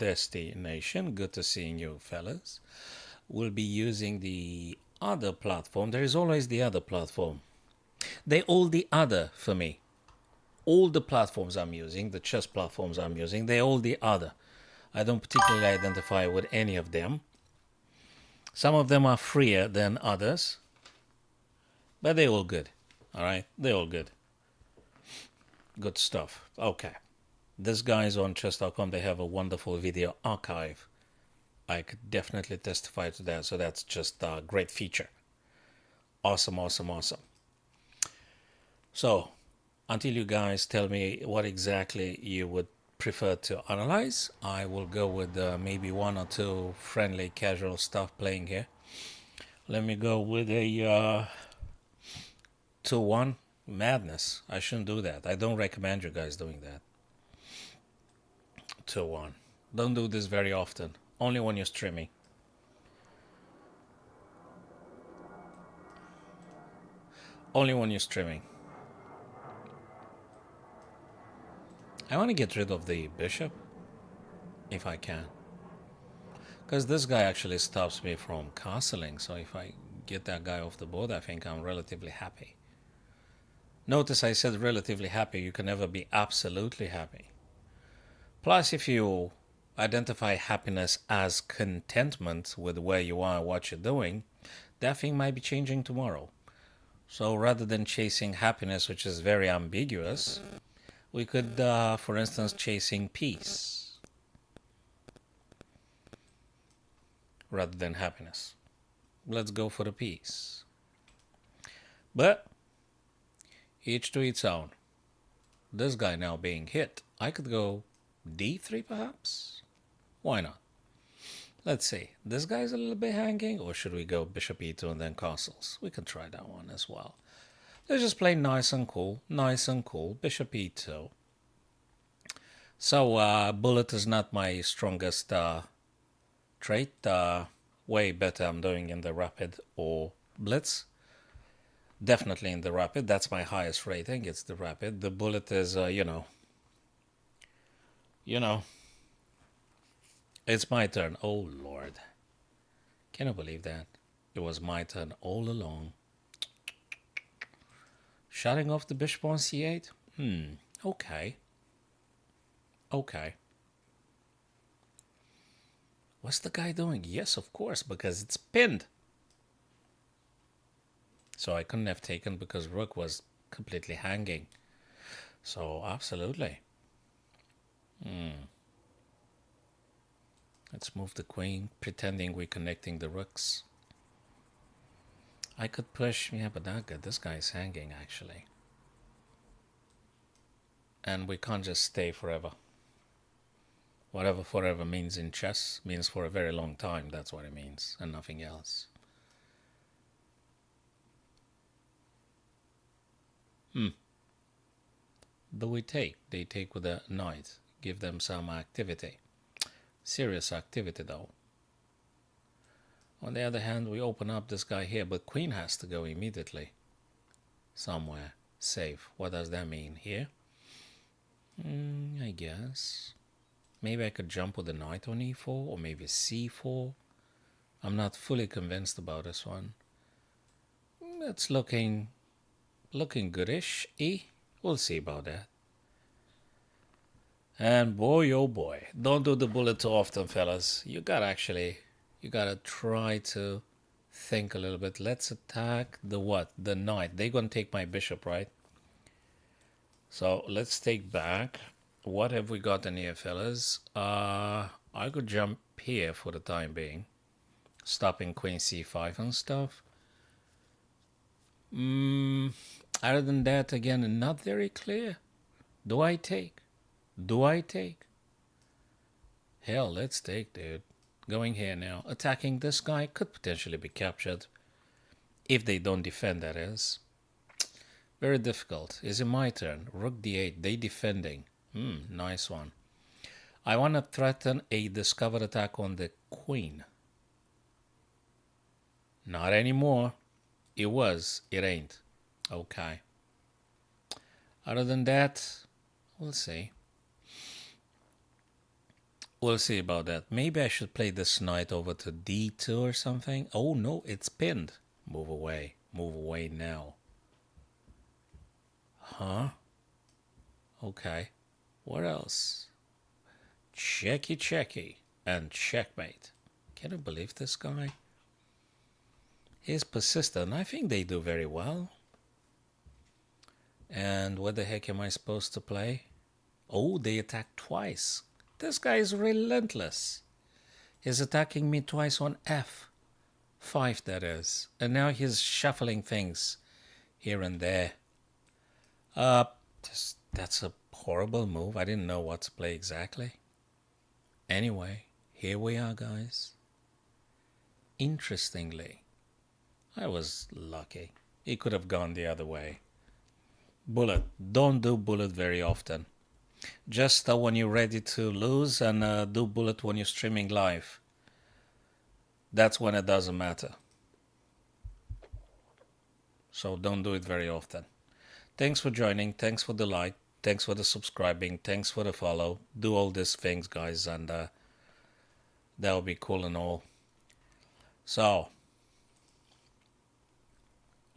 destination. Good to seeing you, fellas. We'll be using the other platform. There is always the other platform. They all the other for me. All the platforms I'm using, the chess platforms I'm using, they all the other. I don't particularly identify with any of them. Some of them are freer than others, but they're all good. All right, they're all good. Good stuff. Okay. These guys on chess.com, they have a wonderful video archive. I could definitely testify to that. So that's just a great feature. Awesome, awesome, awesome. So until you guys tell me what exactly you would prefer to analyze, I will go with maybe one or two friendly casual stuff playing here. Let me go with a 2-1 madness. I shouldn't do that. I don't recommend you guys doing that. 2-1. Don't do this very often. Only when you're streaming. Only when you're streaming. I want to get rid of the bishop, if I can. Because this guy actually stops me from castling, so if I get that guy off the board, I think I'm relatively happy. Notice I said relatively happy. You can never be absolutely happy. Plus, if you identify happiness as contentment with where you are and what you're doing, that thing might be changing tomorrow. So rather than chasing happiness, which is very ambiguous, we could, for instance, chasing peace rather than happiness. Let's go for the peace. But each to its own. This guy now being hit, I could go d3 perhaps? Why not? Let's see. This guy's a little bit hanging, or should we go bishop e2 and then castles? We can try that one as well. Let's just play nice and cool, bishop e2. So bullet is not my strongest trait. Way better I'm doing in the rapid or blitz. Definitely in the rapid. That's my highest rating. It's the rapid. The bullet is, you know, it's my turn. Oh, Lord. Can you believe that? It was my turn all along. Shutting off the bishop on c8? Okay. Okay. What's the guy doing? Yes, of course, because it's pinned. So I couldn't have taken because rook was completely hanging. So, absolutely. Let's move the queen, pretending we're connecting the rooks. I could push, yeah, but not good. This guy's hanging, actually. And we can't just stay forever. Whatever forever means in chess means for a very long time. That's what it means, and nothing else. Do we take? They take with a knight. Give them some activity. Serious activity, though. On the other hand, we open up this guy here, but queen has to go immediately. Somewhere. Safe. What does that mean? Here? I guess. Maybe I could jump with the knight on e4, or maybe c4. I'm not fully convinced about this one. It's looking goodish. We'll see about that. And boy, oh boy, don't do the bullet too often, fellas. You gotta try to think a little bit. Let's attack the what? The knight. They're gonna take my bishop, right? So let's take back. What have we got in here, fellas? I could jump here for the time being, stopping queen c5 and stuff. Other than that, again, not very clear. Do I take? Hell, let's take, dude. Going here now. Attacking this guy could potentially be captured. If they don't defend, that is. Very difficult. Is it my turn? Rook d8. They defending. Nice one. I want to threaten a discovered attack on the queen. Not anymore. It was. It ain't. Okay. Other than that, we'll see. We'll see about that. Maybe I should play this knight over to d2 or something. Oh no, it's pinned. Move away. Move away now. Huh? Okay. What else? Checky checky and checkmate. Can you believe this guy? He's persistent. I think they do very well. And what the heck am I supposed to play? Oh, they attack twice. This guy is relentless. He's attacking me twice on F5, that is. And now he's shuffling things here and there. That's a horrible move. I didn't know what to play exactly. Anyway, here we are, guys. Interestingly, I was lucky. He could have gone the other way. Bullet. Don't do bullet very often. Just when you're ready to lose, and do bullet when you're streaming live. That's when it doesn't matter. So don't do it very often. Thanks for joining. Thanks for the like. Thanks for the subscribing. Thanks for the follow. Do all these things, guys, and that'll be cool and all. So,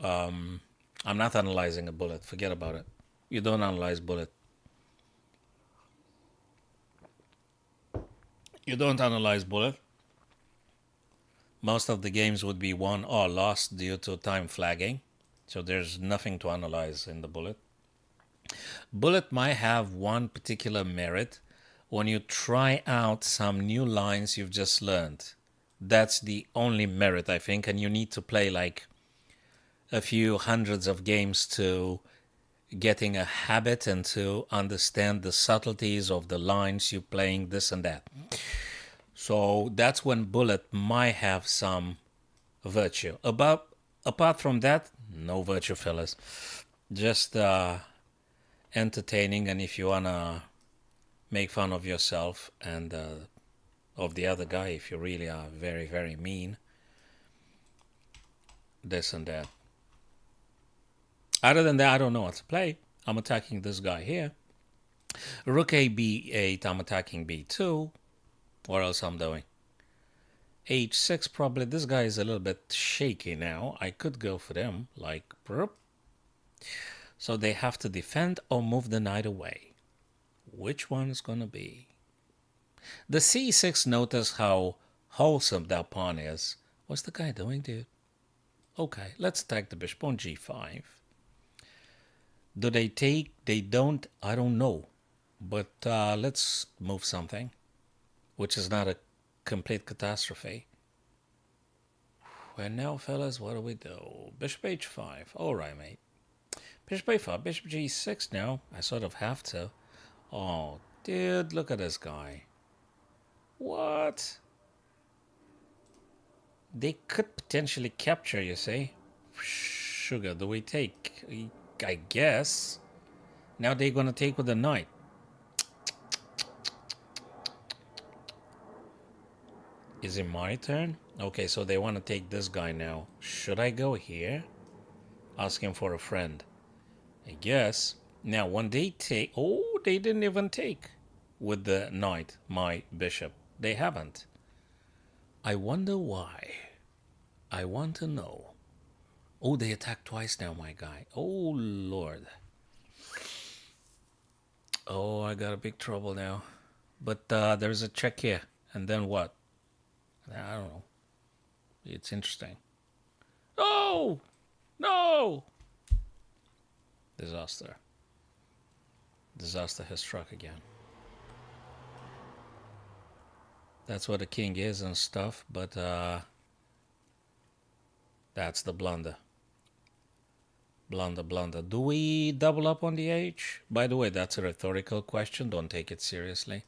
I'm not analyzing a bullet. Forget about it. You don't analyze bullet. You don't analyze bullet. Most of the games would be won or lost due to time flagging. So there's nothing to analyze in the bullet. Bullet might have one particular merit when you try out some new lines you've just learned. That's the only merit, I think, and you need to play like a few hundreds of games to getting a habit and to understand the subtleties of the lines you're playing, this and that. So that's when bullet might have some virtue. Apart from that, no virtue, fellas. Just entertaining, and if you wanna make fun of yourself and of the other guy, if you really are very, very mean, this and that. Other than that, I don't know what to play. I'm attacking this guy here. Rook A, B8, I'm attacking B2. What else I'm doing? H6 probably. This guy is a little bit shaky now. I could go for them, like, so they have to defend or move the knight away. Which one is going to be? The C6, notice how wholesome that pawn is. What's the guy doing, dude? Okay, let's attack the bishop on G5. Do they take? They don't. I don't know. But let's move something, which is not a complete catastrophe. Well, now, fellas, what do we do? Bishop H5. All right, mate. Bishop A5. Bishop G6 now. I sort of have to. Oh, dude, look at this guy. What? They could potentially capture, you see. Sugar, do we take? I guess. Now they're going to take with the knight. Is it my turn? Okay, so they want to take this guy now. Should I go here? Asking for a friend. I guess. Now, when they take... Oh, they didn't even take with the knight, my bishop. They haven't. I wonder why. I want to know. Oh, they attacked twice now, my guy. Oh, Lord. Oh, I got a big trouble now. But there's a check here. And then what? I don't know. It's interesting. No! No! Disaster. Disaster has struck again. That's what a king is and stuff, but that's the blunder. Blunder. Do we double up on the H? By the way, that's a rhetorical question. Don't take it seriously.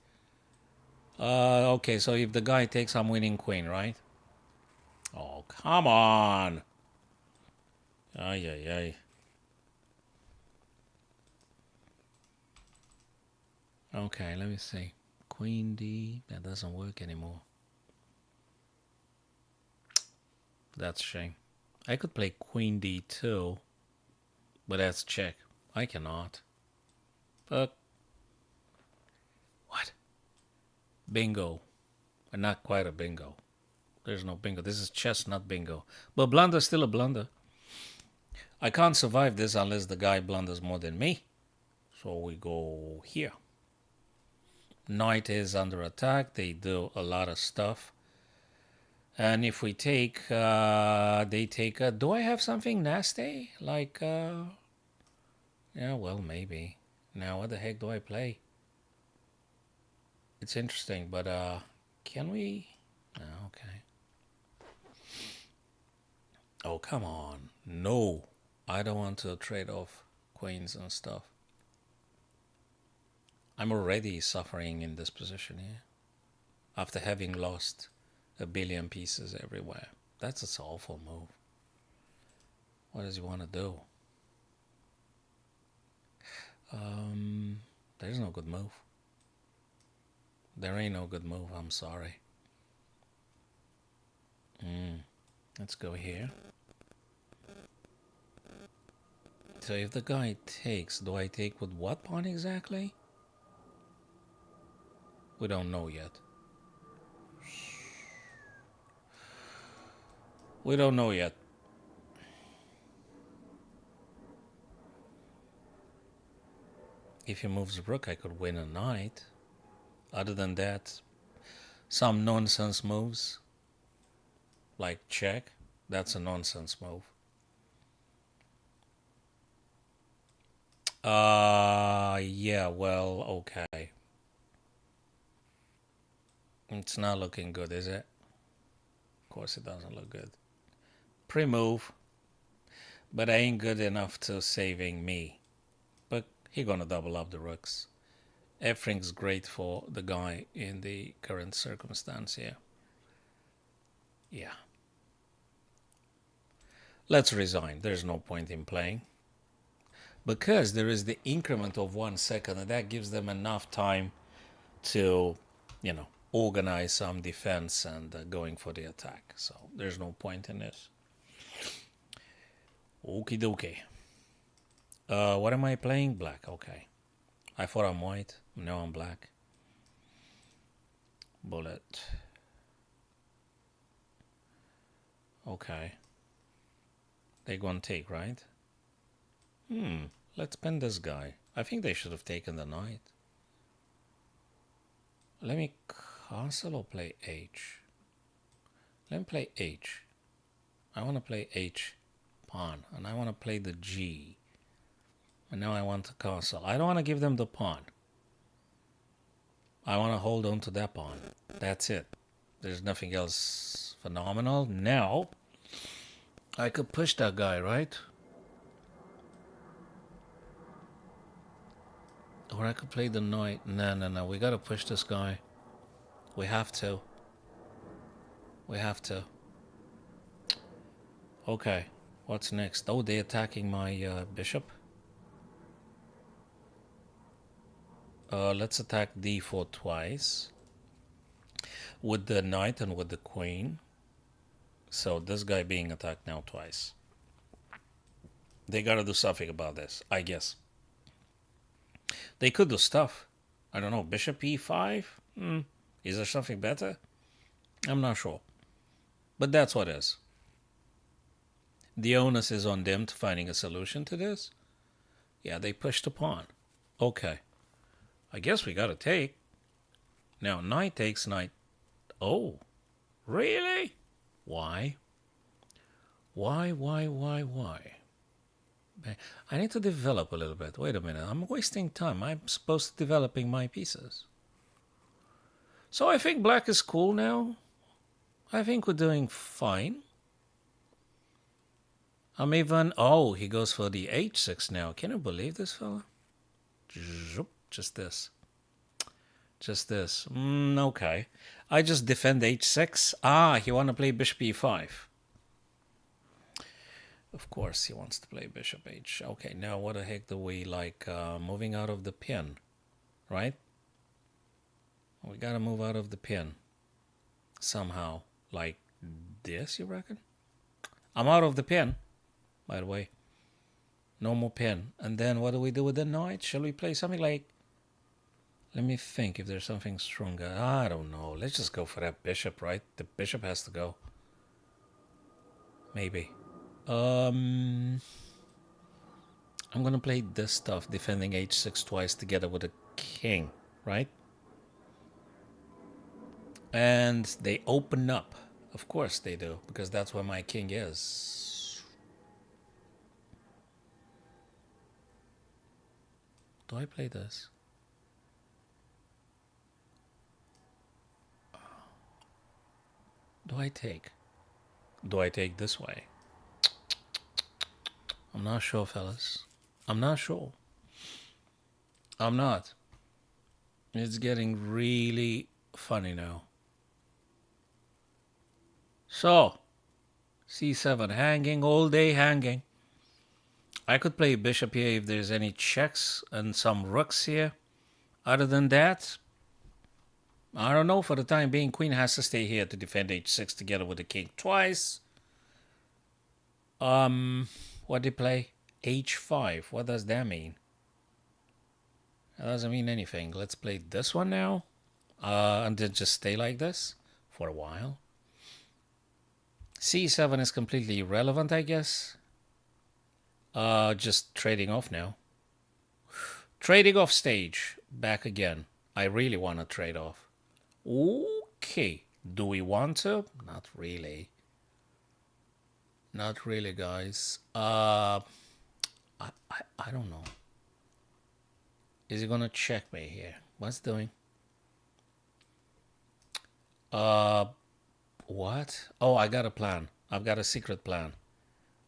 Okay, so if the guy takes, I'm winning queen, right? Oh, come on. Ay. Okay, let me see. Queen D. That doesn't work anymore. That's a shame. I could play Queen D2, but that's check. I cannot. But what? Bingo. And not quite a bingo. There's no bingo. This is chess, not bingo. But blunder's still a blunder. I can't survive this unless the guy blunders more than me. So we go here. Knight is under attack. They do a lot of stuff. And if we take, they take a, do I have something nasty? Like, yeah, well, maybe. Now, what the heck do I play? It's interesting, but, can we? No, okay. Oh, come on. No, I don't want to trade off queens and stuff. I'm already suffering in this position here after having lost a billion pieces everywhere. That's an awful move. What does he want to do? There's no good move. There ain't no good move, I'm sorry. Let's go here. So if the guy takes, do I take with what pawn exactly? We don't know yet. We don't know yet. If he moves rook, I could win a knight. Other than that, some nonsense moves, like check, that's a nonsense move. Yeah, well, okay. It's not looking good, is it? Of course it doesn't look good. Pre-move, but I ain't good enough to saving me. But he gonna double up the rooks. Everything's great for the guy in the current circumstance here. Yeah. Let's resign. There's no point in playing. Because there is the increment of 1 second, and that gives them enough time to, organize some defense and going for the attack. So there's no point in this. Okie dokie. What am I playing? Black. Okay. I thought I'm white. Now I'm black. Bullet. Okay. They gonna take, right? Let's pin this guy. I think they should have taken the knight. Let me castle or play H. Let me play H. I want to play H pawn, and I want to play the G. And now I want to castle. I don't want to give them the pawn. I want to hold on to that pawn. That's it. There's nothing else phenomenal. Now, I could push that guy, right? Or I could play the knight. No. We got to push this guy. We have to. We have to. Okay. What's next? Oh, they're attacking my bishop. Let's attack d4 twice. With the knight and with the queen. So this guy being attacked now twice. They gotta do something about this, I guess. They could do stuff. I don't know, bishop e5? Is there something better? I'm not sure. But that's what it is. The onus is on them to finding a solution to this. Yeah, they pushed a pawn. Okay. I guess we gotta take. Now, knight takes knight. Oh, really? Why? Why? I need to develop a little bit. Wait a minute. I'm wasting time. I'm supposed to developing my pieces. So I think black is cool now. I think we're doing fine. I'm even... Oh, he goes for the h6 now. Can you believe this fella? Just this. Just this. Okay. I just defend h6. Ah, he want to play bishop e5. Of course, he wants to play bishop h. Okay, now what the heck do we like? Moving out of the pin, right? We gotta move out of the pin somehow. Like this, you reckon? I'm out of the pin, by the way. No more pin. And then what do we do with the knight? Shall we play something like... Let me think if there's something stronger. I don't know. Let's just go for that bishop, right? The bishop has to go. Maybe. I'm gonna play this stuff, defending h6 twice together with a king, right? And they open up. Of course they do, because that's where my king is. Do I play this? Do I take? Do I take this way? I'm not sure, fellas. I'm not sure. I'm not. It's getting really funny now. So, c7 hanging, all day hanging. I could play bishop here if there's any checks and some rooks here. Other than that, I don't know. For the time being, queen has to stay here to defend h6 together with the king twice. What did he play? h5. What does that mean? That doesn't mean anything. Let's play this one now. And then just stay like this for a while. c7 is completely irrelevant, I guess. Just trading off now. Trading off stage. Back again. I really want to trade off. Okay. Do we want to? Not really. Not really, guys. I don't know. Is he gonna check me here? What's doing? What? Oh, I got a plan. I've got a secret plan.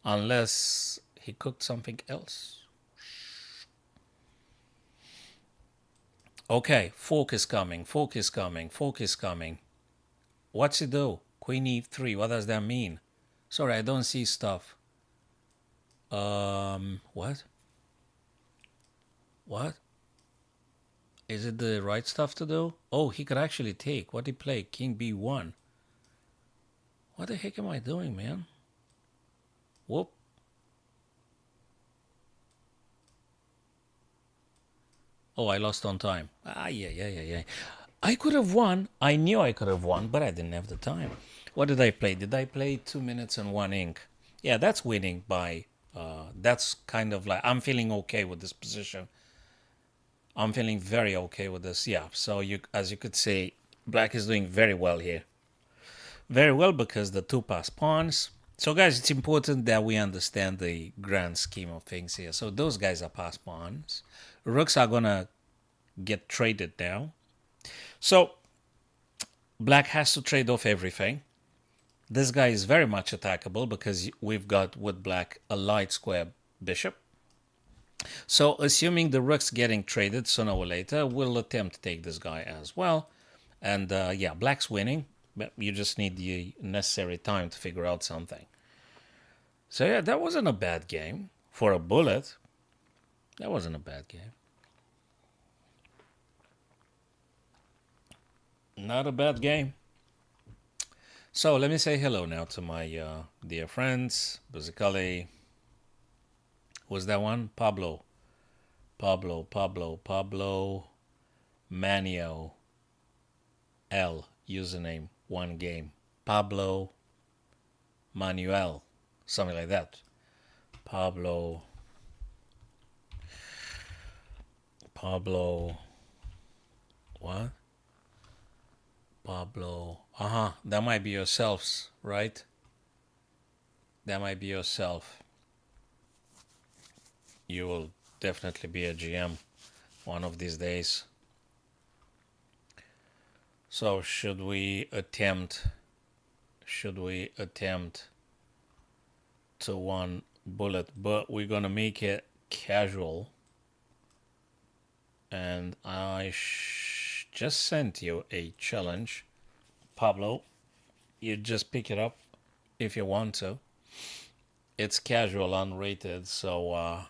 Unless he cooked something else. Okay, fork is coming, fork is coming, fork is coming. What's he do? Queen e3, what does that mean? Sorry, I don't see stuff. What? What? Is it the right stuff to do? Oh, he could actually take. What did he play? King b1. What the heck am I doing, man? Whoop. Oh, I lost on time. Yeah. I could have won. I knew I could have won, but I didn't have the time. What did I play? Did I play 2 minutes and 1 ink? Yeah, that's winning by... that's kind of like... I'm feeling okay with this position. I'm feeling very okay with this. Yeah, so as you could see, black is doing very well here. Very well because the two pass pawns. So guys, it's important that we understand the grand scheme of things here. So those guys are pass pawns. Rooks are gonna get traded now. So black has to trade off everything. This guy is very much attackable because we've got with black a light square bishop. So assuming the rook's getting traded sooner or later, we'll attempt to take this guy as well. And yeah, black's winning, but you just need the necessary time to figure out something. So yeah, that wasn't a bad game. For a bullet, that wasn't a bad game. Not a bad game. So let me say hello now to my dear friends. Basically, who's that one? Pablo, Manio, L, username, one game. Pablo, Manuel, something like that. Pablo, what? Pablo, that might be yourselves, right? That might be yourself. You will definitely be a GM one of these days. So should we attempt to one bullet, but we're gonna make it casual. And I just sent you a challenge, Pablo. You just pick it up if you want to. It's casual, unrated, so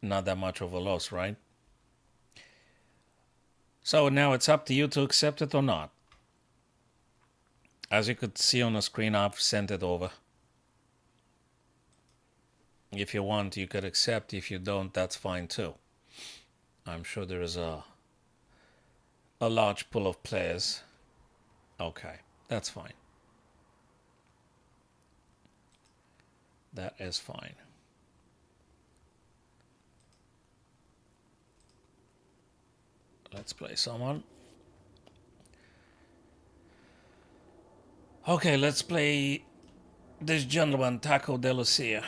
not that much of a loss, right? So now it's up to you to accept it or not. As you could see on the screen, I've sent it over. If you want, you could accept. If you don't, that's fine too. I'm sure there is a large pool of players. Okay, that's fine. That is fine. Let's play someone. Okay, let's play this gentleman, Taco de Lucia.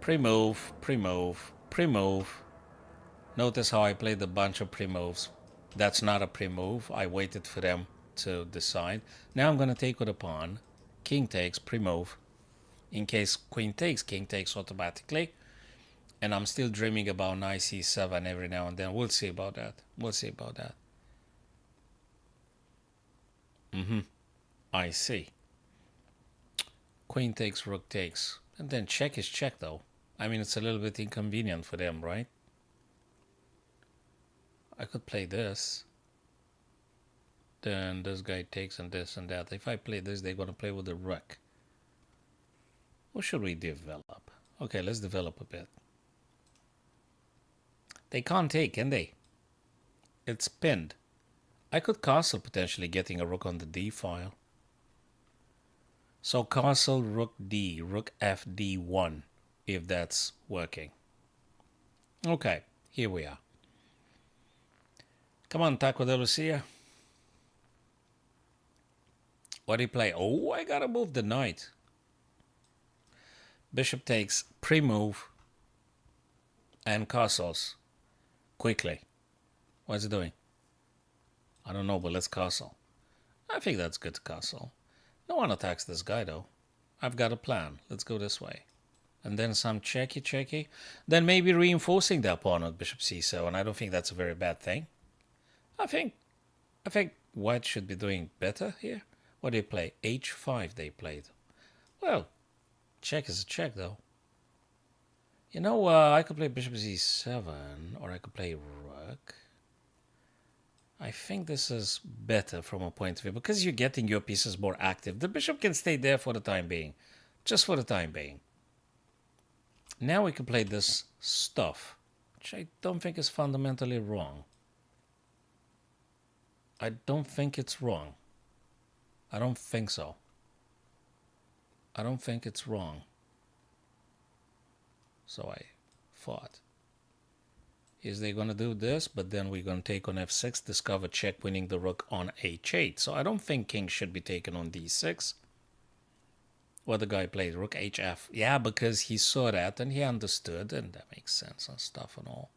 Pre-move, pre-move, pre-move. Notice how I played a bunch of pre-moves. That's not a pre-move. I waited for them to decide. Now I'm going to take with a pawn. King takes, pre-move. In case queen takes automatically. And I'm still dreaming about knight c7 every now and then. We'll see about that. We'll see about that. I see. Queen takes, rook takes. And then check is check, though. I mean, it's a little bit inconvenient for them, right? I could play this. Then this guy takes and this and that. If I play this, they're going to play with the rook. What should we develop? Okay, let's develop a bit. They can't take, can they? It's pinned. I could castle, potentially getting a rook on the d file. So castle, rook d, rook f d1, if that's working. Okay, here we are. Come on, Taco de Lucia. What do you play? Oh, I gotta move the knight. Bishop takes, pre-move, and castles. Quickly. What's it doing? I don't know, but let's castle. I think that's good to castle. No one attacks this guy, though. I've got a plan. Let's go this way. And then some checky. Then maybe reinforcing the pawn with bishop c7. I don't think that's a very bad thing. I think white should be doing better here. What do they play? h5 they played. Well, check is a check, though. You know, I could play bishop c7, or I could play rook. I think this is better from a point of view, because you're getting your pieces more active. The bishop can stay there for the time being. Just for the time being. Now we can play this stuff, which I don't think is fundamentally wrong. I don't think it's wrong. I don't think so. I don't think it's wrong. So I thought. Is they going to do this, but then we're going to take on f6, discover check, winning the rook on h8. So I don't think king should be taken on d6. What the guy played, rook hf. Yeah, because he saw that and he understood, and that makes sense and stuff and all.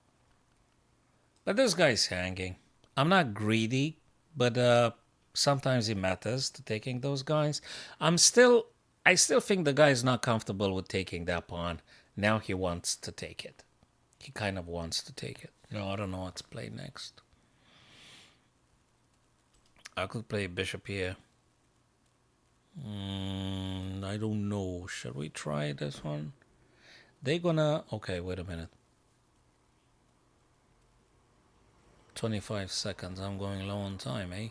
But this guy's hanging. I'm not greedy, but sometimes it matters to taking those guys. I still think the guy is not comfortable with taking that pawn. Now he wants to take it. He kind of wants to take it. No, I don't know what to play next. I could play bishop here. I don't know. Should we try this one? They're gonna... Okay, wait a minute. 25 seconds. I'm going low on time, eh?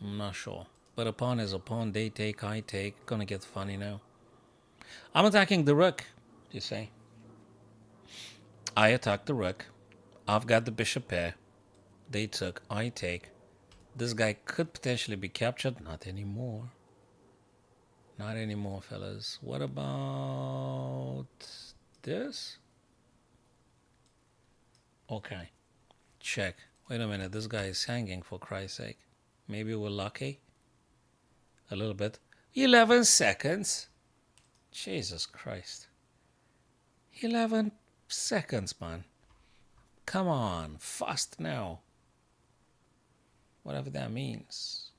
I'm not sure. But a pawn is a pawn. They take, I take. Gonna get funny now. I'm attacking the rook, you say. I attack the rook. I've got the bishop pair. They took, I take. This guy could potentially be captured. Not anymore. Not anymore, fellas. What about this? Okay. Check. Wait a minute. This guy is hanging, for Christ's sake. Maybe we're lucky. A little bit. 11 seconds. Jesus Christ. 11 seconds, man. Come on. Fast now. Whatever that means.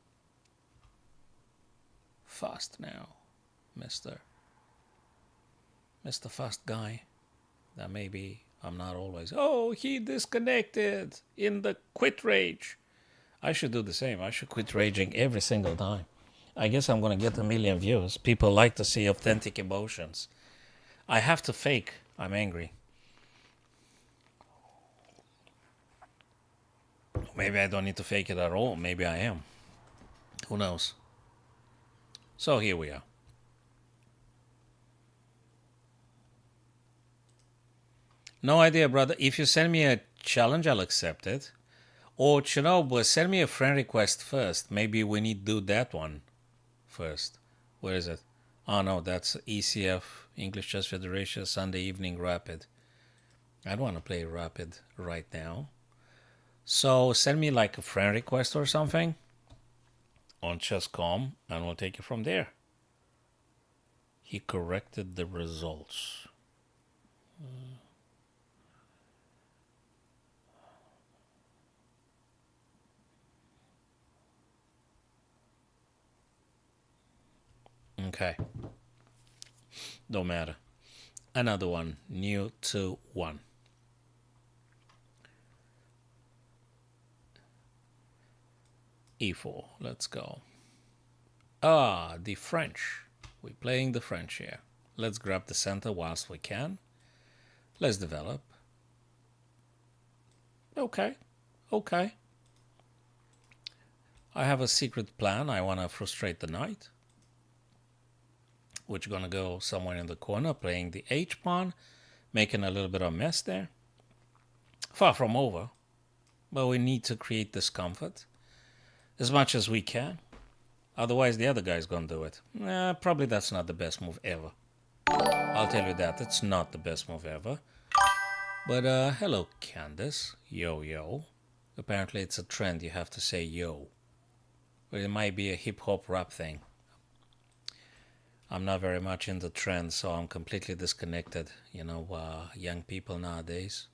Fast now, Mr. Fast Guy. That maybe I'm not always. Oh, he disconnected in the quit rage. I should do the same. I should quit raging every single time. I guess I'm going to get 1 million views. People like to see authentic emotions. I have to fake I'm angry. Maybe I don't need to fake it at all. Maybe I am. Who knows? So here we are. No idea, brother. If you send me a challenge, I'll accept it. Or, you know, but send me a friend request first. Maybe we need to do that one first. Where is it? Oh, no, that's ECF, English Chess Federation, Sunday Evening Rapid. I don't want to play Rapid right now. So send me like a friend request or something on chess.com and we'll take it from there. He corrected the results. Okay. Don't matter. Another one. New to 1. E4. Let's go. Ah, the French. We're playing the French here. Let's grab the center whilst we can. Let's develop. Okay. Okay. I have a secret plan. I want to frustrate the knight, which is going to go somewhere in the corner, playing the H-pawn, making a little bit of a mess there. Far from over, but we need to create discomfort as much as we can. Otherwise, the other guy's going to do it. Probably that's not the best move ever. I'll tell you that. It's not the best move ever. But hello, Candace. Yo, yo. Apparently, it's a trend. You have to say yo. But it might be a hip-hop rap thing. I'm not very much in the trend, so I'm completely disconnected. You know, young people nowadays,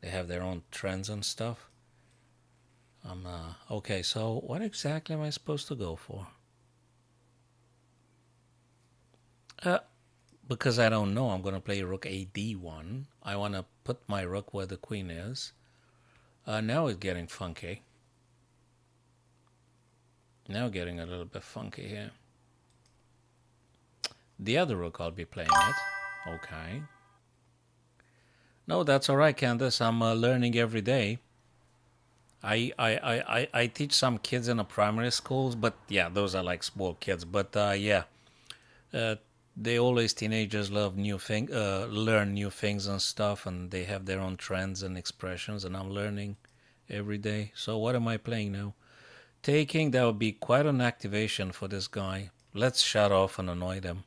they have their own trends and stuff. Okay, so what exactly am I supposed to go for? Because I don't know, I'm going to play rook AD1. I want to put my rook where the queen is. Now it's getting funky. Now getting a little bit funky here. The other rook, I'll be playing it. Okay. No, that's all right, Candace. I'm learning every day. I teach some kids in the primary schools, but yeah, those are like small kids. But yeah, they always teenagers love learn new things and stuff, and they have their own trends and expressions, and I'm learning every day. So what am I playing now? Taking, that would be quite an activation for this guy. Let's shut off and annoy them.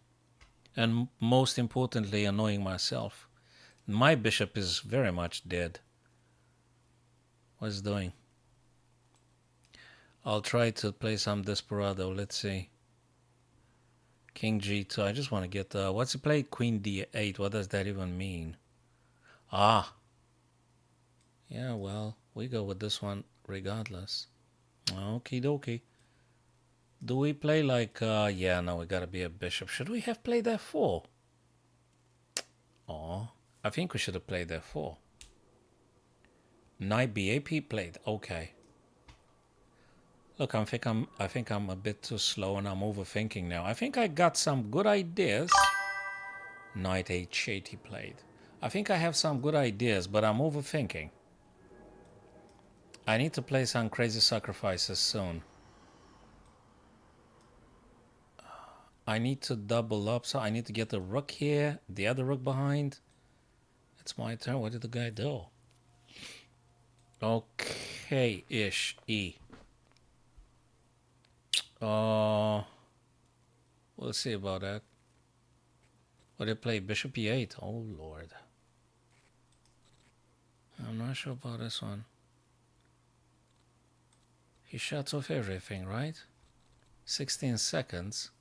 And most importantly, annoying myself. My bishop is very much dead. What's it doing? I'll try to play some Desperado. Let's see. King G2. I just want to get... what's he played? Queen D8. What does that even mean? Ah. Yeah, well, we go with this one regardless. Okie dokie. Do we play like... yeah, no, we gotta be a bishop. Should we have played F4? Oh, I think we should have played F4. Knight BAP played. Okay. Look, I think I'm a bit too slow and I'm overthinking now. I think I got some good ideas. Knight H8 he played. I think I have some good ideas, but I'm overthinking. I need to play some crazy sacrifices soon. I need to double up, so I need to get the rook here, the other rook behind. It's my turn. What did the guy do? Okay-ish, E. We'll see about that. What did he play? Bishop E8. Oh, Lord. I'm not sure about this one. He shuts off everything, right? 16 seconds.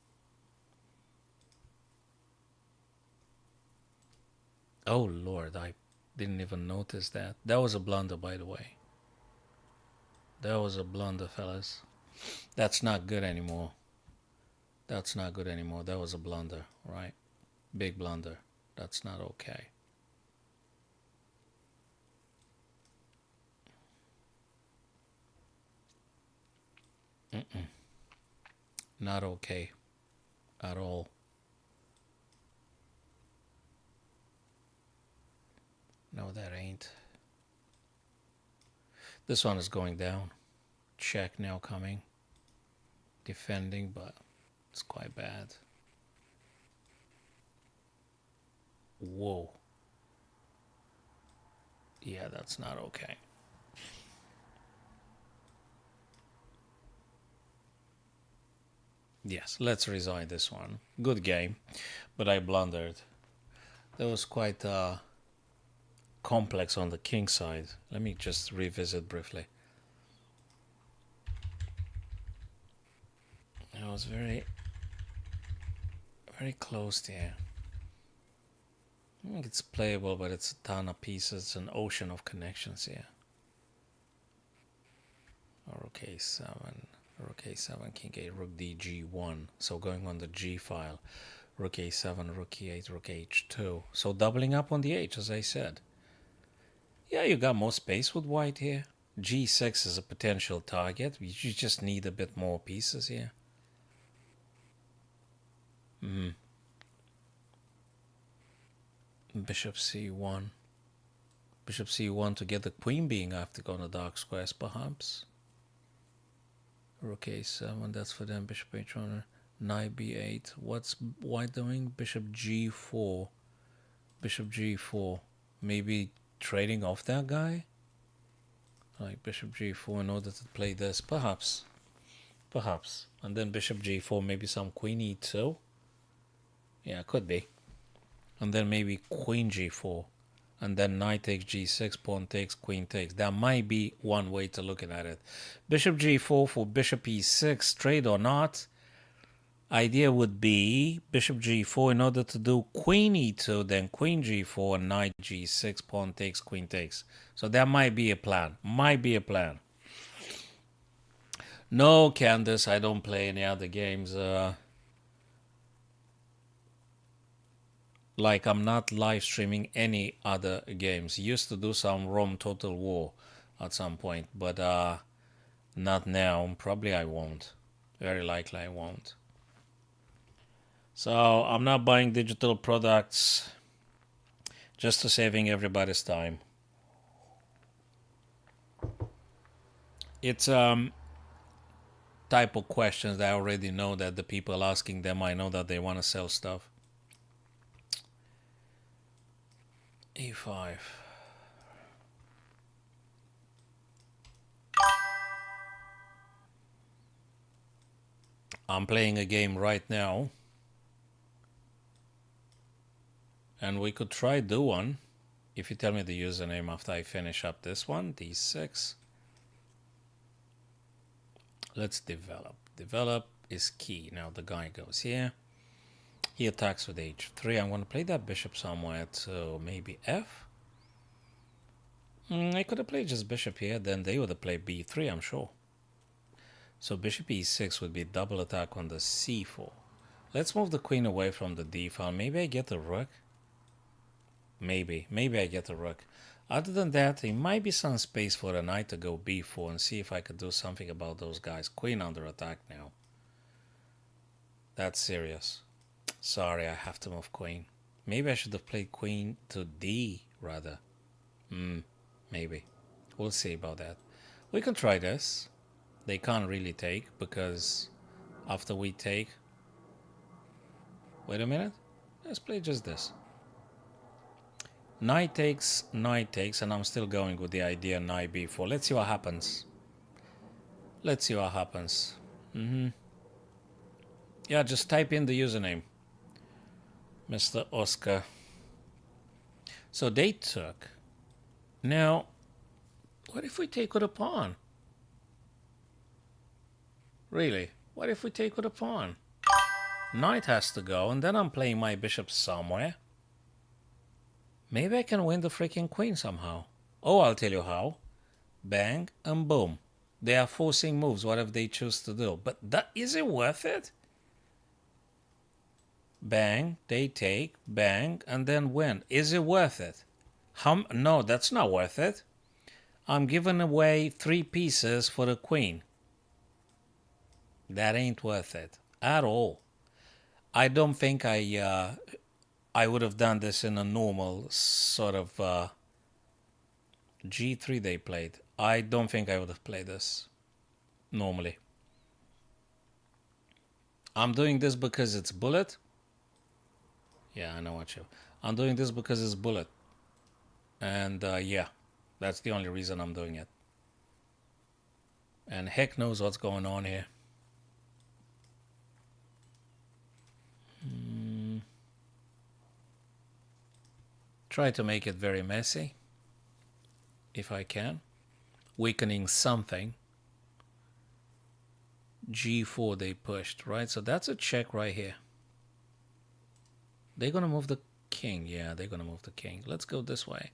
Oh, Lord, I didn't even notice that. That was a blunder, by the way. That was a blunder, fellas. That's not good anymore. That's not good anymore. That was a blunder, right? Big blunder. That's not okay. Not okay at all. No, that ain't. This one is going down. Check now coming. Defending, but it's quite bad. Whoa. Yeah, that's not okay. Yes, let's resign this one. Good game, but I blundered. That was quite complex on the king side. Let me just revisit briefly. It was very, very close there. I think it's playable, but it's a ton of pieces. It's an ocean of connections here. Rook a7, rook a7, king a, rook d, g1. So going on the g file, rook a7, rook e8, rook h2. So doubling up on the h, as I said. Yeah, you got more space with white here. g6 is a potential target. You just need a bit more pieces here. Bishop c1. Bishop c1 to get the queen being after going to dark squares, perhaps. Rook a7, that's for them. Bishop h1, knight b8. What's white doing? Bishop g4. Bishop g4. Maybe trading off that guy? Like bishop g4 in order to play this. Perhaps. Perhaps. And then bishop g4, maybe some queen e2. Yeah, could be. And then maybe queen g4. And then knight takes g6, pawn takes, queen takes. That might be one way to look at it. Bishop g4 for bishop e6, straight or not. Idea would be bishop g4 in order to do queen e2, then queen g4, and knight g6, pawn takes, queen takes. So that might be a plan. Might be a plan. No, Candace, I don't play any other games. Like I'm not live streaming any other games. Used to do some Rome Total War at some point, but not now. Probably I won't. Very likely I won't. So I'm not buying digital products just to saving everybody's time. It's type of questions that I already know that the people asking them, I know that they want to sell stuff. e5. I'm playing a game right now, and we could try do one if you tell me the username after I finish up this one. d6. Let's develop. Develop is key. Now the guy goes here. He attacks with h3. I'm going to play that bishop somewhere to maybe f. I could have played just bishop here. Then they would have played b3, I'm sure. So bishop e6 would be double attack on the c4. Let's move the queen away from the d file. Maybe I get the rook. Maybe I get the rook. Other than that, there might be some space for a knight to go b4 and see if I could do something about those guys. Queen under attack now. That's serious. Sorry, I have to move queen. Maybe I should have played queen to d rather. Maybe. We'll see about that. We can try this. They can't really take because after we take... Wait a minute. Let's play just this. Knight takes, and I'm still going with the idea knight b4. Let's see what happens. Let's see what happens. Yeah, just type in the username. Mr. Oscar. So they took. Now, what if we take with a pawn? Really? What if we take with a pawn? Knight has to go, and then I'm playing my bishop somewhere. Maybe I can win the freaking queen somehow. Oh, I'll tell you how. Bang and boom. They are forcing moves, whatever they choose to do. But is it worth it? Bang, they take, bang, and then win. Is it worth it? No, that's not worth it. I'm giving away 3 pieces for the queen. That ain't worth it at all. I don't think I would have done this in a normal sort of g3 they played. I don't think I would have played this normally. I'm doing this because it's bullet. Yeah, I know what you. I'm doing this because it's bullet. And yeah, that's the only reason I'm doing it. And heck knows what's going on here. Try to make it very messy, if I can. Weakening something. G4 they pushed, right? So that's a check right here. They're going to move the king. Yeah, they're going to move the king. Let's go this way.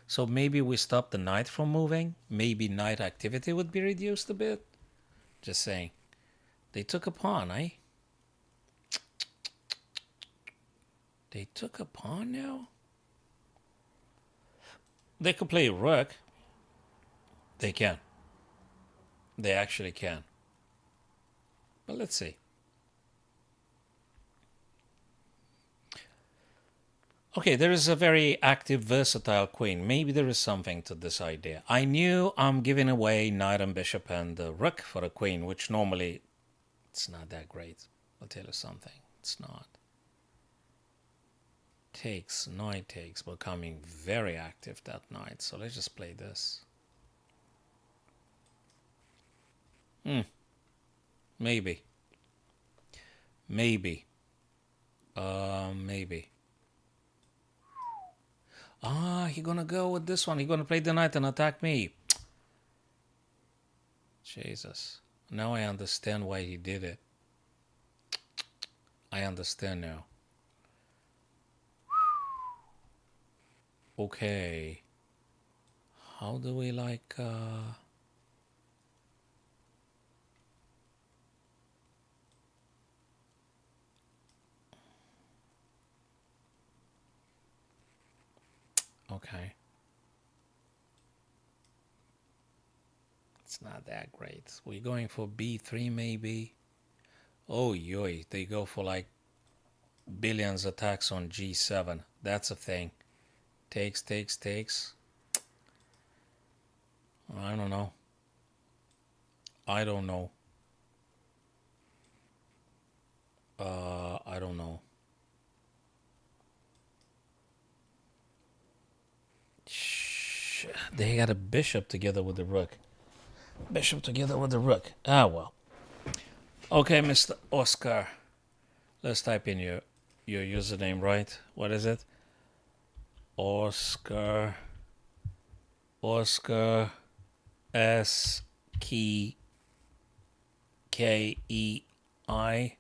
So maybe we stop the knight from moving. Maybe knight activity would be reduced a bit. Just saying. They took a pawn, eh? They took a pawn now? They could play rook. They can. They actually can. But let's see. Okay, there is a very active, versatile queen. Maybe there is something to this idea. I knew I'm giving away knight and bishop and rook for a queen, which normally it's not that great. I'll tell you something. It's not. Takes, knight takes, becoming very active that knight. So let's just play this. Maybe. Maybe. Maybe. Ah, he gonna go with this one. He gonna play the knight and attack me. Jesus. Now I understand why he did it. I understand now. Okay. How do we like... Okay. It's not that great. We're going for B3 maybe. Oh, yoy. They go for like billions attacks on G7. That's a thing. Takes, takes, takes. I don't know. I don't know. I don't know. They got a bishop together with the rook. Bishop together with the rook. Ah, well. Okay, Mr. Oscar. Let's type in your username, right? What is it? Oscar. Oscar. S. K. E. I.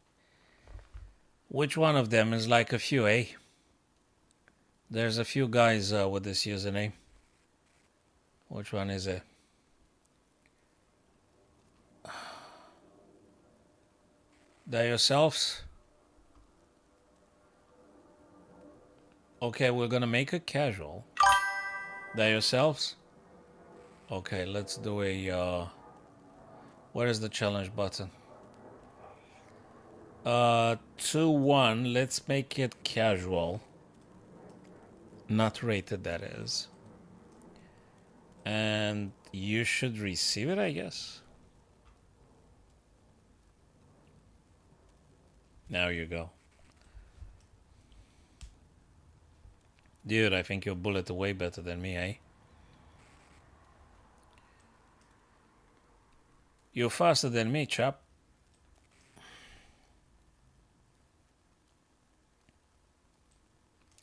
Which one of them is like a few, eh? There's a few guys with this username. Which one is it? They're yourselves? Okay, we're gonna make it casual. They're yourselves? Okay, let's do a... where is the challenge button? 2-1. Let's make it casual. Not rated, that is. And you should receive it, I guess. There you go. Dude, I think you're bullet way better than me, eh? You're faster than me, chap.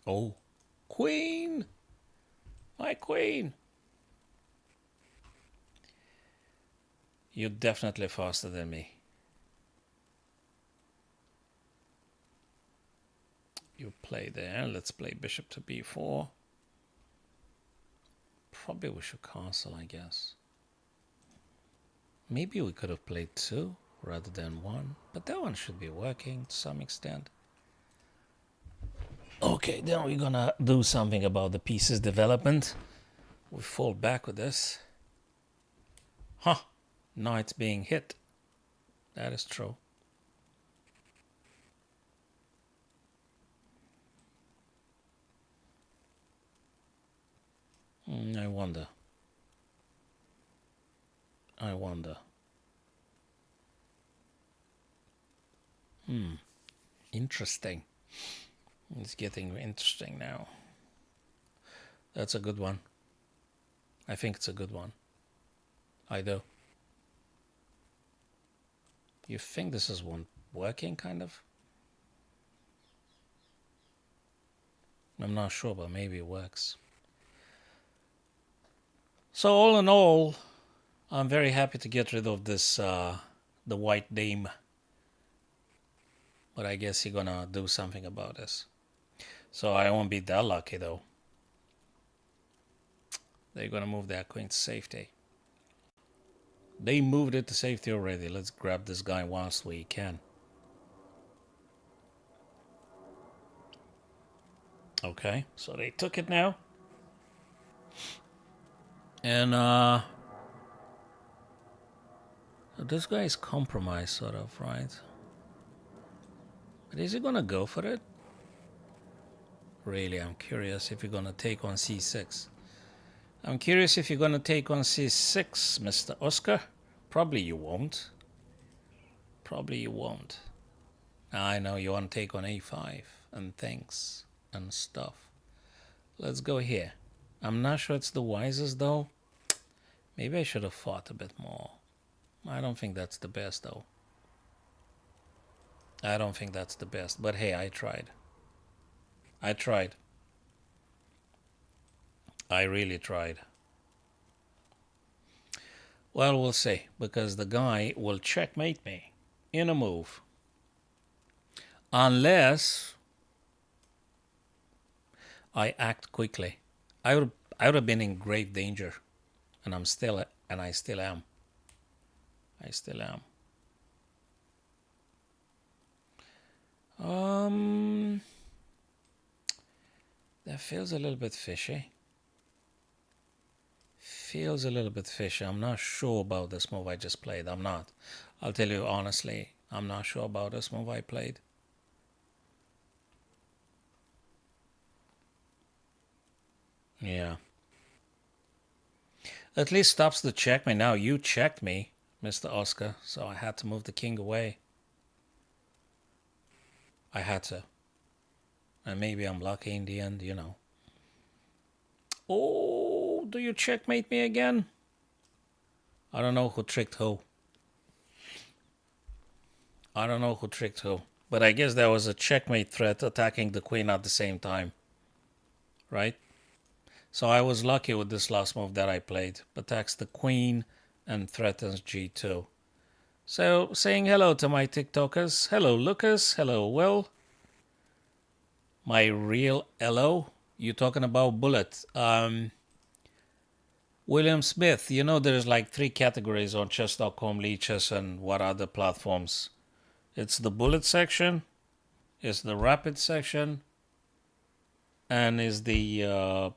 Oh, queen! My queen! You're definitely faster than me. You play there. Let's play bishop to b4. Probably we should castle, I guess. Maybe we could have played 2 rather than 1, but that one should be working to some extent. Okay, then we're gonna do something about the pieces development. We fall back with this. Huh, knight's being hit. That is true. I wonder. I wonder. Interesting. It's getting interesting now. That's a good one. I think it's a good one. I do. You think this is one working, kind of? I'm not sure, but maybe it works. So all in all, I'm very happy to get rid of this, the white dame. But I guess you're gonna do something about this. So I won't be that lucky, though. They're gonna move that queen to safety. They moved it to safety already. Let's grab this guy whilst we can. Okay, so they took it now. And this guy is compromised, sort of, right? But is he gonna go for it? Really, I'm curious if you're gonna take on c6. I'm curious if you're gonna take on c6, Mr. Oscar. Probably you won't. Probably you won't. I know you want to take on a5 and things and stuff. Let's go here. I'm not sure it's the wisest, though. Maybe I should have fought a bit more. I don't think that's the best, though. I don't think that's the best. But hey, I tried. I tried. I really tried. Well, we'll see. Because the guy will checkmate me in a move. Unless I act quickly. I would have been in grave danger. And I still am. I still am. That feels a little bit fishy. Feels a little bit fishy. I'm not sure about this move I just played. I'm not. I'll tell you honestly, I'm not sure about this move I played. Yeah. At least stops the checkmate. Now you checked me, Mr. Oscar, so I had to move the king away. I had to. And maybe I'm lucky in the end, you know. Oh, do you checkmate me again? I don't know who tricked who. I don't know who tricked who. But I guess there was a checkmate threat attacking the queen at the same time. Right? So I was lucky with this last move that I played. Attacks the queen and threatens g2. So, saying hello to my TikTokers. Hello, Lucas. Hello, Will. My real hello. You talking about bullet. William Smith. You know there's like 3 categories on chess.com, Leeches, and what other platforms. It's the bullet section. It's the rapid section. And is the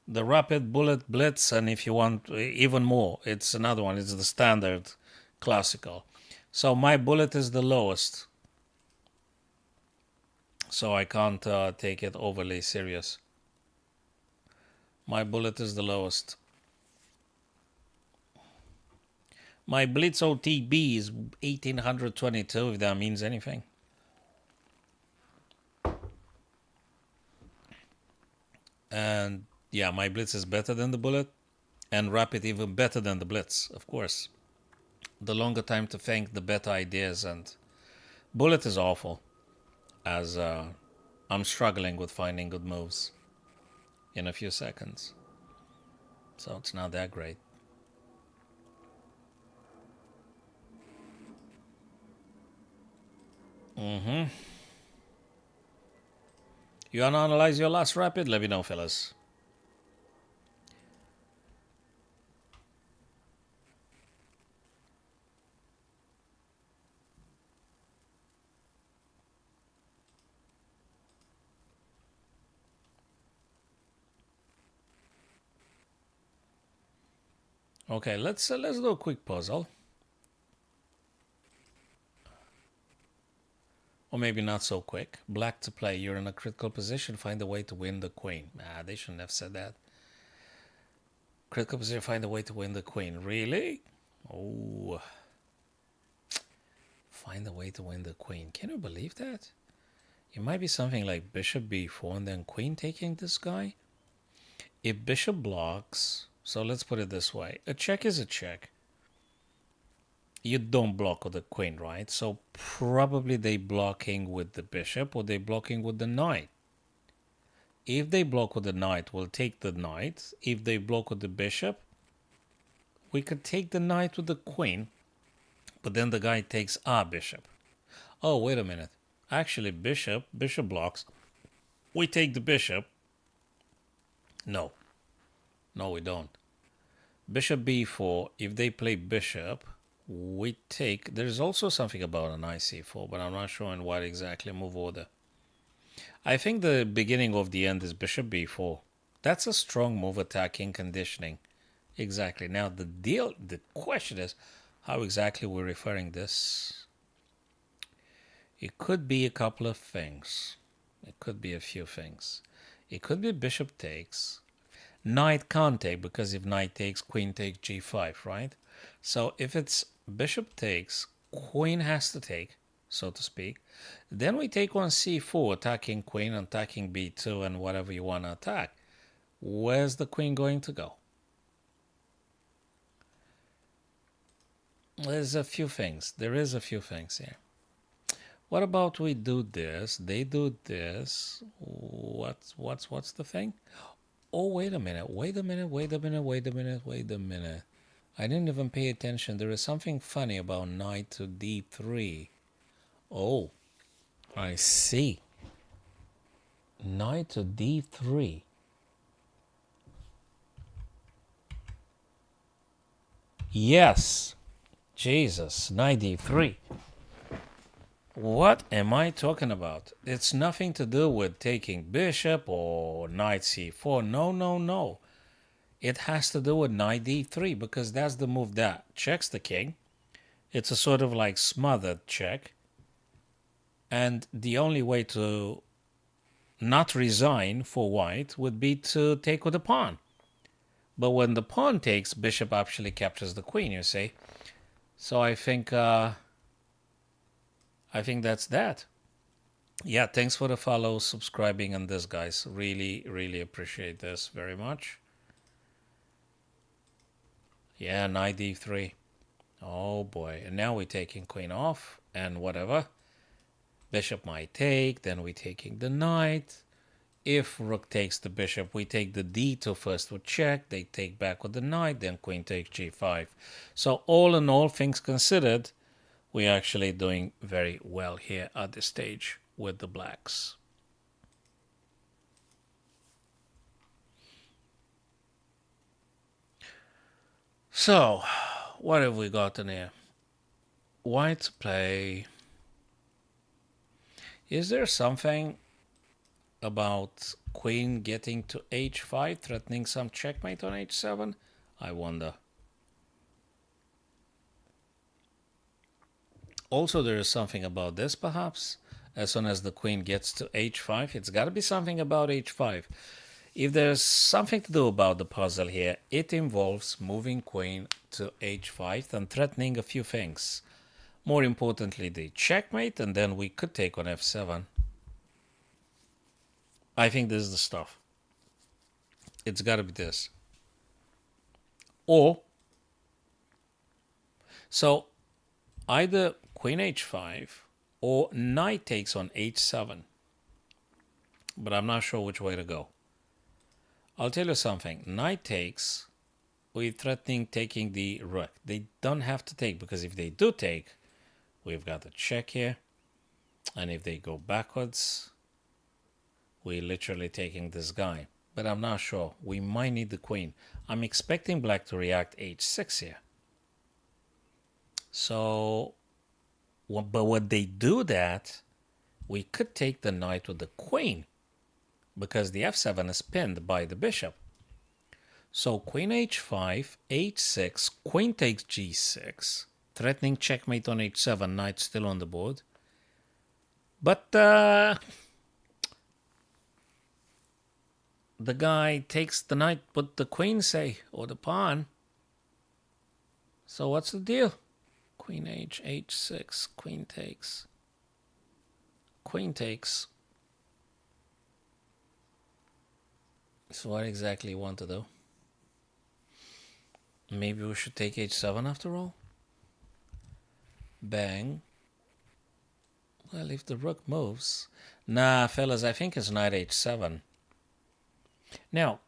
rapid bullet blitz. And if you want even more, it's another one. It's the standard classical. So my bullet is the lowest. So I can't take it overly serious. My bullet is the lowest. My Blitz OTB is 1822, if that means anything. And yeah, my Blitz is better than the bullet. And Rapid even better than the Blitz, of course. The longer time to think, the better ideas. And bullet is awful. As I'm struggling with finding good moves in a few seconds. So it's not that great. You want to analyze your last rapid? Let me know, fellas. Okay, let's do a quick puzzle. Or maybe not so quick. Black to play. You're in a critical position. Find a way to win the queen. They shouldn't have said that. Critical position, find a way to win the queen. Really? Oh. Find a way to win the queen. Can you believe that? It might be something like bishop b4 and then queen taking this guy. If bishop blocks, so let's put it this way. A check is a check. You don't block with the queen, right? So probably they blocking with the bishop or they blocking with the knight. If they block with the knight, we'll take the knight. If they block with the bishop, we could take the knight with the queen, but then the guy takes our bishop. Oh, wait a minute. Actually, bishop blocks. We take the bishop. No, we don't. Bishop b4, if they play bishop, we take... There's also something about an IC4, but I'm not sure in what exactly move order. I think the beginning of the end is bishop b4. That's a strong move, attacking, conditioning. Exactly. Now the question is, how exactly we're referring this? It could be a couple of things. It could be a few things. It could be bishop takes. Knight can't take, because if knight takes, queen takes g5, right? So if it's bishop takes, queen has to take, so to speak. Then we take on c4, attacking queen, attacking b2, and whatever you want to attack. Where's the queen going to go? There's a few things. There is a few things here. What about we do this? They do this. What's the thing? Oh, wait a minute. I didn't even pay attention. There is something funny about knight to d3. Oh, I see. Knight to d3. Yes. Jesus, knight d3. What am I talking about? It's nothing to do with taking bishop or knight c4. No. It has to do with knight d3, because that's the move that checks the king. It's a sort of like smothered check. And the only way to not resign for white would be to take with the pawn. But when the pawn takes, bishop actually captures the queen, you see. So I think that's that. Yeah, thanks for the follow, subscribing, and this, guys. Really appreciate this very much. Yeah, knight d3. Oh boy. And now we're taking queen off and whatever. Bishop might take, then we're taking the knight. If rook takes the bishop, we take the d2 first with check. They take back with the knight, then queen takes g5. So all in all, things considered, we're actually doing very well here at this stage with the blacks. So, what have we got in here? White play. Is there something about queen getting to h5, threatening some checkmate on h7? I wonder. Also, there is something about this, perhaps. As soon as the queen gets to h5, it's got to be something about h5. If there's something to do about the puzzle here, it involves moving queen to h5 and threatening a few things. More importantly, the checkmate, and then we could take on f7. I think this is the stuff. It's got to be this. Or, so either queen h5 or knight takes on h7. But I'm not sure which way to go. I'll tell you something. Knight takes, we're threatening taking the rook. They don't have to take, because if they do take, we've got a check here. And if they go backwards, we're literally taking this guy. But I'm not sure. We might need the queen. I'm expecting black to react h6 here. So, but when they do that, we could take the knight with the queen, because the f7 is pinned by the bishop. So queen h5, h6, queen takes g6, threatening checkmate on h7, knight still on the board. But the guy takes the knight with the queen, say, or the pawn. So what's the deal? Queen h6, queen takes. Queen takes. So what exactly you want to do? Maybe we should take h7 after all? Bang. Well, if the rook moves... Nah, fellas, I think it's knight h7. Now,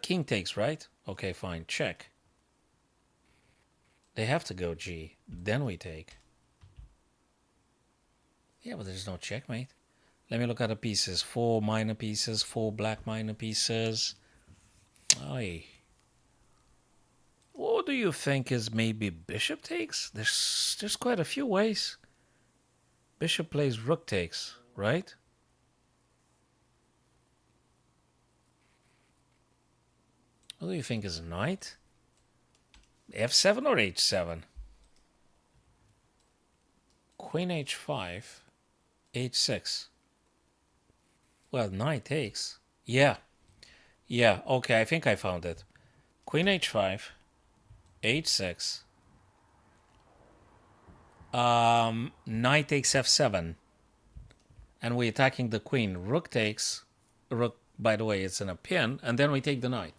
king takes, right? Okay, fine, check. They have to go g, then we take. Yeah, but there's no checkmate. Let me look at the pieces. 4 minor pieces, 4 black minor pieces. Aye. What do you think is maybe bishop takes? There's quite a few ways. Bishop plays rook takes, right? What do you think is knight? f7 or h7? Queen h5, h6. Well, knight takes. Yeah. Yeah, okay, I think I found it. Queen h5, h6. Knight takes f7. And we're attacking the queen. Rook takes. Rook, by the way, it's in a pin. And then we take the knight.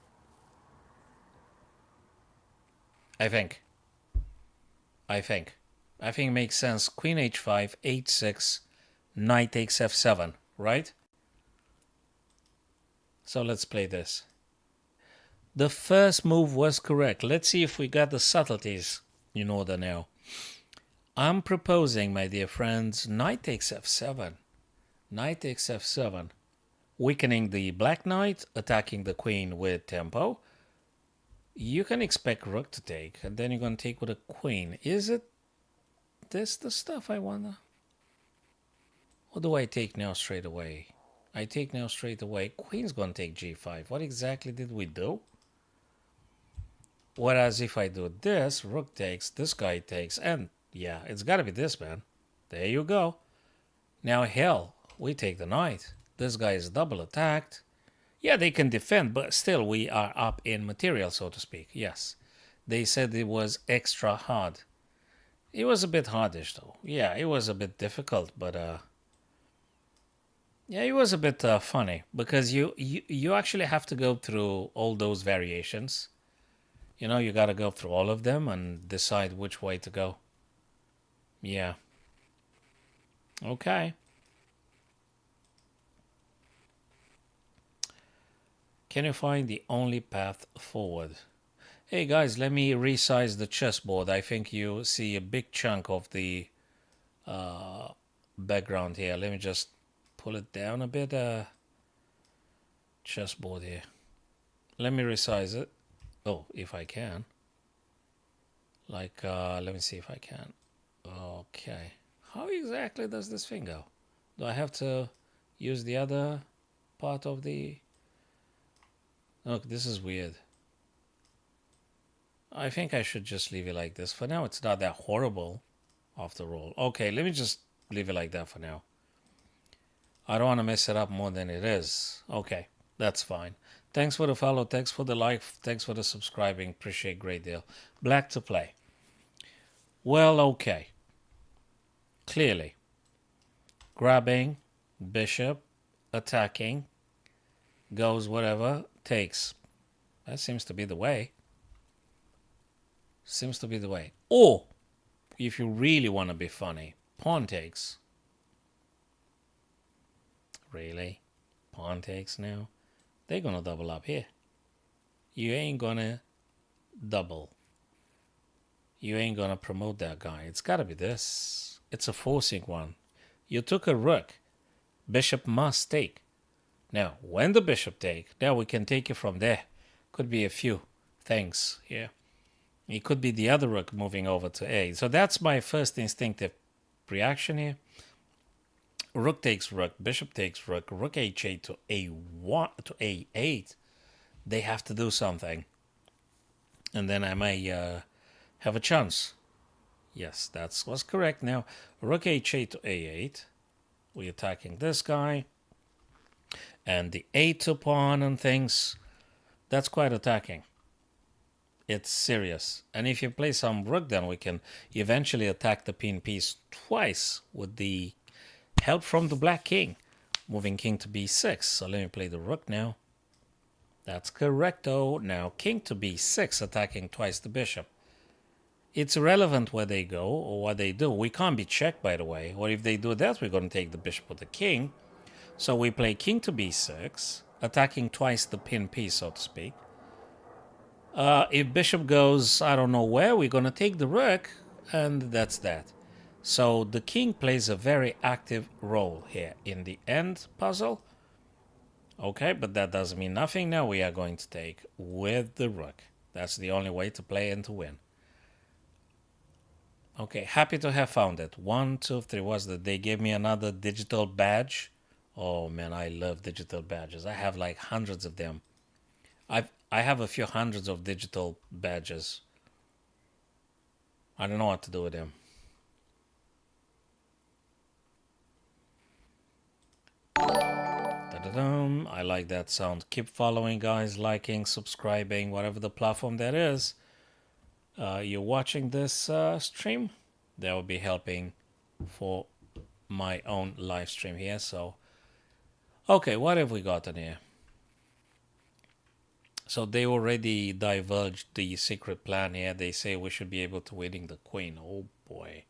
I think it makes sense. Queen h5, h6, knight takes f7, right? So let's play this. The first move was correct. Let's see if we got the subtleties in order now. I'm proposing, my dear friends, knight takes f7. Knight takes f7. Weakening the black knight, attacking the queen with tempo. You can expect rook to take, and then you're going to take with a queen. Is it this the stuff, I wonder? What do I take now straight away? I take now straight away. Queen's going to take g5. What exactly did we do? Whereas if I do this, rook takes, this guy takes, and yeah, it's got to be this, man. There you go. Now, hell, we take the knight. This guy is double attacked. Yeah, they can defend, but still we are up in material, so to speak. Yes. They said it was extra hard. It was a bit hardish, though. Yeah, it was a bit difficult, but yeah, it was a bit funny because you actually have to go through all those variations. You know, you got to go through all of them and decide which way to go. Yeah. Okay. Can you find the only path forward? Hey guys, let me resize the chessboard. I think you see a big chunk of the background here. Let me just pull it down a bit. Chessboard here. Let me resize it. Oh, if I can. Like, let me see if I can. Okay. How exactly does this thing go? Do I have to use the other part of the... Look, this is weird. I think I should just leave it like this. For now, it's not that horrible after all. Okay, let me just leave it like that for now. I don't want to mess it up more than it is. Okay, that's fine. Thanks for the follow. Thanks for the like. Thanks for the subscribing. Appreciate a great deal. Black to play. Well, okay. Clearly. Grabbing. Bishop. Attacking. Goes whatever. Takes. That seems to be the way. Seems to be the way. Or, if you really want to be funny, pawn takes. Really? Pawn takes now? They're going to double up here. You ain't going to double. You ain't going to promote that guy. It's got to be this. It's a forcing one. You took a rook. Bishop must take. Now, when the bishop take, now we can take it from there. Could be a few things here. It could be the other rook moving over to A. So that's my first instinctive reaction here. Rook takes rook, bishop takes rook, rook h8 to a1 to a8. They have to do something, and then I may have a chance. Yes, that was correct. Now rook h8 to a8. We're attacking this guy. and the a2 pawn and things, that's quite attacking. It's serious. And if you play some rook, then we can eventually attack the pin piece twice with the help from the black king. Moving king to b6. So let me play the rook now. That's correcto. Now king to b6, attacking twice the bishop. It's irrelevant where they go or what they do. We can't be checked, by the way. Or if they do that, we're going to take the bishop with the king. So we play king to b6, attacking twice the pin piece, so to speak. If bishop goes, I don't know where, we're going to take the rook, and that's that. So the king plays a very active role here in the end puzzle. Okay, but that doesn't mean nothing. Now we are going to take with the rook. That's the only way to play and to win. Okay, happy to have found it. 1, 2, 3. What's that? They gave me another digital badge. Oh man, I love digital badges. I have like hundreds of them. I have a few hundreds of digital badges. I don't know what to do with them. Da-da-dum. I like that sound. Keep following, guys, liking, subscribing, whatever the platform that is. You're watching this stream. That will be helping for my own live stream here. So, okay, what have we got in here? So they already divulged the secret plan here. They say we should be able to winning the queen. Oh boy.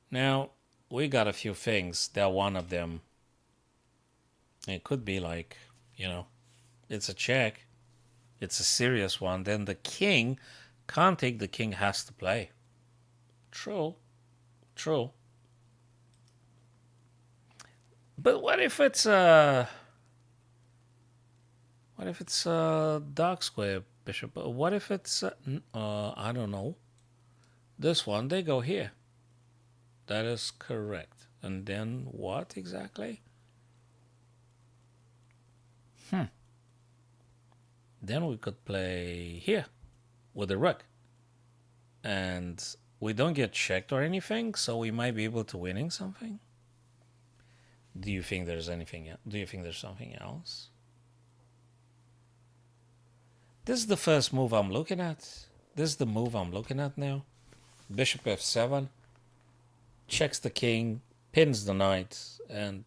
Now, we got a few things. They're one of them. It could be like, it's a check. It's a serious one. Then the king can't take. The king has to play. True. But what if it's a dark square bishop? What if it's I don't know. This one, they go here. That is correct. And then what exactly? Then we could play here with the rook. And we don't get checked or anything, so we might be able to winning something. Do you think there's anything else? Do you think there's something else? This is the first move I'm looking at. This is the move I'm looking at now. Bishop f7. Checks the king. Pins the knight. And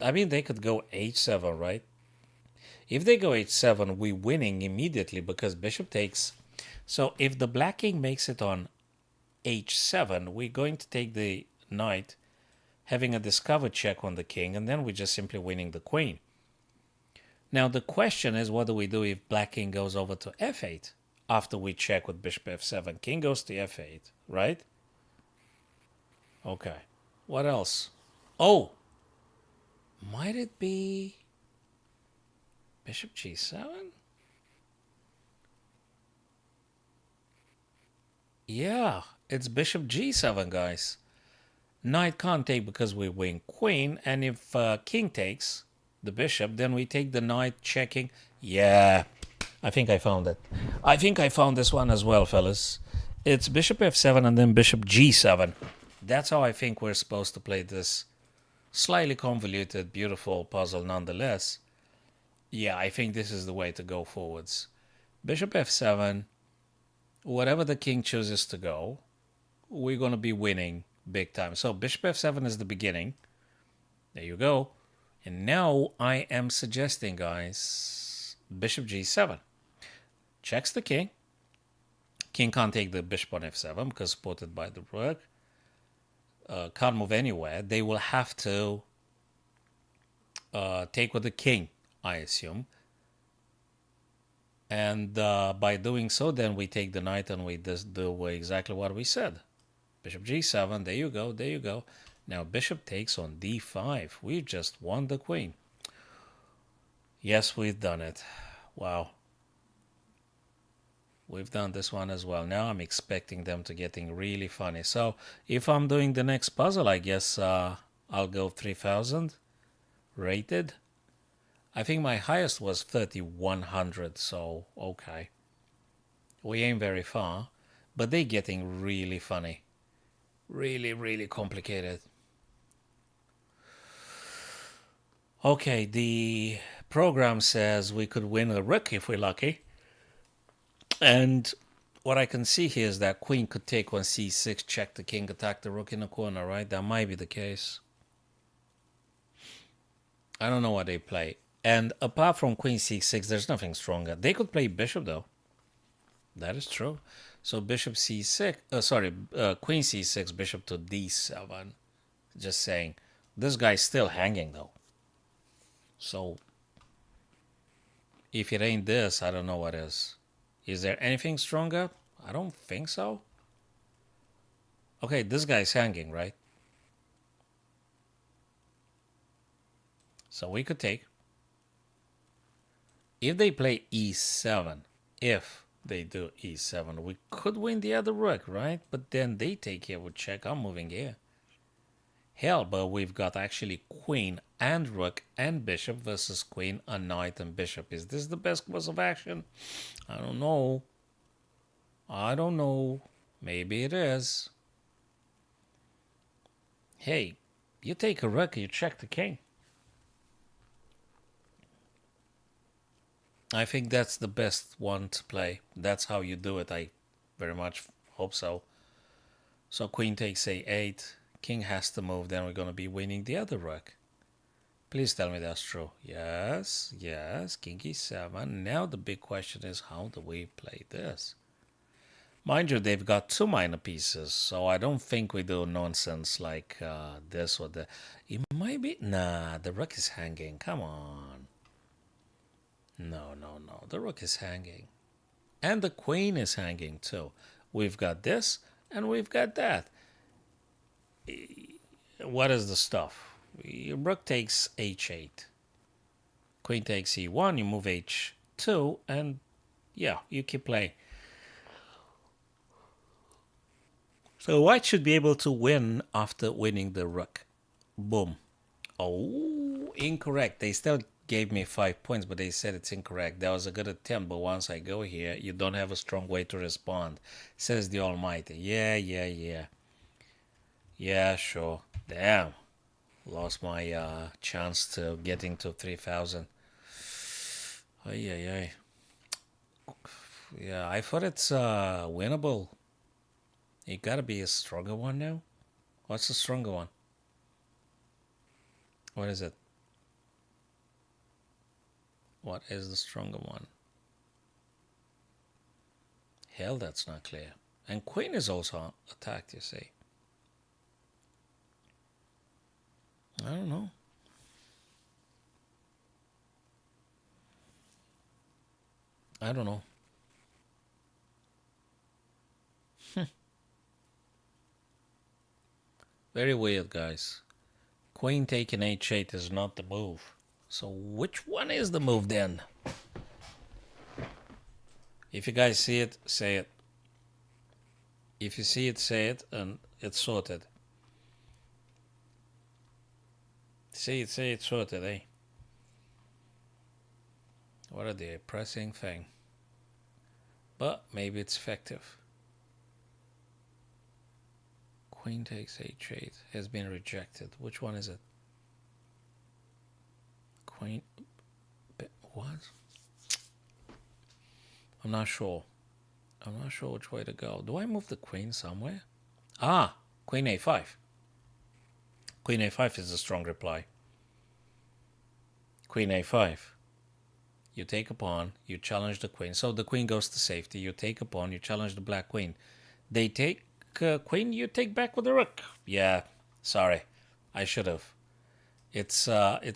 I mean, they could go h7, right? If they go h7, we're winning immediately because bishop takes. So if the black king makes it on h7, we're going to take the knight, having a discover check on the king, and then we're just simply winning the queen. Now the question is, what do we do if black king goes over to f8 after we check with bishop f7? King goes to f8, right? Okay. What else? Oh! Might it be bishop g7? Yeah, it's bishop g7, guys. Knight can't take because we win queen, and if king takes the bishop, then we take the knight checking. Yeah, I think I found it. I think I found this one as well, fellas. It's bishop f7 and then bishop g7. That's how I think we're supposed to play this slightly convoluted, beautiful puzzle nonetheless. Yeah, I think this is the way to go forwards. Bishop f7, whatever the king chooses to go, we're going to be winning big time. So bishop f7 is the beginning. There you go. And now I am suggesting, guys, bishop g7. Checks the king. King can't take the bishop on f7 because supported by the rook. Can't move anywhere. They will have to take with the king, I assume. And by doing so, then we take the knight and we just do exactly what we said. Bishop g7, there you go, there you go. Now bishop takes on d5. We've just won the queen. Yes, we've done it. Wow. We've done this one as well. Now I'm expecting them to getting really funny. So if I'm doing the next puzzle, I guess I'll go 3000 rated. I think my highest was 3100, so okay. We ain't very far, but they getting really funny. Really, really complicated. Okay, the program says we could win a rook if we're lucky. And what I can see here is that queen could take on c6, check the king, attack the rook in the corner, right? That might be the case. I don't know what they play. And apart from queen c6, there's nothing stronger. They could play bishop, though. That is true. So bishop c6, queen c6, bishop to d7. Just saying. This guy's still hanging, though. So if it ain't this, I don't know what is. Is there anything stronger? I don't think so. Okay, this guy's hanging, right? So we could take. If they play e7, if they do e7, we could win the other rook, right? But then they take here with check. I'm moving here. Hell, but we've got actually queen and rook and bishop versus queen and knight and bishop. Is this the best course of action? I don't know. I don't know. Maybe it is. Hey, you take a rook, you check the king. I think that's the best one to play. That's how you do it. I very much hope so. So queen takes a8. King has to move. Then we're going to be winning the other rook. Please tell me that's true. Yes, yes. King e7. Now the big question is, how do we play this? Mind you, they've got two minor pieces, so I don't think we do nonsense like this or that. It might be... Nah, the rook is hanging. Come on. No, no, no. The rook is hanging. And the queen is hanging too. We've got this and we've got that. What is the stuff? Rook takes h8. Queen takes e1. You move h2. And yeah, you keep playing. So white should be able to win after winning the rook. Boom. Oh, incorrect. They still gave me 5 points, but they said it's incorrect. That was a good attempt, but once I go here, you don't have a strong way to respond, says the Almighty. Yeah. Yeah, sure. Damn. Lost my chance to getting to 3,000. Ay. Yeah, I thought it's winnable. It gotta be a stronger one now. What's the stronger one? What is it? What is the stronger one? Hell, that's not clear. And queen is also attacked, you see. I don't know. I don't know. Very weird, guys. Queen taking h8 is not the move. So which one is the move then? If you guys see it, say it. If you see it, say it, and it's sorted. See it, say it, sorted, eh? What a depressing thing. But maybe it's effective. Queen takes h8 has been rejected. Which one is it? Queen... What? I'm not sure. I'm not sure which way to go. Do I move the queen somewhere? Ah, queen a5. Queen a5 is a strong reply. Queen a5. You take a pawn, you challenge the queen. So the queen goes to safety. You take a pawn, you challenge the black queen. They take queen, you take back with the rook. Yeah, sorry. I should have. It's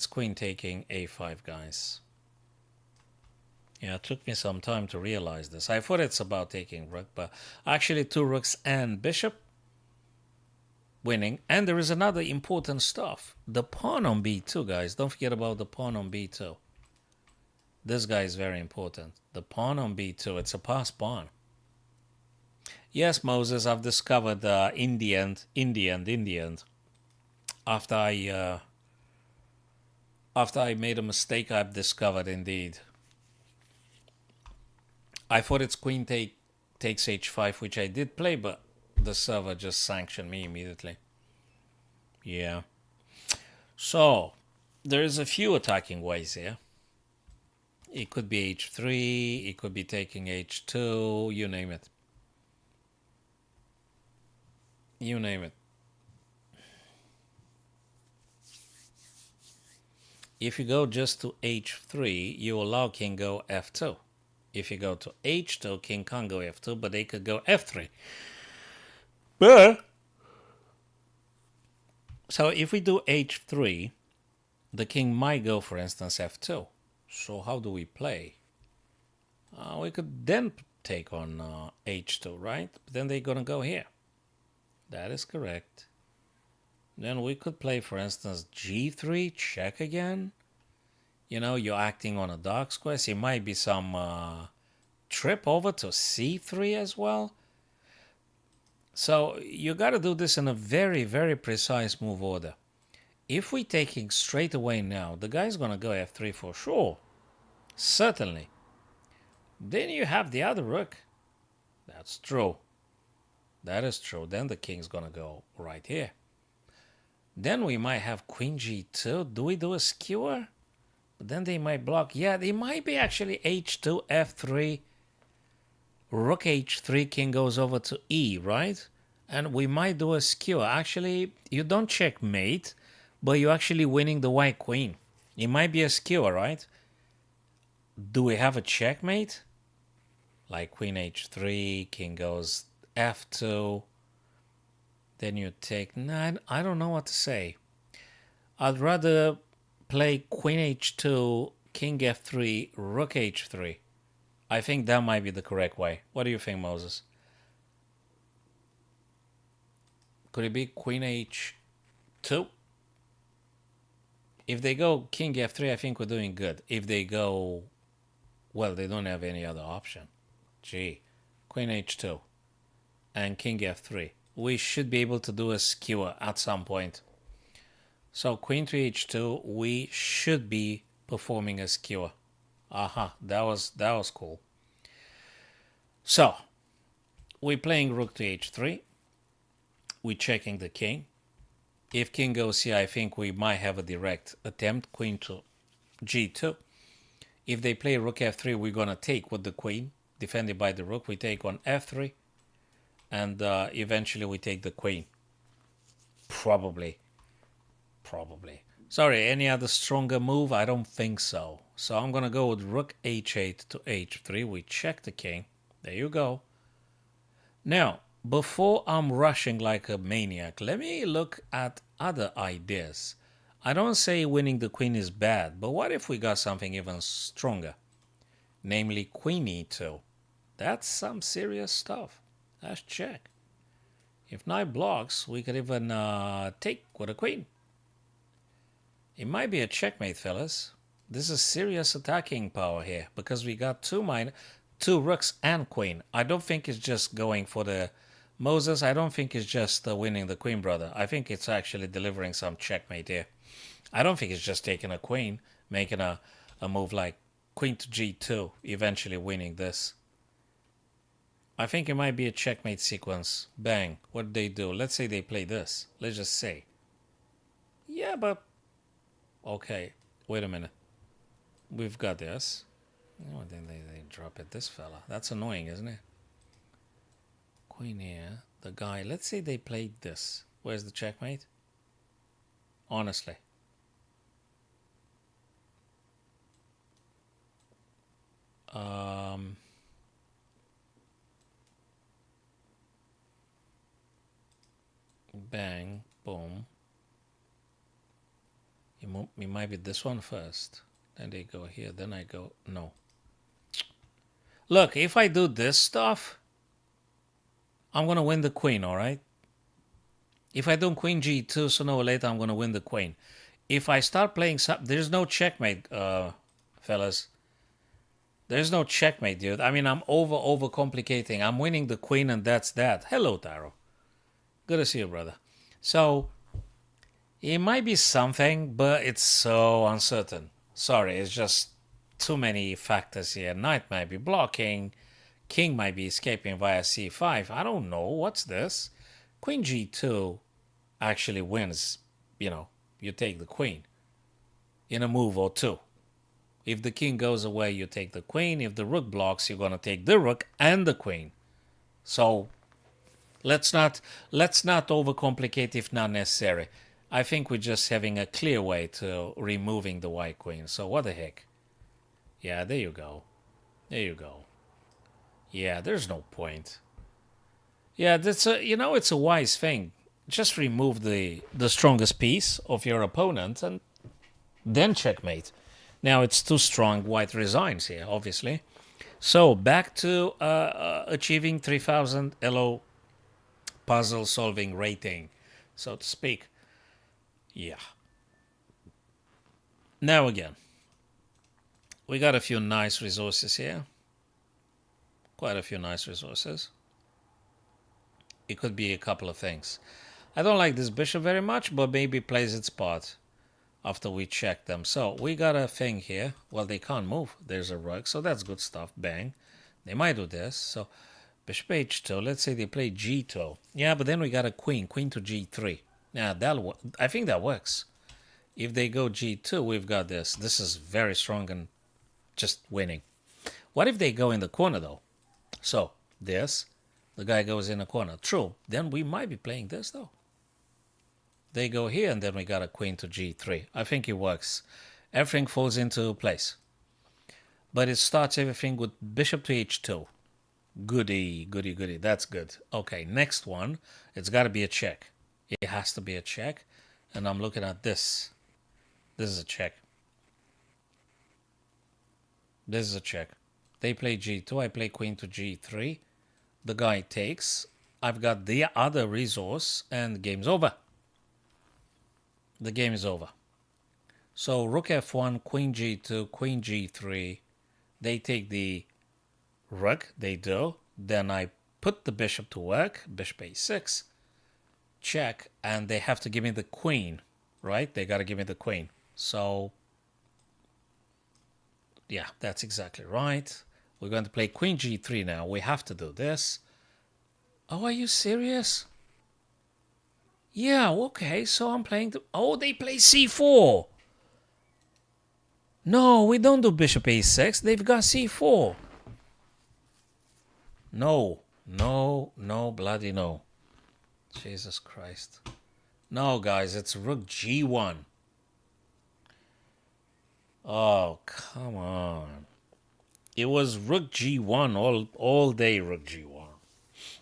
queen taking a5, guys. Yeah, it took me some time to realize this. I thought it's about taking rook, but actually two rooks and bishop winning. And there is another important stuff. The pawn on b2, guys. Don't forget about the pawn on b2. This guy is very important. The pawn on b2, it's a pass pawn. Yes, Moses, I've discovered Indian. After I made a mistake, I've discovered indeed. I thought it's queen takes h5, which I did play, but the server just sanctioned me immediately. Yeah. So, There's a few attacking ways here. It could be h3, it could be taking h2, you name it. You name it. If you go just to h3, you allow king go f2. If you go to h2, king can't go f2, but they could go f3. But, so if we do h3, the king might go, for instance, f2. So how do we play? We could then take on h2, right? But then they're going to go here. That is correct. Then we could play, for instance, g3, check again. You know, you're acting on a dark square. So it might be some trip over to c3 as well. So you got to do this in a very, very precise move order. If we're taking straight away now, the guy's going to go f3 for sure. Certainly. Then you have the other rook. That's true. That is true. Then the king's going to go right here. Then we might have queen g2. Do we do a skewer? But then they might block. Yeah, they might be actually h2, f3. Rook h3, king goes over to e, right? And we might do a skewer. Actually, you don't checkmate, but you're actually winning the white queen. It might be a skewer, right? Do we have a checkmate? Like queen h3, king goes f2. Then you take... Nah, I don't know what to say. I'd rather play queen h2, king f3, rook h3. I think that might be the correct way. What do you think, Moses? Could it be queen h2? If they go king f3, I think we're doing good. If they go... Well, they don't have any other option. Gee. Queen h2 and king f3. We should be able to do a skewer at some point. So queen to h2, we should be performing a skewer. Aha, that was cool. So, we're playing rook to h3. We're checking the king. If king goes here, I think we might have a direct attempt. Queen to g2. If they play rook f3, we're going to take with the queen. Defended by the rook, we take on f3. And eventually we take the queen. Probably. Sorry, any other stronger move? I don't think so. So I'm going to go with rook h8 to h3. We check the king. There you go. Now, before I'm rushing like a maniac, let me look at other ideas. I don't say winning the queen is bad, but what if we got something even stronger? Namely queen e2. That's some serious stuff. Let's check. If knight blocks, we could even take with a queen. It might be a checkmate, fellas. This is serious attacking power here because we got two rooks and queen. I don't think it's just going for the Moses. I don't think it's just winning the queen, brother. I think it's actually delivering some checkmate here. I don't think it's just taking a queen, making a move like queen to g2, eventually winning this. I think it might be a checkmate sequence. Bang. What did they do? Let's say they play this. Let's just say. Yeah, but... Okay. Wait a minute. We've got this. Oh, then they drop it. This fella. That's annoying, isn't it? Queen here. The guy. Let's say they played this. Where's the checkmate? Honestly. Bang, boom. It might be this one first. Then they go here. Then I go, no. Look, if I do this stuff, I'm going to win the queen, all right? If I do queen g2, sooner or later I'm going to win the queen. If I start playing some... There's no checkmate, fellas. There's no checkmate, dude. I mean, I'm overcomplicating. I'm winning the queen and that's that. Hello, Taro. Good to see you, brother. So, it might be something, but it's so uncertain. Sorry, it's just too many factors here. Knight might be blocking. King might be escaping via c5. I don't know. What's this? Queen g2 actually wins. You know, you take the queen. in a move or two. If the king goes away, you take the queen. If the rook blocks, you're going to take the rook and the queen. So let's not overcomplicate if not necessary. I think we're just having a clear way to removing the white queen. So what the heck? Yeah, there you go. There you go. Yeah, there's no point. Yeah, that's it's a wise thing. Just remove the strongest piece of your opponent and then checkmate. Now it's too strong. White resigns here, obviously. So back to achieving 3000 Elo puzzle solving rating, so to speak. Yeah. Now again, we got a few nice resources here. Quite a few nice resources. It could be a couple of things. I don't like this bishop very much, but maybe plays its part after we check them. So we got a thing here. Well, they can't move. There's a rook, so that's good stuff. Bang. They might do this. So bishop h2. Let's say they play g2. Yeah, but then we got a queen. Queen to g3. Yeah, I think that works. If they go g2, we've got this. This is very strong and just winning. What if they go in the corner, though? So this, the guy goes in a corner. True. Then we might be playing this, though. They go here, and then we got a queen to g3. I think it works. Everything falls into place. But it starts everything with bishop to h2. Goody, goody, goody. That's good. Okay, next one. It's got to be a check. It has to be a check. And I'm looking at this. This is a check. This is a check. They play g2. I play queen to g3. The guy takes. I've got the other resource, and the game's over. The game is over. So rook f1, queen g2, queen g3. They take the rook. They do. Then I put the bishop to work. Bishop a6. Check. And they have to give me the queen. Right? They got to give me the queen. So, yeah, that's exactly right. We're going to play queen g3 now. We have to do this. Oh, are you serious? Yeah, okay, so I'm playing... Oh, they play c4. No, we don't do bishop a6. They've got c4. No, no, no, bloody no. Jesus Christ. No, guys, it's rook g1. Oh, come on. It was rook g1 all day, rook g1.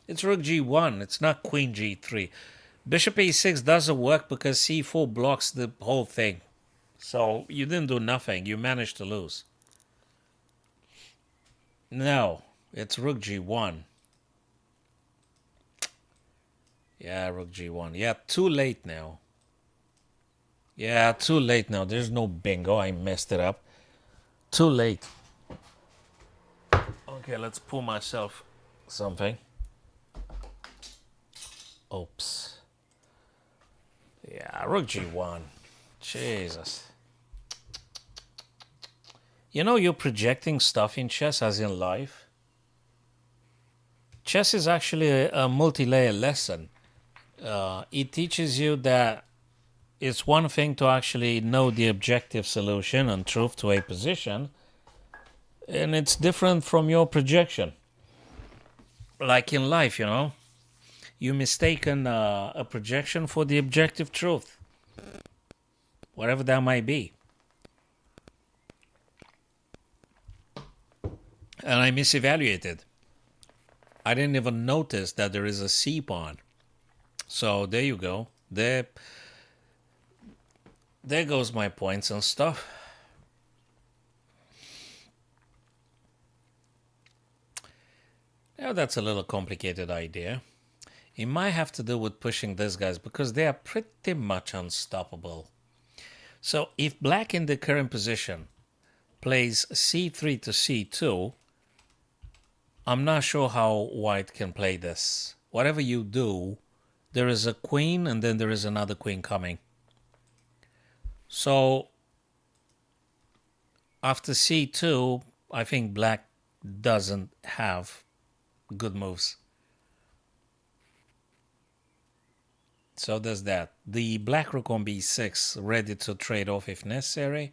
It's rook g1. It's not queen g3. Bishop a6 doesn't work because c4 blocks the whole thing. So you didn't do nothing. You managed to lose. No, it's rook g1. Yeah, rook g1. Yeah, too late now. Yeah, too late now. There's no bingo. I messed it up. Too late. Okay, let's pull myself something. Oops. Yeah, rook g1. Jesus. You know, you're projecting stuff in chess as in life. Chess is actually a multi-layer lesson. It teaches you that it's one thing to actually know the objective solution and truth to a position, and it's different from your projection. Like in life, you know, you mistaken a projection for the objective truth, whatever that might be. And I misevaluated. I didn't even notice that there is a C pawn. So there you go. There goes my points and stuff. Now that's a little complicated idea. It might have to do with pushing these guys because they are pretty much unstoppable. So if black in the current position plays c3 to c2, I'm not sure how white can play this. Whatever you do, there is a queen and then there is another queen coming. So after c2, I think black doesn't have good moves. So there's that. The black rook on b6, ready to trade off if necessary.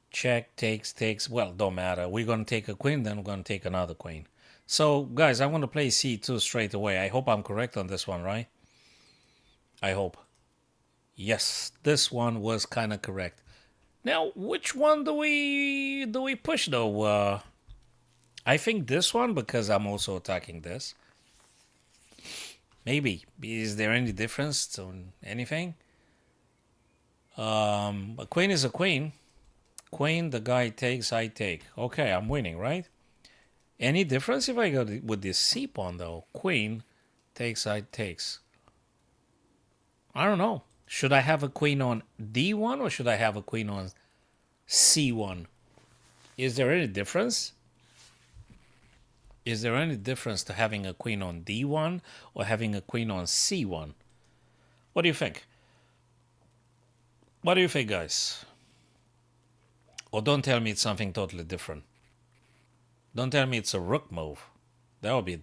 Check, takes. Well, don't matter. We're going to take a queen, then we're going to take another queen. So, guys, I want to play c2 straight away. I hope I'm correct on this one, right? I hope. Yes, this one was kind of correct. Now, which one do we push, though? I think this one, because I'm also attacking this. Maybe. Is there any difference on anything? A queen is a queen. Queen, the guy takes, I take. Okay, I'm winning, right? Any difference if I go with this c pawn, though? Queen takes, I takes. I don't know. Should I have a queen on d1 or should I have a queen on c1? Is there any difference? Is there any difference to having a queen on d1 or having a queen on c1? What do you think? What do you think, guys? Or don't tell me it's something totally different. Don't tell me it's a rook move. That would be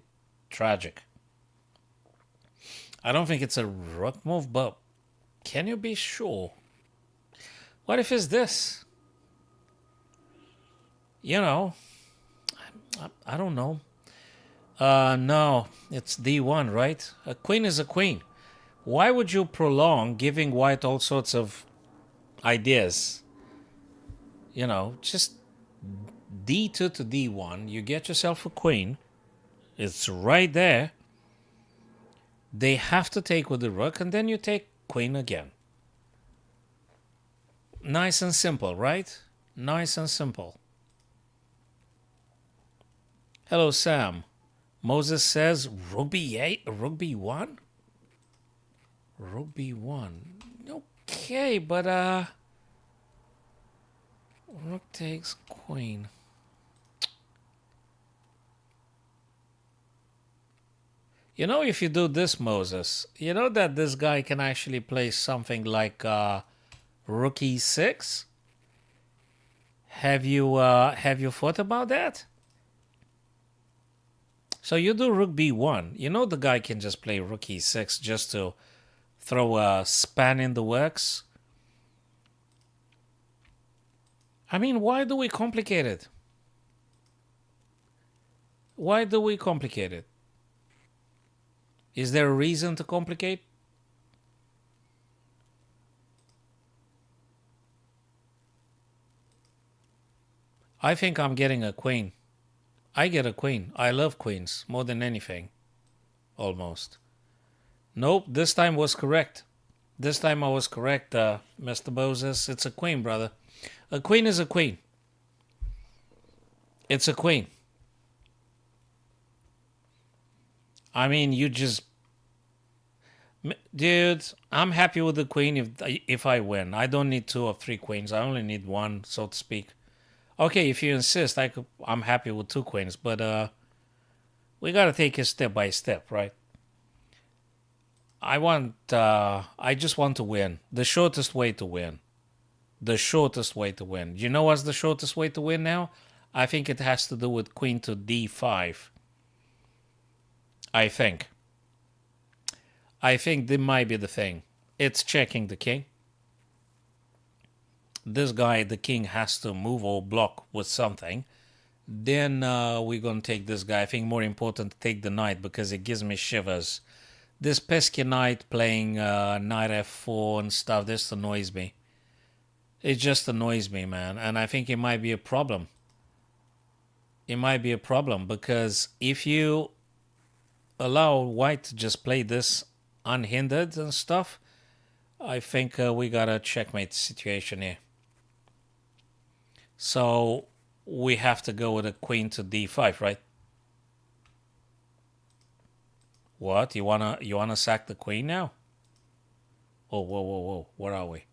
tragic. I don't think it's a rook move, but can you be sure? What if it's this? You know, I don't know. No, it's d1, right? A queen is a queen. Why would you prolong giving white all sorts of ideas? You know, just d2 to d1. You get yourself a queen. It's right there. They have to take with the rook, and then you take queen again. Nice and simple, right? Nice and simple. Hello, Sam. Moses says rook b8, rook b1? Rook b1. Okay, but rook takes queen. You know, if you do this, Moses, you know that this guy can actually play something like rook e6? Have you thought about that? So you do rook b1. You know the guy can just play rook e6 just to throw a span in the works. I mean, why do we complicate it? Why do we complicate it? Is there a reason to complicate? I think I'm getting a queen. I get a queen. I love queens more than anything. Almost. Nope, this time was correct. This time I was correct, Mr. Moses. It's a queen, brother. A queen is a queen. It's a queen. I mean, you just... Dude, I'm happy with the queen if I win. I don't need 2 or 3 queens. I only need 1, so to speak. Okay, if you insist, I'm happy with 2 queens. But we got to take it step by step, right? I just want to win. The shortest way to win. The shortest way to win. You know what's the shortest way to win now? I think it has to do with queen to d5. I think this might be the thing. It's checking the king. This guy, the king, has to move or block with something. Then we're going to take this guy. I think more important to take the knight because it gives me shivers. This pesky knight playing knight f4 and stuff, this annoys me. It just annoys me, man. And I think it might be a problem. It might be a problem because if you allow white to just play this unhindered and stuff, I think we got a checkmate situation here. So we have to go with a queen to d5, right? What? You wanna sack the queen now? Oh, whoa. Where are we?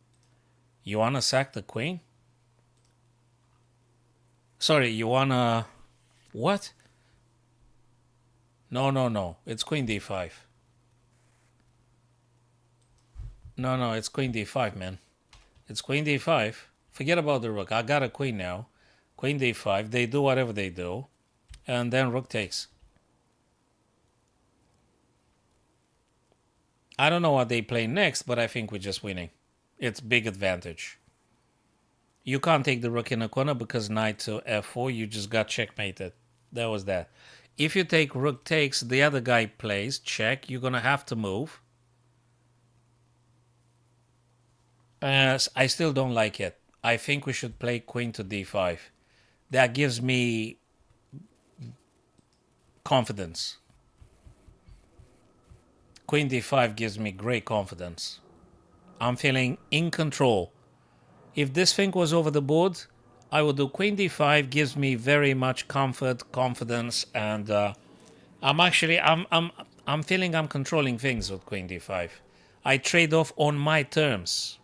You wanna sack the queen? Sorry, you wanna... What? No. It's queen d5. No, it's queen d5, man. It's queen d5. Forget about the rook. I got a queen now. Queen d5. They do whatever they do. And then rook takes. I don't know what they play next, but I think we're just winning. It's big advantage. You can't take the rook in a corner because knight to f4, you just got checkmated. That was that. If you take rook takes, the other guy plays, check, you're going to have to move. I still don't like it. I think we should play queen to d5. That gives me confidence. Queen d5 gives me great confidence. I'm feeling in control. If this thing was over the board, I would do queen d5. Gives me very much comfort, confidence, and I'm feeling I'm controlling things with queen d5. I trade off on my terms.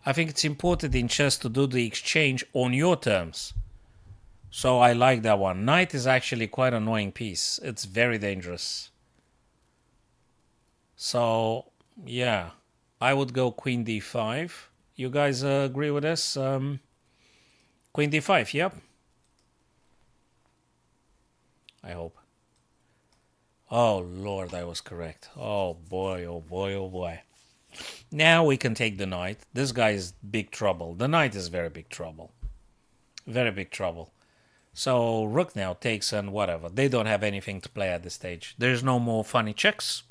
I think it's important in chess to do the exchange on your terms. So I like that one. Knight is actually quite an annoying piece. It's very dangerous. So, yeah, I would go queen d5. You guys agree with this? Queen d5, yep. I hope. Oh, Lord, I was correct. Oh, boy, oh, boy, oh, boy. Now we can take the knight. This guy is big trouble. The knight is very big trouble. Very big trouble. So rook now takes and whatever. They don't have anything to play at this stage. There's no more funny checks.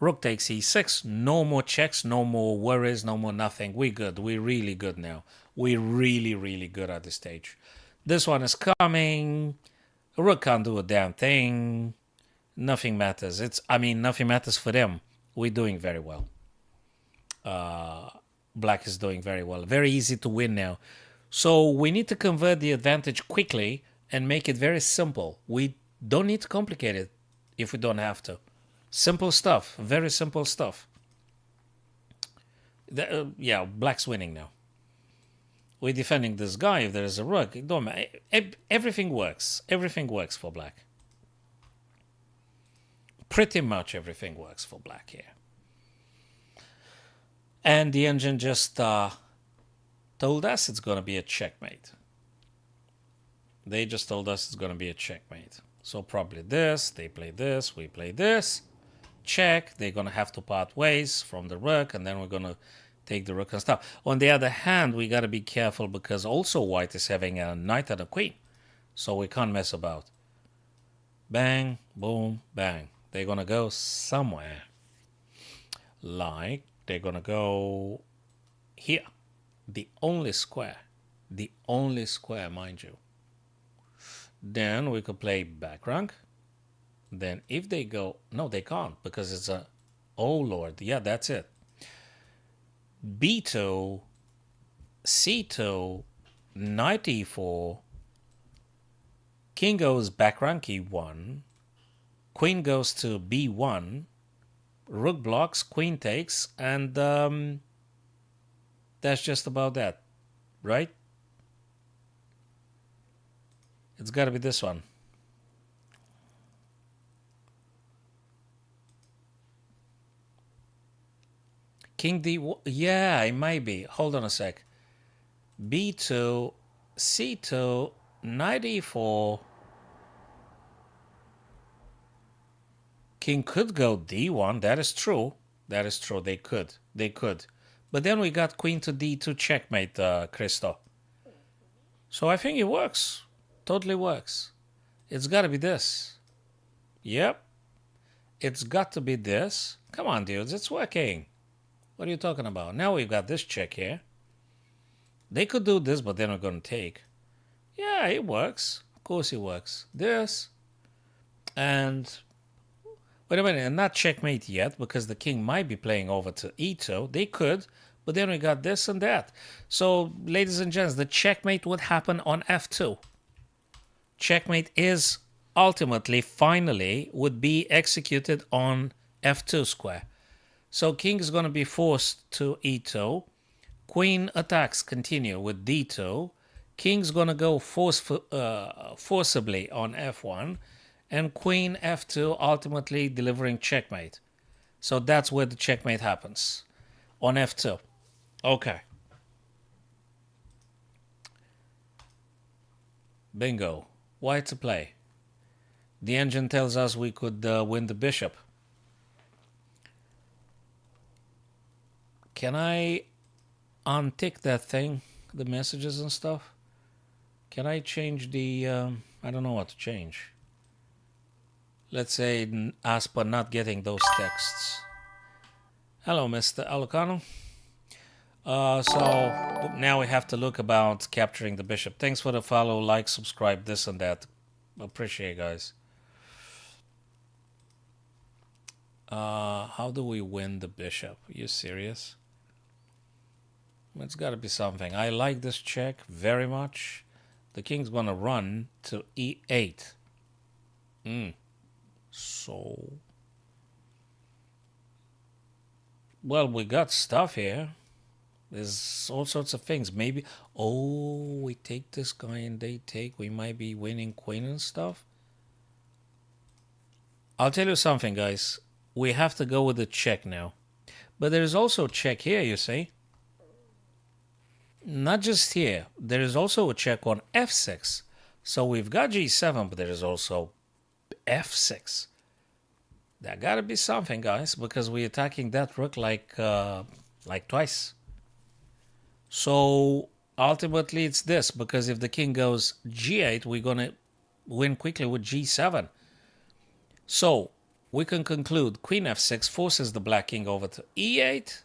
Rook takes e6. No more checks, no more worries, no more nothing. We're good. We're really good now. We're really, really good at this stage. This one is coming. Rook can't do a damn thing. Nothing matters. Nothing matters for them. We're doing very well. Black is doing very well. Very easy to win now. So we need to convert the advantage quickly and make it very simple. We don't need to complicate it if we don't have to. Simple stuff. Very simple stuff. Yeah, black's winning now. We're defending this guy. If there's a rook, it don't matter. Everything works. Everything works for black. Pretty much everything works for black here. And the engine just told us it's going to be a checkmate. They just told us it's going to be a checkmate. So probably this, they play this, we play this. Check, they're going to have to part ways from the rook, and then we're going to take the rook and stuff. On the other hand, we got to be careful because also white is having a knight and a queen. So we can't mess about. Bang, boom, bang. They're going to go somewhere. Like, they're going to go here. The only square, mind you. Then we could play back rank. Then if they go, no, they can't because it's a, oh Lord, yeah, that's it. B2, C2, knight e4, king goes back rank e1, queen goes to b1, rook blocks, queen takes, and that's just about that, right? It's got to be this one. King D, yeah, it might be. Hold on a sec. B2, C2, knight e4. King could go D1. That is true. That is true. They could. They could. But then we got queen to D2 checkmate, Christo. So I think it works. Totally works. It's got to be this. Yep. It's got to be this. Come on, dudes. It's working. What are you talking about? Now we've got this check here. They could do this, but then we're going to take. Yeah, it works. Of course it works. This. And wait a minute, and not checkmate yet, because the king might be playing over to e2. They could, but then we got this and that. So, ladies and gents, the checkmate would happen on f2. Checkmate is ultimately, finally, would be executed on f2 square. So king is going to be forced to e2. Queen attacks continue with d2. King's going to go forcibly on f1. And queen f2 ultimately delivering checkmate. So that's where the checkmate happens. On f2. Okay. Bingo. White to play. The engine tells us we could win the bishop. Can I untick that thing, the messages and stuff? Can I change the? I don't know what to change. Let's say ask for not getting those texts. Hello, Mr. Alucano. So now we have to look about capturing the bishop. Thanks for the follow, like, subscribe, this and that. Appreciate it, guys. How do we win the bishop? Are you serious? It's got to be something. I like this check very much. The king's going to run to e8. So, well, we got stuff here. There's all sorts of things. Maybe, oh, we take this guy and they take. We might be winning queen and stuff. I'll tell you something, guys. We have to go with the check now. But there's also a check here, you see. Not just here. There is also a check on f6. So we've got g7, but there is also f6. There got to be something, guys, because we're attacking that rook like twice. So ultimately it's this, because if the king goes g8, we're going to win quickly with g7. So we can conclude queen f6 forces the black king over to e8.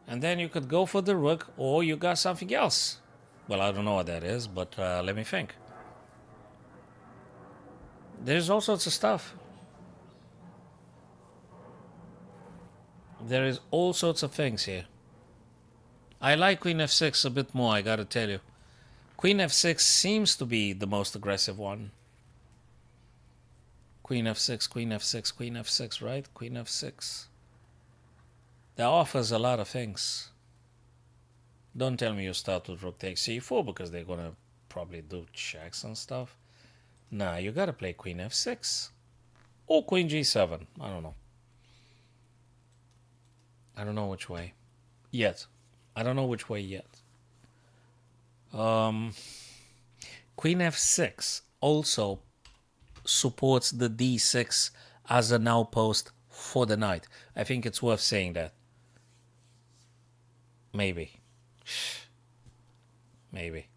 And then you could go for the rook, or you got something else. Well, I don't know what that is, but let me think. There's all sorts of stuff. There is all sorts of things here. I like queen f6 a bit more, I gotta tell you. Queen f6 seems to be the most aggressive one. Queen f6, queen f6, queen f6, right? Queen f6. That offers a lot of things. Don't tell me you start with rook takes c4 because they're gonna probably do checks and stuff. Nah, you gotta play queen f6. Or queen g7. I don't know. I don't know which way. Yet. I don't know which way yet. Queen f6 also supports the d6 as an outpost for the knight. I think it's worth saying that. Maybe. Maybe.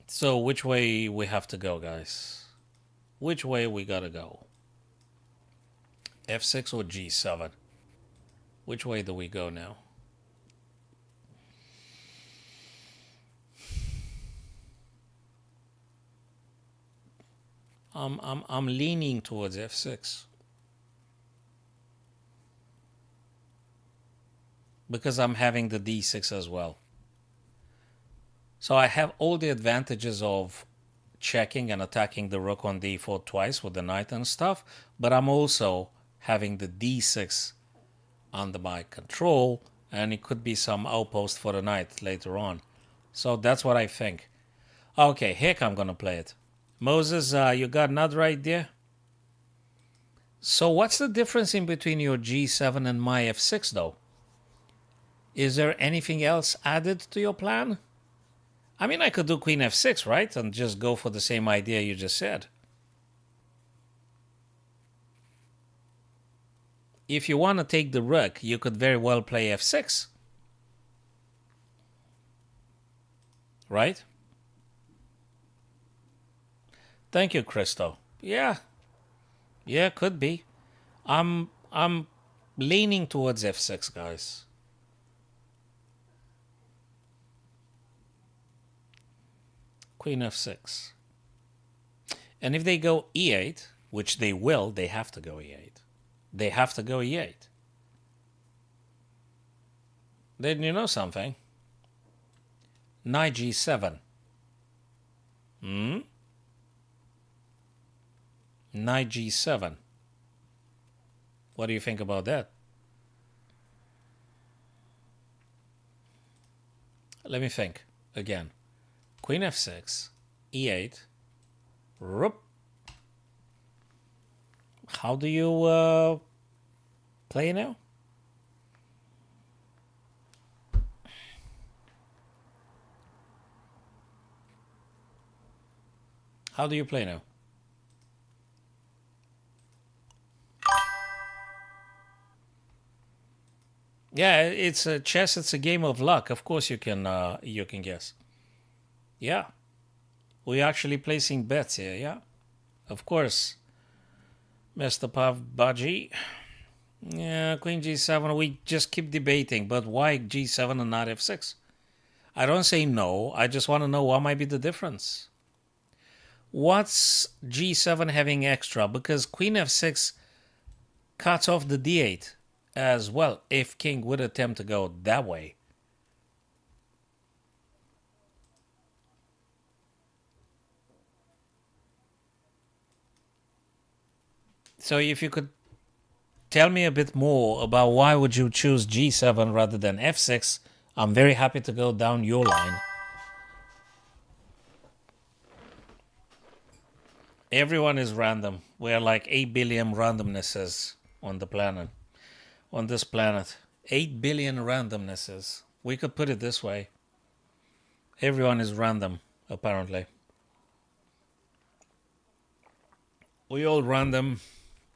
So which way we have to go, guys? Which way we gotta go? f6 or g7? Which way do we go now? I'm leaning towards f6. Because I'm having the d6 as well. So I have all the advantages of checking and attacking the rook on d4 twice with the knight and stuff, but I'm also having the d6 under my control, and it could be some outpost for the knight later on. So that's what I think. Okay, heck, I'm gonna play it. Moses, you got another idea? So what's the difference in between your g7 and my f6 though? Is there anything else added to your plan? I mean, I could do queen f6, right? And just go for the same idea you just said. If you want to take the rook, you could very well play f6. Right? Thank you, Christo. Yeah. Yeah, could be. I'm leaning towards f6, guys. Queen f6. And if they go e8, which they will, they have to go e8. They have to go e8. Then you know something? Knight g7. Knight g7. What do you think about that? Let me think again. Queen f6, e8, rook. How do you play now? How do you play now? Yeah, it's a chess. It's a game of luck. Of course, you can guess. Yeah, we're actually placing bets here. Yeah, of course, Mr. Pav Baji. Yeah, Queen G7. We just keep debating, but why G7 and not F6? I don't say no. I just want to know what might be the difference. What's G7 having extra? Because Queen F6 cuts off the D8 as well if King would attempt to go that way. So if you could tell me a bit more about why would you choose G7 rather than F6, I'm very happy to go down your line. Everyone is random. We're like 8 billion randomnesses on the planet. On this planet. 8 billion randomnesses. We could put it this way. Everyone is random, apparently. We all random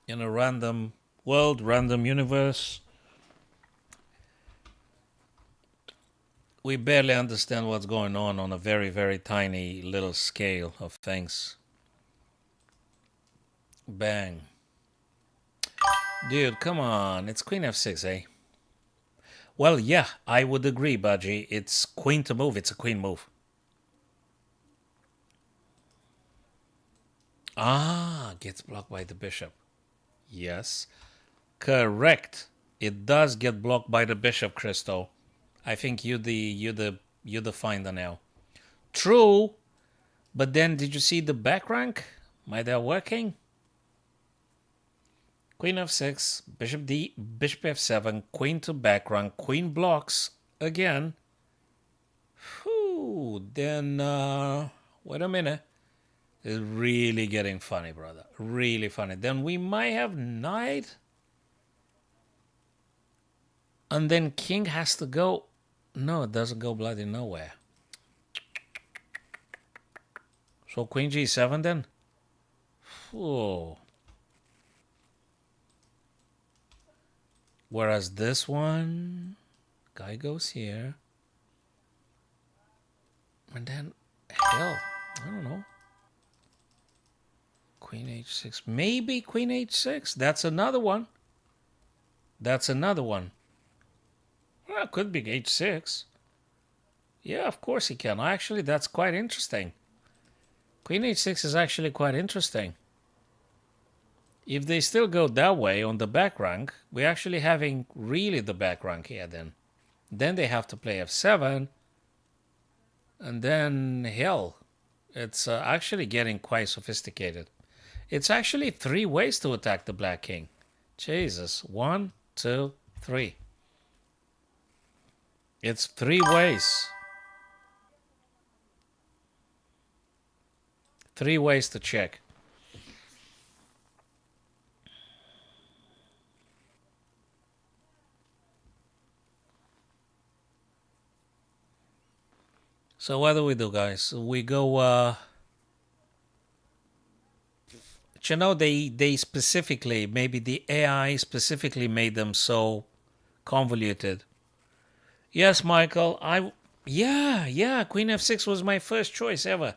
in a random world, random universe. We barely understand what's going on a very, very tiny little scale of things. Bang. Dude, come on. It's Queen F6, eh? Well, yeah, I would agree, Baji. It's queen to move. It's a queen move. Ah, gets blocked by the bishop. Yes. Correct. It does get blocked by the bishop, Christo. I think you defined the nail. True, but then did you see the back rank? Might that working? Queen f6, bishop d, bishop f7, queen to back rank, queen blocks again. Whew, then wait a minute. It's really getting funny, brother. Really funny. Then we might have knight. And then king has to go. No, it doesn't go bloody nowhere. So queen g7 then? Whoa. Whereas this one, guy goes here. And then, hell, I don't know. Queen h6. Maybe queen h6. That's another one. That's another one. Well, it could be h6. Yeah, of course he can. Actually, that's quite interesting. Queen h6 is actually quite interesting. If they still go that way on the back rank, we're actually having really the back rank here then. Then they have to play f7. And then, hell, it's actually getting quite sophisticated. It's actually 3 ways to attack the black king. Jesus. 1, 2, 3. It's 3 ways. 3 ways to check. So what do we do, guys? We go, you know, they specifically, maybe the AI specifically made them so convoluted. Yes, Michael, yeah, Queen F6 was my first choice ever.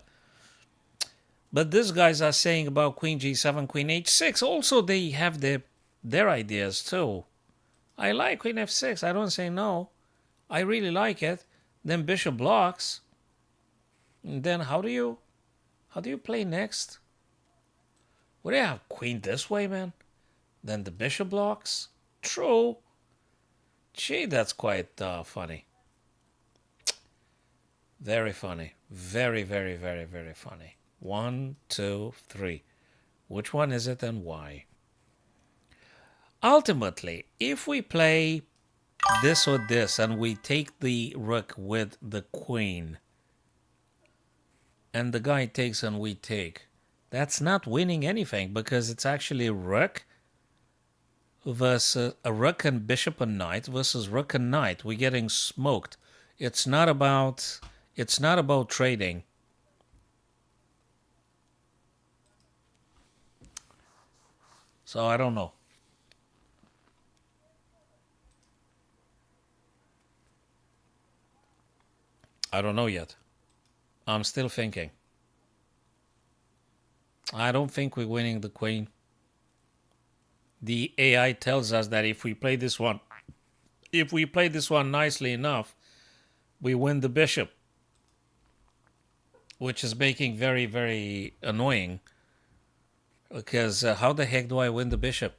But these guys are saying about Queen G7, Queen H6. Also, they have their ideas too. I like Queen F6. I don't say no. I really like it. Then Bishop blocks. And then how do you play next? Would I have Queen this way, man? Then the Bishop blocks. True. Gee, that's quite funny. Very funny. Very, very, very, very funny. 1, 2, 3. Which one is it and why? Ultimately, if we play this or this and we take the rook with the queen and the guy takes and we take, that's not winning anything because it's actually rook versus a rook and bishop and knight versus rook and knight. We're getting smoked. It's not about trading. So I don't know. I don't know yet. I'm still thinking. I don't think we're winning the queen. The AI tells us that if we play this one nicely enough, we win the bishop, which is making very, very annoying. Because how the heck do I win the bishop?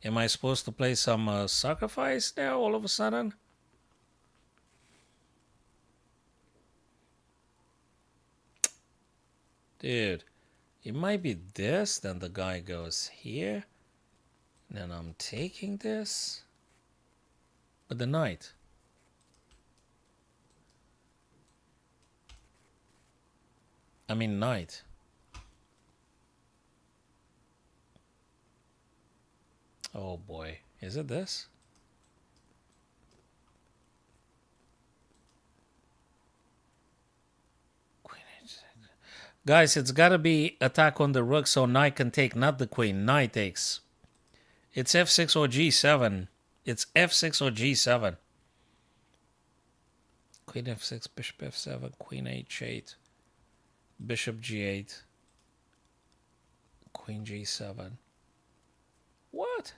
Am I supposed to play some sacrifice now all of a sudden? Dude, it might be this, then the guy goes here, then I'm taking this. But the knight. I mean knight. Oh boy, is it this? Queen h6. Guys, it's gotta be attack on the rook so knight can take, not the queen. Knight takes. It's f6 or g7. It's f6 or g7. Queen f6, bishop f7, queen h8, bishop g8, queen g7. What?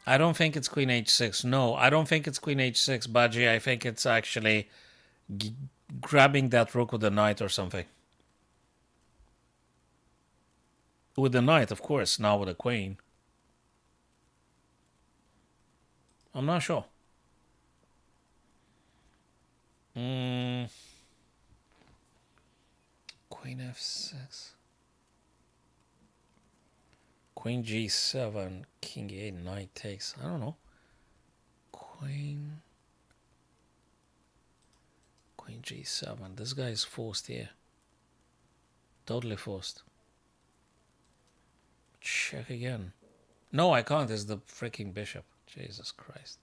I don't think it's queen h6. No, I don't think it's queen h6, Baji. I think it's actually grabbing that rook with the knight or something. With the knight, of course, not with the queen. I'm not sure. Queen f6. Queen g7, king e8, knight takes. I don't know. Queen g7. This guy is forced here. Totally forced. Check again. No, I can't. It's the freaking bishop. Jesus Christ.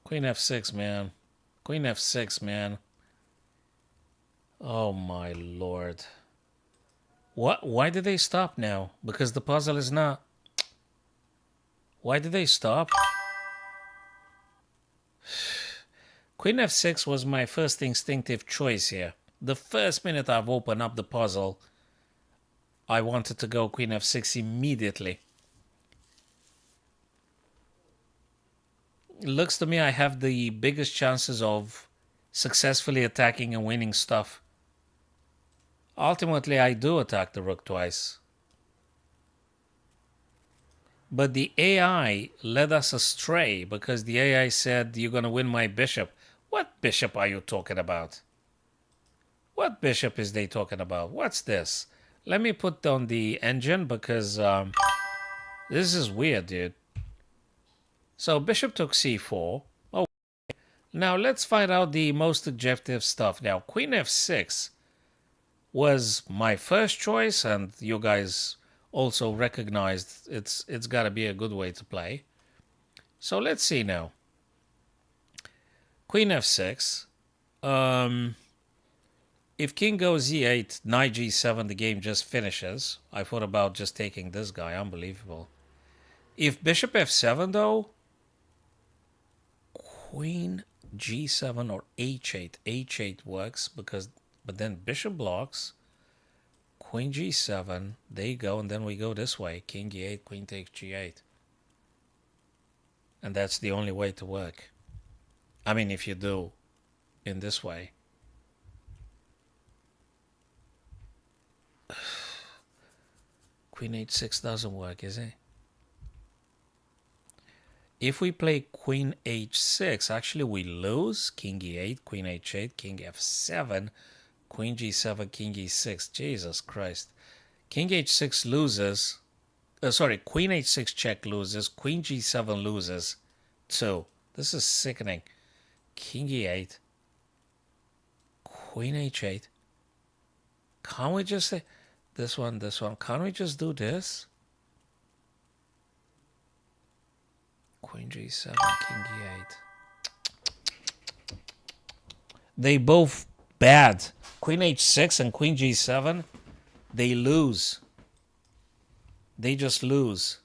Queen f6, man. Queen f6, man. Oh my lord. What? Why did they stop now? Because the puzzle is not... Why did they stop? Queen f6 was my first instinctive choice here. The first minute I've opened up the puzzle, I wanted to go queen f6 immediately. It looks to me I have the biggest chances of successfully attacking and winning stuff. Ultimately, I do attack the rook twice. But the AI led us astray because the AI said, you're going to win my bishop. What bishop are you talking about? What bishop is they talking about? What's this? Let me put on the engine because this is weird, dude. So bishop took c4. Oh, now let's find out the most objective stuff. Now, queen f6 was my first choice, and you guys also recognized it's got to be a good way to play. So let's see now. Queen f6. If king goes e8, knight g7, the game just finishes. I thought about just taking this guy. Unbelievable. If bishop f7, though, queen g7 or h8. h8 works because, but then bishop blocks. Queen g7, there you go, and then we go this way. King e8, queen takes g8. And that's the only way to work. I mean, if you do in this way. Queen h6 doesn't work, is it? If we play queen h6, actually we lose. King e8, queen h8, king f7, queen g7, king e6. Jesus Christ. King h6 loses. Sorry, queen h6 check loses. Queen g7 loses. 2. This is sickening. King e8. Queen h8. Can't we just say this one, this one? Can't we just do this? Queen G7, King E8. They both bad. Queen H6 and Queen G7, they lose. They just lose.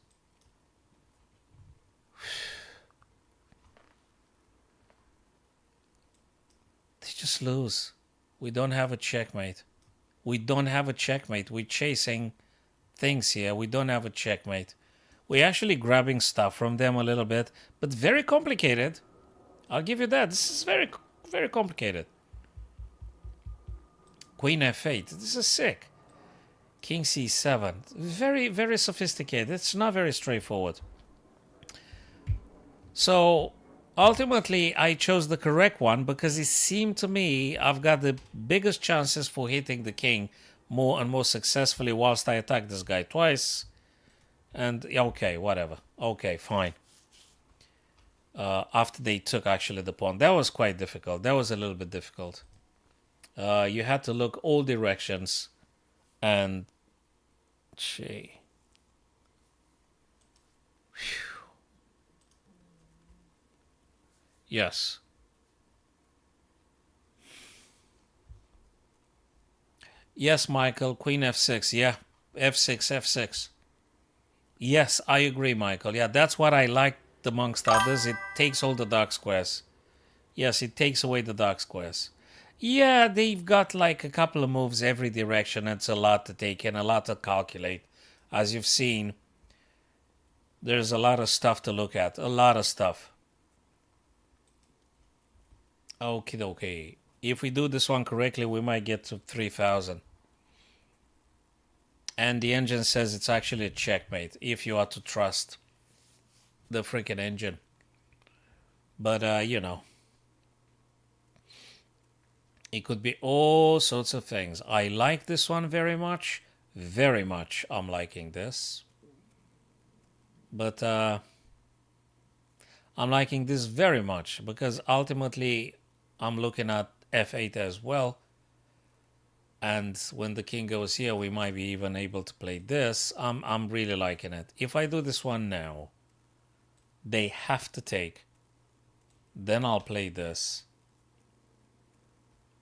They just lose. We don't have a checkmate. We don't have a checkmate. We're chasing things here. We don't have a checkmate. We're actually grabbing stuff from them a little bit, but very complicated. I'll give you that. This is very, very complicated. Queen F8. This is sick. King C7. Very, very sophisticated. It's not very straightforward. So ultimately, I chose the correct one because it seemed to me I've got the biggest chances for hitting the king more and more successfully whilst I attack this guy twice. And okay, whatever. Okay, fine. After they took actually the pawn. That was quite difficult. That was a little bit difficult. You had to look all directions and gee. Yes. Yes, Michael. Queen F6. Yeah. F6, F6. Yes, I agree, Michael. Yeah, that's what I liked amongst others. It takes all the dark squares. Yes, it takes away the dark squares. Yeah, they've got like a couple of moves every direction. It's a lot to take in, a lot to calculate. As you've seen, there's a lot of stuff to look at. A lot of stuff. Okay, okay. If we do this one correctly, we might get to 3,000. And the engine says it's actually a checkmate, if you are to trust the freaking engine. But, you know, it could be all sorts of things. I like this one very much. Very much I'm liking this. But I'm liking this very much because ultimately I'm looking at F8 as well. And when the king goes here, we might be even able to play this. I'm really liking it. If I do this one now, they have to take. Then I'll play this.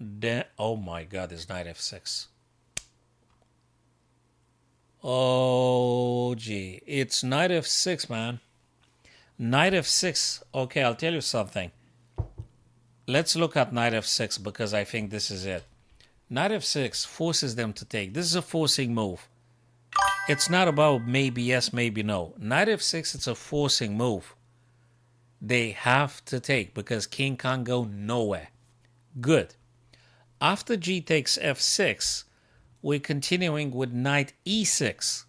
Then, oh my God, it's knight F6. Oh, gee. It's knight F6, man. Knight F6. Okay, I'll tell you something. Let's look at knight F6 because I think this is it. Knight F6 forces them to take. This is a forcing move. It's not about maybe yes, maybe no. Knight F6, it's a forcing move. They have to take because king can't go nowhere. Good. After G takes F6, we're continuing with knight E6,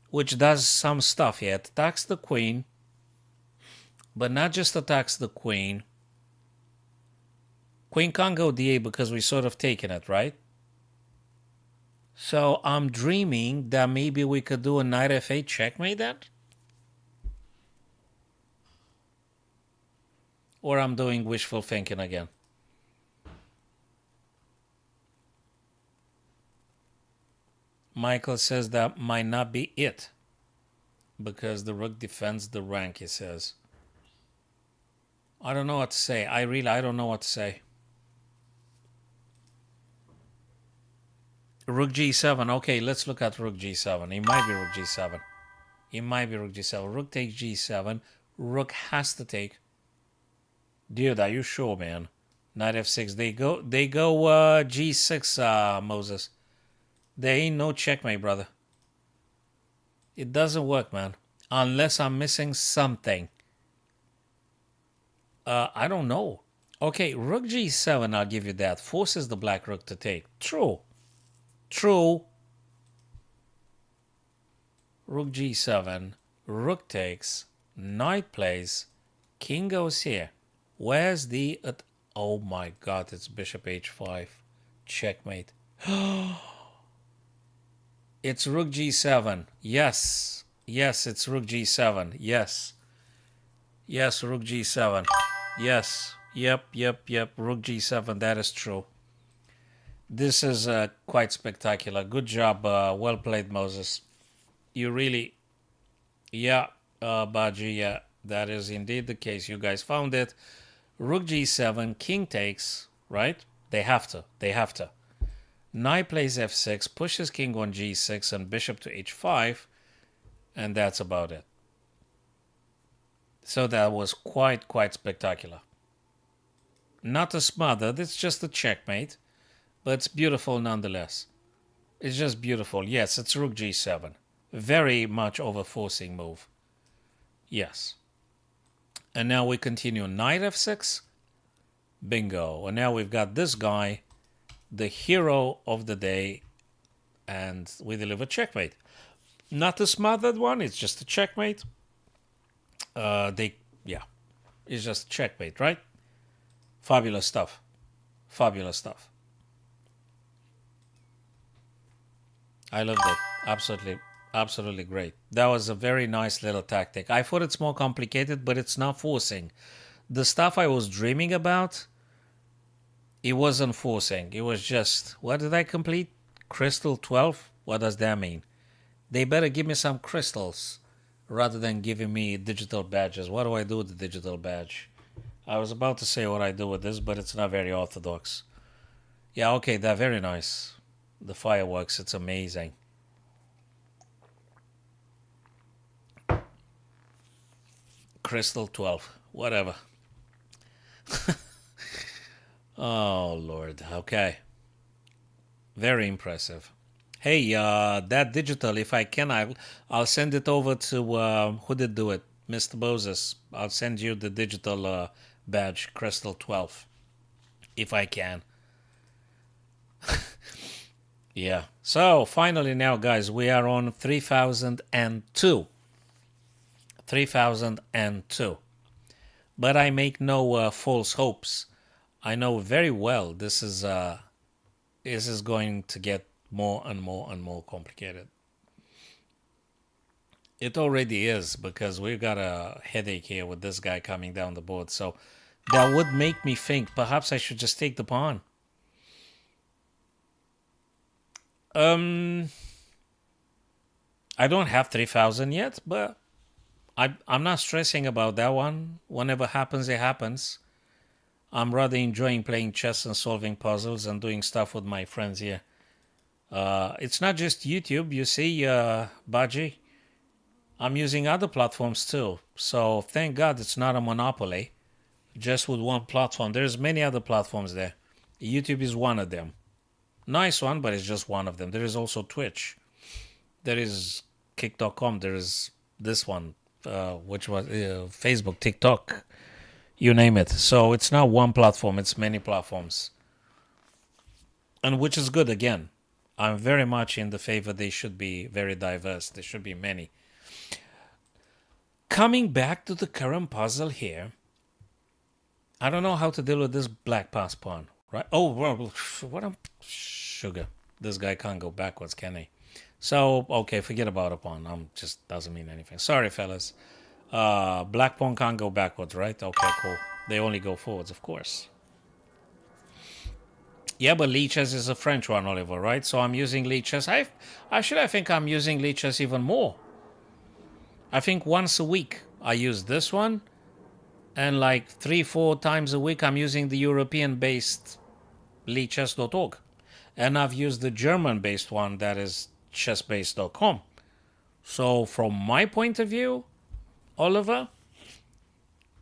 which does some stuff here. It attacks the queen, but not just attacks the queen. Queen can't go D8 because we sort of taken it, right? So I'm dreaming that maybe we could do a knight F8 checkmate then? Or I'm doing wishful thinking again. Michael says that might not be it. Because the rook defends the rank, he says. I don't know what to say. I don't know what to say. Rook G7. Okay, let's look at Rook G7. It might be Rook G7. It might be Rook G7. Rook takes G7. Rook has to take. Dude, are you sure, man? Knight F6. They go G6, Moses. There ain't no checkmate, brother. It doesn't work, man. Unless I'm missing something. I don't know. Okay, Rook G7, I'll give you that. Forces the black rook to take. True. True. Rook G7. Rook takes. Knight plays. King goes here. Where's the... oh my God, it's bishop H5. Checkmate. It's Rook G7. Yes. Yes, it's Rook G7. Yes. Yes, Rook G7. Yes. Yep. Rook G7. That is true. This is quite spectacular. Good job. Well played, Moses. You really... yeah. Baji, yeah, that is indeed the case. You guys found it. Rook g7, king takes, right? They have to. They have to. Knight plays f6, pushes king on g6 and bishop to h5, and that's about it. So that was quite spectacular. Not a smothered, it's just a checkmate, but it's beautiful nonetheless. It's just beautiful. Yes, it's rook g7. Very much overforcing move. Yes. And now we continue knight f6. Bingo. And now we've got this guy, the hero of the day, and we deliver checkmate. Not a smothered one, it's just a checkmate. Yeah, it's just checkmate, right? Fabulous stuff. Fabulous stuff. I loved it. Absolutely great. That was a very nice little tactic. I thought it's more complicated, but it's not forcing. The stuff I was dreaming about, it wasn't forcing. It was just, what did I complete? Crystal 12? What does that mean? They better give me some crystals rather than giving me digital badges. What do I do with the digital badge? I was about to say what I do with this, but it's not very orthodox. Yeah, okay, they're very nice. The fireworks, it's amazing. Crystal 12, whatever. Oh, Lord. Okay. Very impressive. Hey, that digital, if I can, I'll send it over to, who did do it? Mr. Moses. I'll send you the digital badge, Crystal 12, if I can. Yeah. So, finally now, guys, we are on 3002. 3002. But I make no false hopes. I know very well this is going to get more and more complicated. It already is, because we've got a headache here with this guy coming down the board. So that would make me think perhaps I should just take the pawn. I don't have 3000 yet, but I'm not stressing about that one. Whenever happens, it happens. I'm rather enjoying playing chess and solving puzzles and doing stuff with my friends here. It's not just YouTube, you see, Baji. I'm using other platforms too. So thank God it's not a monopoly, just with one platform. There's many other platforms there. YouTube is one of them. Nice one, but it's just one of them. There is also Twitch. There is Kick.com. There is this one, which was Facebook, TikTok, you name it. So it's not one platform, it's many platforms. And which is good again. I'm very much in the favor they should be very diverse. There should be many. Coming back to the current puzzle here, I don't know how to deal with this black pass pawn, right? Oh, well, what a sugar. This guy can't go backwards, can he? So, okay, forget about a pawn. Just doesn't mean anything. Sorry, fellas. Black pawn can't go backwards, right? Okay, cool. They only go forwards, of course. Yeah, but Lichess is a French one, Oliver, right? So I'm using Lichess. I think I'm using Lichess even more. I think once a week I use this one, and like 3-4 times a week I'm using the European-based Lichess.org. And I've used the German-based one, that is chessbase.com. So from my point of view, Oliver,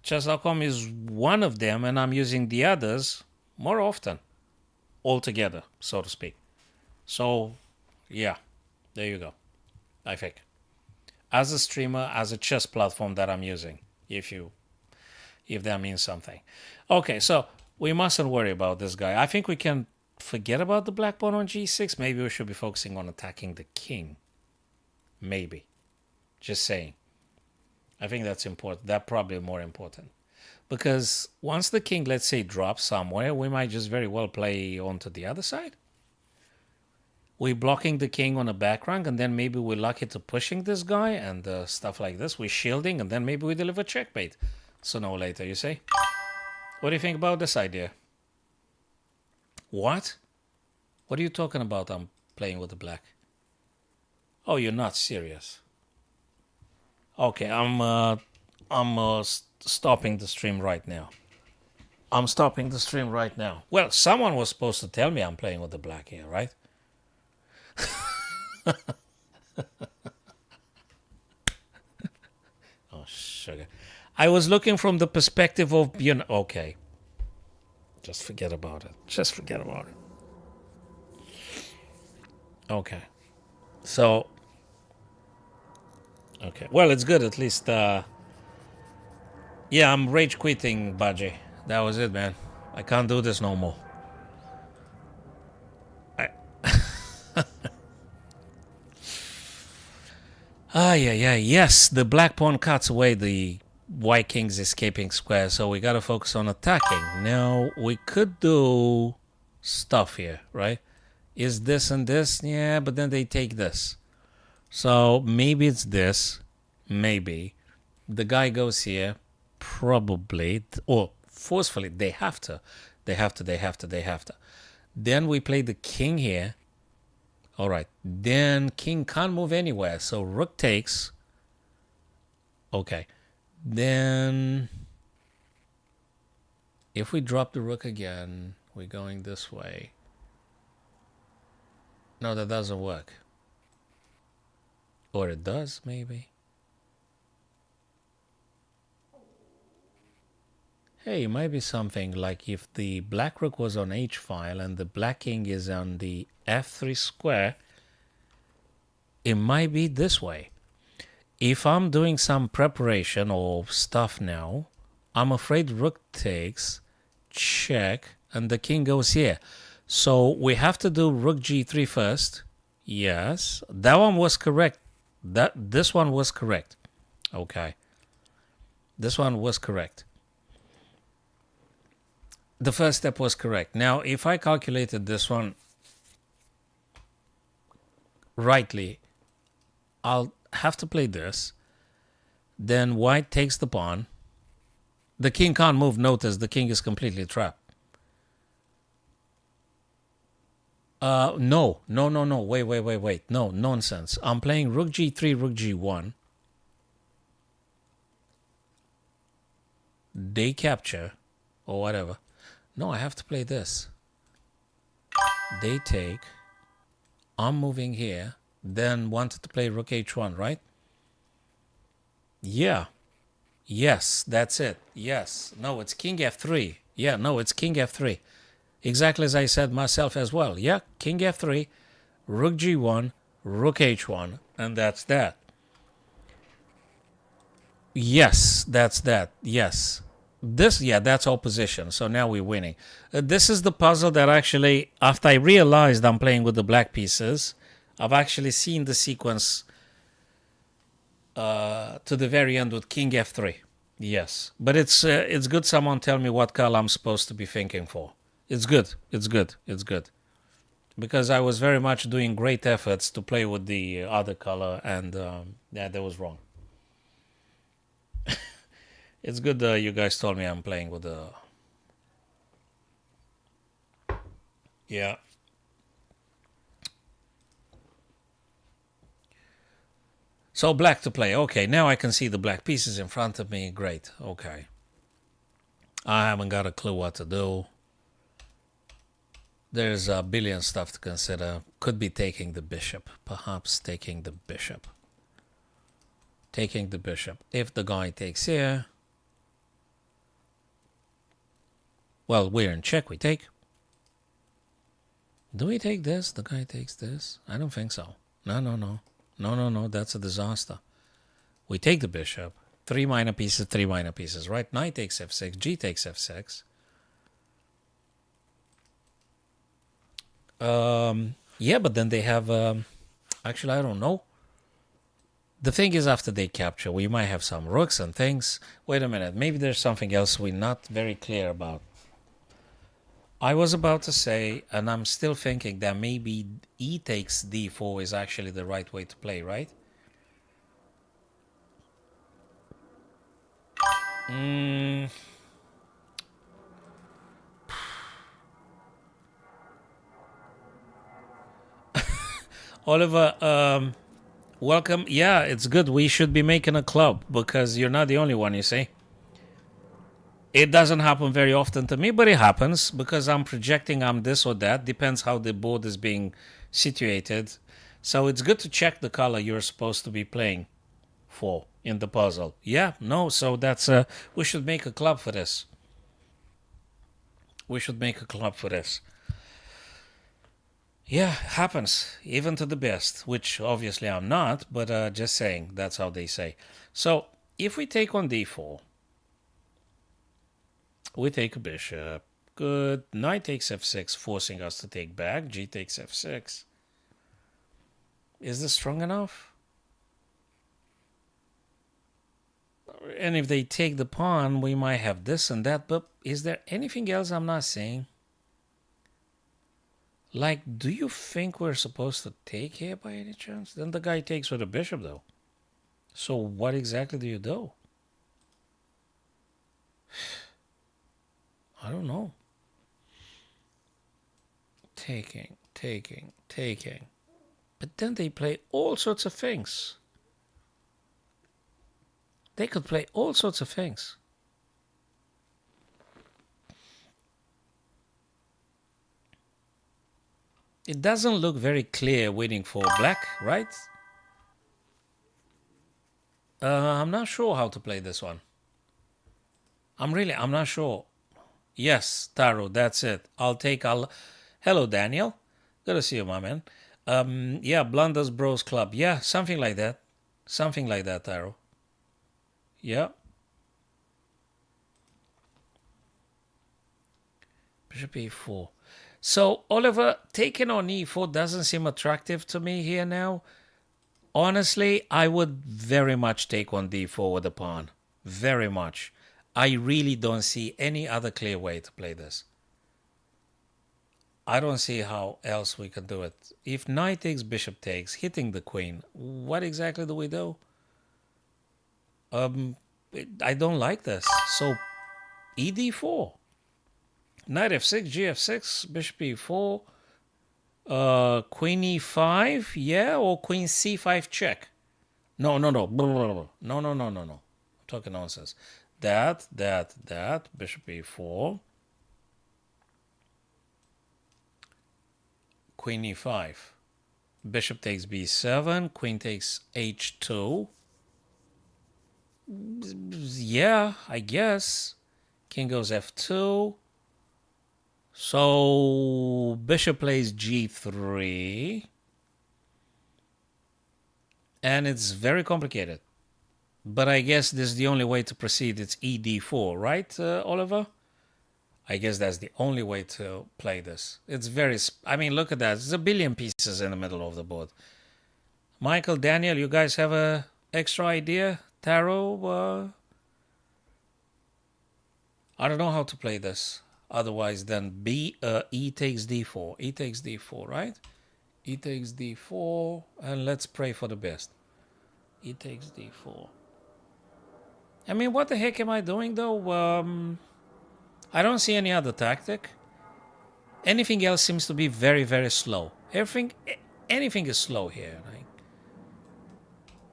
chess.com is one of them, and I'm using the others more often, altogether, so to speak. So, yeah, there you go, I think. As a streamer, as a chess platform that I'm using, if that means something. Okay, so we mustn't worry about this guy. I think we can forget about the black pawn on g6. Maybe we should be focusing on attacking the king. Maybe. Just saying. I think that's important. That's probably more important. Because once the king, let's say, drops somewhere, we might just very well play onto the other side. We're blocking the king on a back rank, and then maybe we're lucky to pushing this guy and stuff like this. We're shielding, and then maybe we deliver checkmate. Sooner or later, you see? What do you think about this idea? What? What are you talking about? I'm playing with the black. Oh, you're not serious. Okay, I'm stopping the stream right now. I'm stopping the stream right now. Well, someone was supposed to tell me I'm playing with the black here, right? Oh, sugar. I was looking from the perspective of, okay, just forget about it. Just forget about it. Okay. So, okay. Well, it's good at least. Yeah, I'm rage quitting, Baji. That was it, man. I can't do this no more. I, yeah. Yes, the black pawn cuts away the white king's escaping square, so we gotta focus on attacking. Now, we could do stuff here, right? Is this and this? Yeah, but then they take this. So maybe it's this. Maybe. The guy goes here. Probably. Or forcefully. They have to. They have to. They have to. They have to. Then we play the king here. All right. Then king can't move anywhere. So rook takes. Okay. Then if we drop the rook again, we're going this way. No, that doesn't work. Or it does, maybe. Hey, it might be something like if the black rook was on h file and the black king is on the f3 square, it might be this way. If I'm doing some preparation or stuff now, I'm afraid rook takes, check, and the king goes here. So we have to do rook g3 first. Yes, that one was correct. This one was correct. Okay. This one was correct. The first step was correct. Now, if I calculated this one rightly, I'll have to play this. Then white takes the pawn. The king can't move. Notice the king is completely trapped. No. Wait. No, nonsense. I'm playing rook g3, rook g1. They capture, or whatever. No, I have to play this. They take. I'm moving here. Then wanted to play rook h1, right? Yeah. Yes, that's it. Yes. No, it's king f3. Yeah, no, it's king f3. Exactly as I said myself as well. Yeah, king f3, rook g1, rook h1, and that's that. Yes, that's that. Yes. That's opposition. So now we're winning. This is the puzzle that actually, after I realized I'm playing with the black pieces, I've actually seen the sequence to the very end with king f3. Yes, but it's good someone tell me what color I'm supposed to be thinking for. It's good. Because I was very much doing great efforts to play with the other color, and that was wrong. It's good you guys told me I'm playing with the... Yeah. So black to play. Okay, now I can see the black pieces in front of me. Great. Okay. I haven't got a clue what to do. There's a billion stuff to consider. Could be taking the bishop. Perhaps taking the bishop. Taking the bishop. If the guy takes here... Well, we're in check. We take. Do we take this? The guy takes this? I don't think so. No. That's a disaster. We take the bishop. 3 minor pieces, right? Knight takes f6. G takes f6. Yeah, but then they have... actually, I don't know. The thing is, after they capture, we might have some rooks and things. Wait a minute. Maybe there's something else we're not very clear about. I was about to say, and I'm still thinking that maybe e takes d4 is actually the right way to play, right? Oliver, Welcome. Yeah, it's good. We should be making a club because you're not the only one, you see. It doesn't happen very often to me, but it happens because I'm projecting I'm this or that. Depends how the board is being situated. So it's good to check the color you're supposed to be playing for in the puzzle. Yeah, no, so that's we should make a club for this. We should make a club for this. Yeah, happens even to the best, which obviously I'm not, but just saying that's how they say. So if we take on d4, we take a bishop. Good. Knight takes f6, forcing us to take back. G takes f6. Is this strong enough? And if they take the pawn, we might have this and that. But is there anything else I'm not saying? Like, do you think we're supposed to take here by any chance? Then the guy takes with a bishop, though. So what exactly do you do? I don't know. Taking. But then they play all sorts of things. They could play all sorts of things. It doesn't look very clear waiting for black, right? I'm not sure how to play this one. I'm not sure. Yes, Taro, that's it. Hello, Daniel. Good to see you, my man. Yeah, Blunders Bros Club. Yeah, something like that. Something like that, Taro. Yeah. Bishop e4. So, Oliver, taking on e4 doesn't seem attractive to me here now. Honestly, I would very much take on d4 with a pawn. Very much. I really don't see any other clear way to play this. I don't see how else we can do it. If knight takes, bishop takes, hitting the queen, what exactly do we do? I don't like this. So, ed4. Knight f6, gf6, bishop e4, queen e5, yeah, or queen c5 check. No. No. I'm talking nonsense. That, bishop e4, queen e5, bishop takes b7, queen takes h2. Yeah, I guess. King goes f2. So bishop plays g3. And it's very complicated. But I guess this is the only way to proceed. It's ed4, right, Oliver? I guess that's the only way to play this. It's very... I mean, look at that. There's a billion pieces in the middle of the board. Michael, Daniel, you guys have a extra idea? Tarot? I don't know how to play this. Otherwise, then E takes d4. E takes d4, right? E takes d4, and let's pray for the best. E takes d4. I mean, what the heck am I doing, though? I don't see any other tactic. Anything else seems to be very, very slow. Anything is slow here. Like,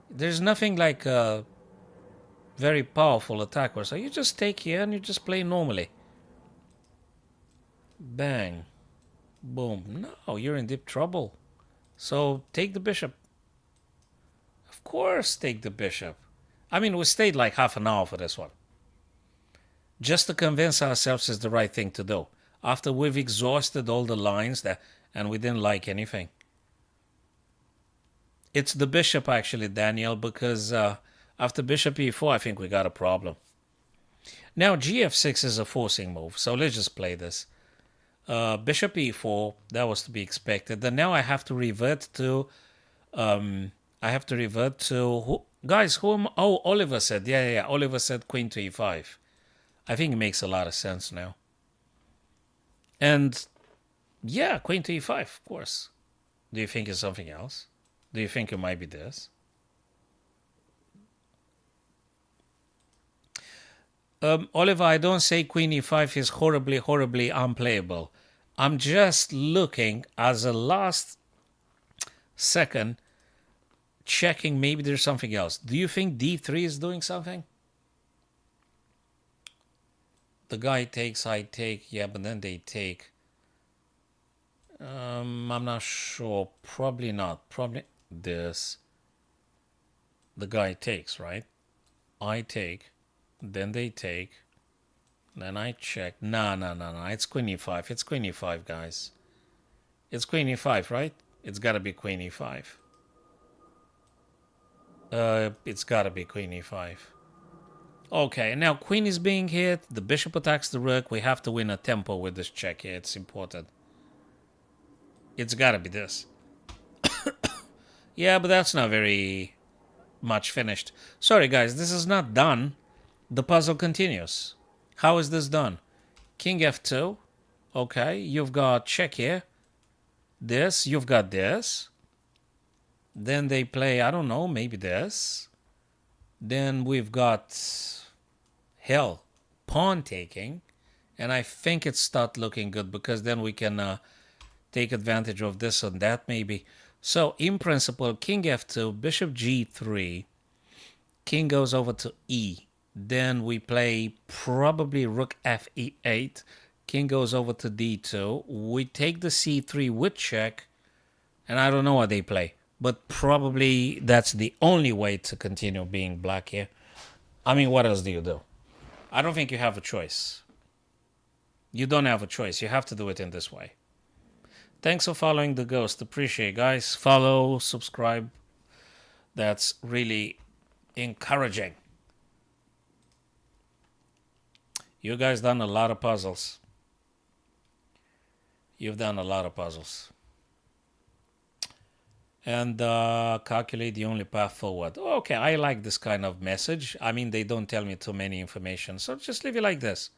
there's nothing like a very powerful attack. So you just take here and you just play normally. Bang. Boom. No, you're in deep trouble. So take the bishop. Of course, take the bishop. I mean, we stayed like half an hour for this one. Just to convince ourselves is the right thing to do. After we've exhausted all the lines and we didn't like anything. It's the bishop, actually, Daniel, because after bishop e4, I think we got a problem. Now, gf6 is a forcing move, so let's just play this. Bishop e4, that was to be expected. Then now I have to revert to... Guys, Oh, Oliver said. Yeah. Oliver said queen to e5. I think it makes a lot of sense now. And, yeah, queen to e5, of course. Do you think it's something else? Do you think it might be this? Oliver, I don't say queen e5 is horribly, horribly unplayable. I'm just looking as a last second checking maybe there's something else. Do you think d3 is doing something? The guy takes, I take, yeah, but then they take. I'm not sure. Probably not. Probably this. The guy takes, right? I take, then they take, then I check. No. It's queen e5. It's queen e5, guys. It's queen e5, right? It's gotta be queen e5. It's gotta be queen e5. Okay, now queen is being hit. The bishop attacks the rook. We have to win a tempo with this check here. It's important. It's gotta be this. Yeah, but that's not very much finished. Sorry, guys, this is not done. The puzzle continues. How is this done? King f2. Okay, you've got check here. This, you've got this. Then they play, I don't know, maybe this. Then we've got, hell, pawn taking. And I think it starts looking good because then we can take advantage of this and that maybe. So in principle, king f2, bishop g3, king goes over to e. Then we play probably rook f e8, king goes over to d2. We take the c3 with check, and I don't know what they play. But probably that's the only way to continue being black here. I mean, what else do you do? I don't think you have a choice. You don't have a choice. You have to do it in this way. Thanks for following the ghost. Appreciate, guys. Follow, subscribe. That's really encouraging. You guys done a lot of puzzles. You've done a lot of puzzles. And calculate the only path forward. Okay, I like this kind of message. I mean, they don't tell me too many information. So just leave it like this.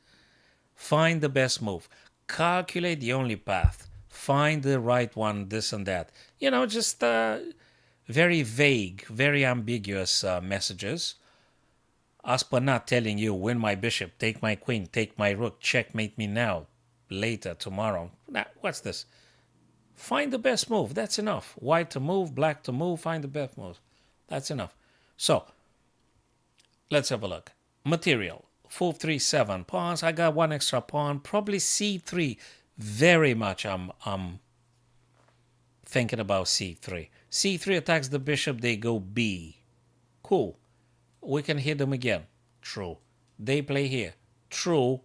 Find the best move. Calculate the only path. Find the right one, this and that. You know, just very vague, very ambiguous messages. As per not telling you, win my bishop, take my queen, take my rook, checkmate me now, later, tomorrow. Now, what's this? Find the best move. That's enough. White to move, black to move, find the best move. That's enough. So, let's have a look. Material. 4, 3, 7 pawns. I got one extra pawn. Probably c3. Very much I'm thinking about c3. c3 attacks the bishop. They go b. Cool. We can hit them again. True. They play here. True.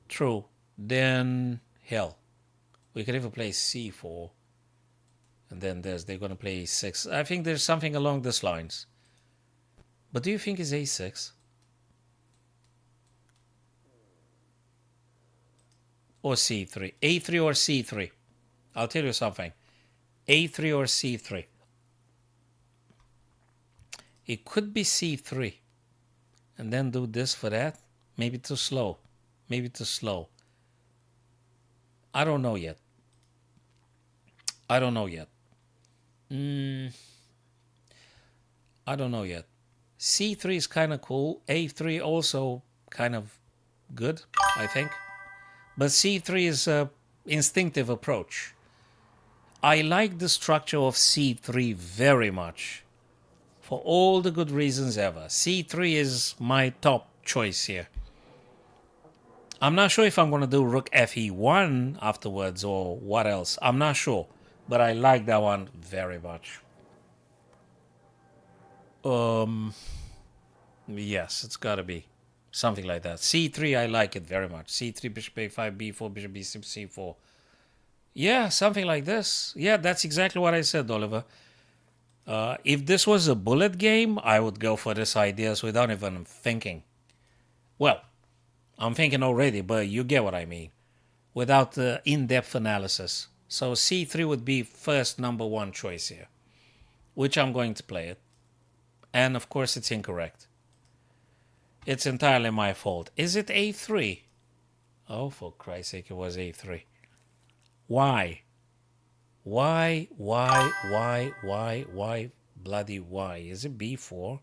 True. Then, hell. We can even play c4. And then they're going to play a6. I think there's something along these lines. But do you think it's a6? Or c3? a3 or c3? I'll tell you something. a3 or c3? It could be c3. And then do this for that. Maybe too slow. Maybe too slow. I don't know yet. I don't know yet. I don't know yet. c3 is kind of cool. a3 also kind of good, I think. But c3 is an instinctive approach. I like the structure of c3 very much. For all the good reasons ever. c3 is my top choice here. I'm not sure if I'm going to do rook fe1 afterwards or what else. I'm not sure. But I like that one very much. Yes, it's got to be something like that. c3, I like it very much. c3, bishop a5, b4, bishop b6, c4. Yeah, something like this. Yeah, that's exactly what I said, Oliver. If this was a bullet game, I would go for this ideas without even thinking. Well, I'm thinking already, but you get what I mean. Without the in-depth analysis. So c3 would be first number one choice here. Which I'm going to play it. And of course it's incorrect. It's entirely my fault. Is it a3? Oh, for Christ's sake, it was a3. Why? Why? Bloody why? Is it b4?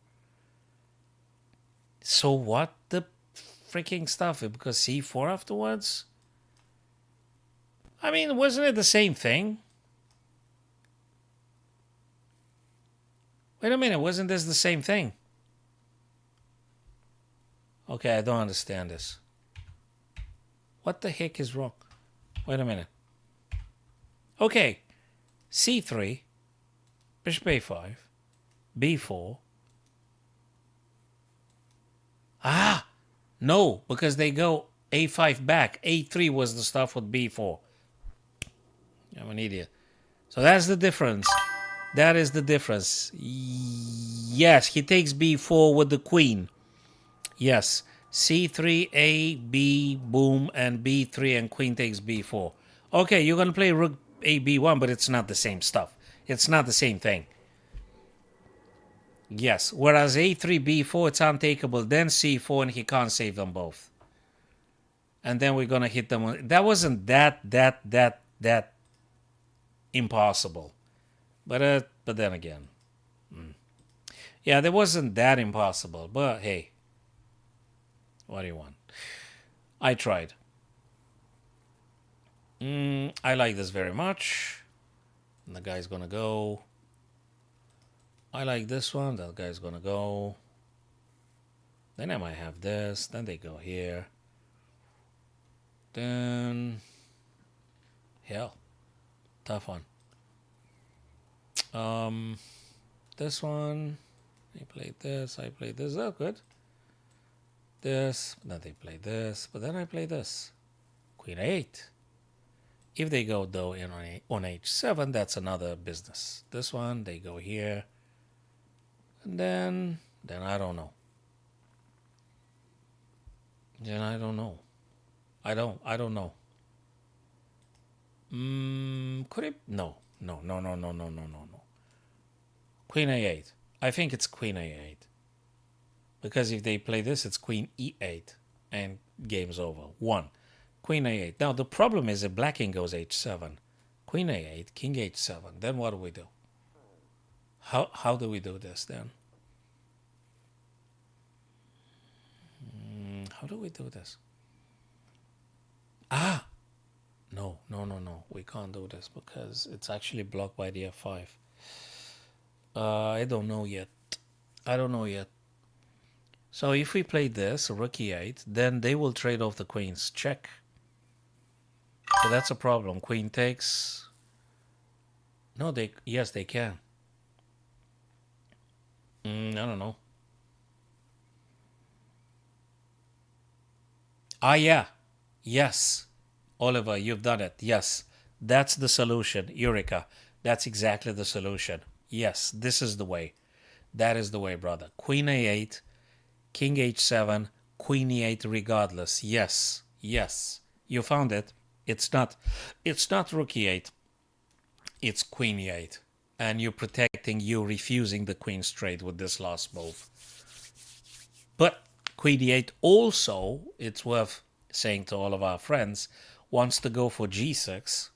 So what the freaking stuff? Because c4 afterwards? I mean, wasn't it the same thing? Wait a minute, wasn't this the same thing? Okay, I don't understand this. What the heck is wrong? Wait a minute. Okay, c3, bishop a5, b4. Ah, no, because they go a5 back. a3 was the stuff with b4. I'm an idiot. So that's the difference. That is the difference. Yes, he takes b4 with the queen. Yes, c3, a, b, boom, and b3, and queen takes b4. Okay, you're going to play rook a, b1, but it's not the same stuff. It's not the same thing. Yes, whereas a3, b4, it's untakeable. Then c4, and he can't save them both. And then we're going to hit them. That wasn't that impossible. But then again. Yeah, that wasn't that impossible. But hey, what do you want? I tried. I like this very much. And the guy's going to go. I like this one. That guy's going to go. Then I might have this. Then they go here. Then, hell, tough one. This one, they played this, I played this. Oh, good. This, then they play this, but then I play this. Queen 8. If they go though in on h7, that's another business. This one, they go here, and then I don't know. Then I don't know. I don't know. Could it? No. Queen a8. I think it's queen a8. Because if they play this, it's queen e8. And game's over. 1. Queen a8. Now, the problem is if black king goes h7. Queen a8, king h7. Then what do we do? How do we do this then? How do we do this? Ah! No. We can't do this because it's actually blocked by the f5. I don't know yet. So if we play this, rook e8, then they will trade off the queens. Check. So that's a problem. Queen takes. No, yes, they can. I don't know. Ah, yeah. Yes. Oliver, you've done it. Yes. That's the solution. Eureka. That's exactly the solution. Yes, this is the way. That is the way, brother. Queen a8, king h7, queen e8 regardless. Yes. You found it. It's not rook e8. It's queen e8. And you're refusing the queen's trade with this last move. But queen e8 also, it's worth saying to all of our friends, wants to go for g6.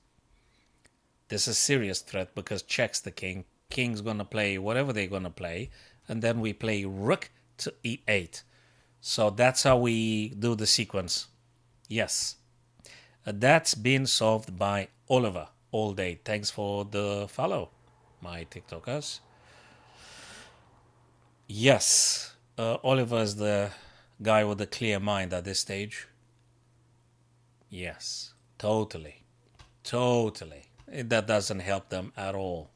This is a serious threat because checks the king. King's going to play whatever they're going to play. And then we play rook to e8. So that's how we do the sequence. Yes. That's been solved by Oliver all day. Thanks for the follow, my TikTokers. Yes. Oliver's the guy with a clear mind at this stage. Yes. Totally. That doesn't help them at all.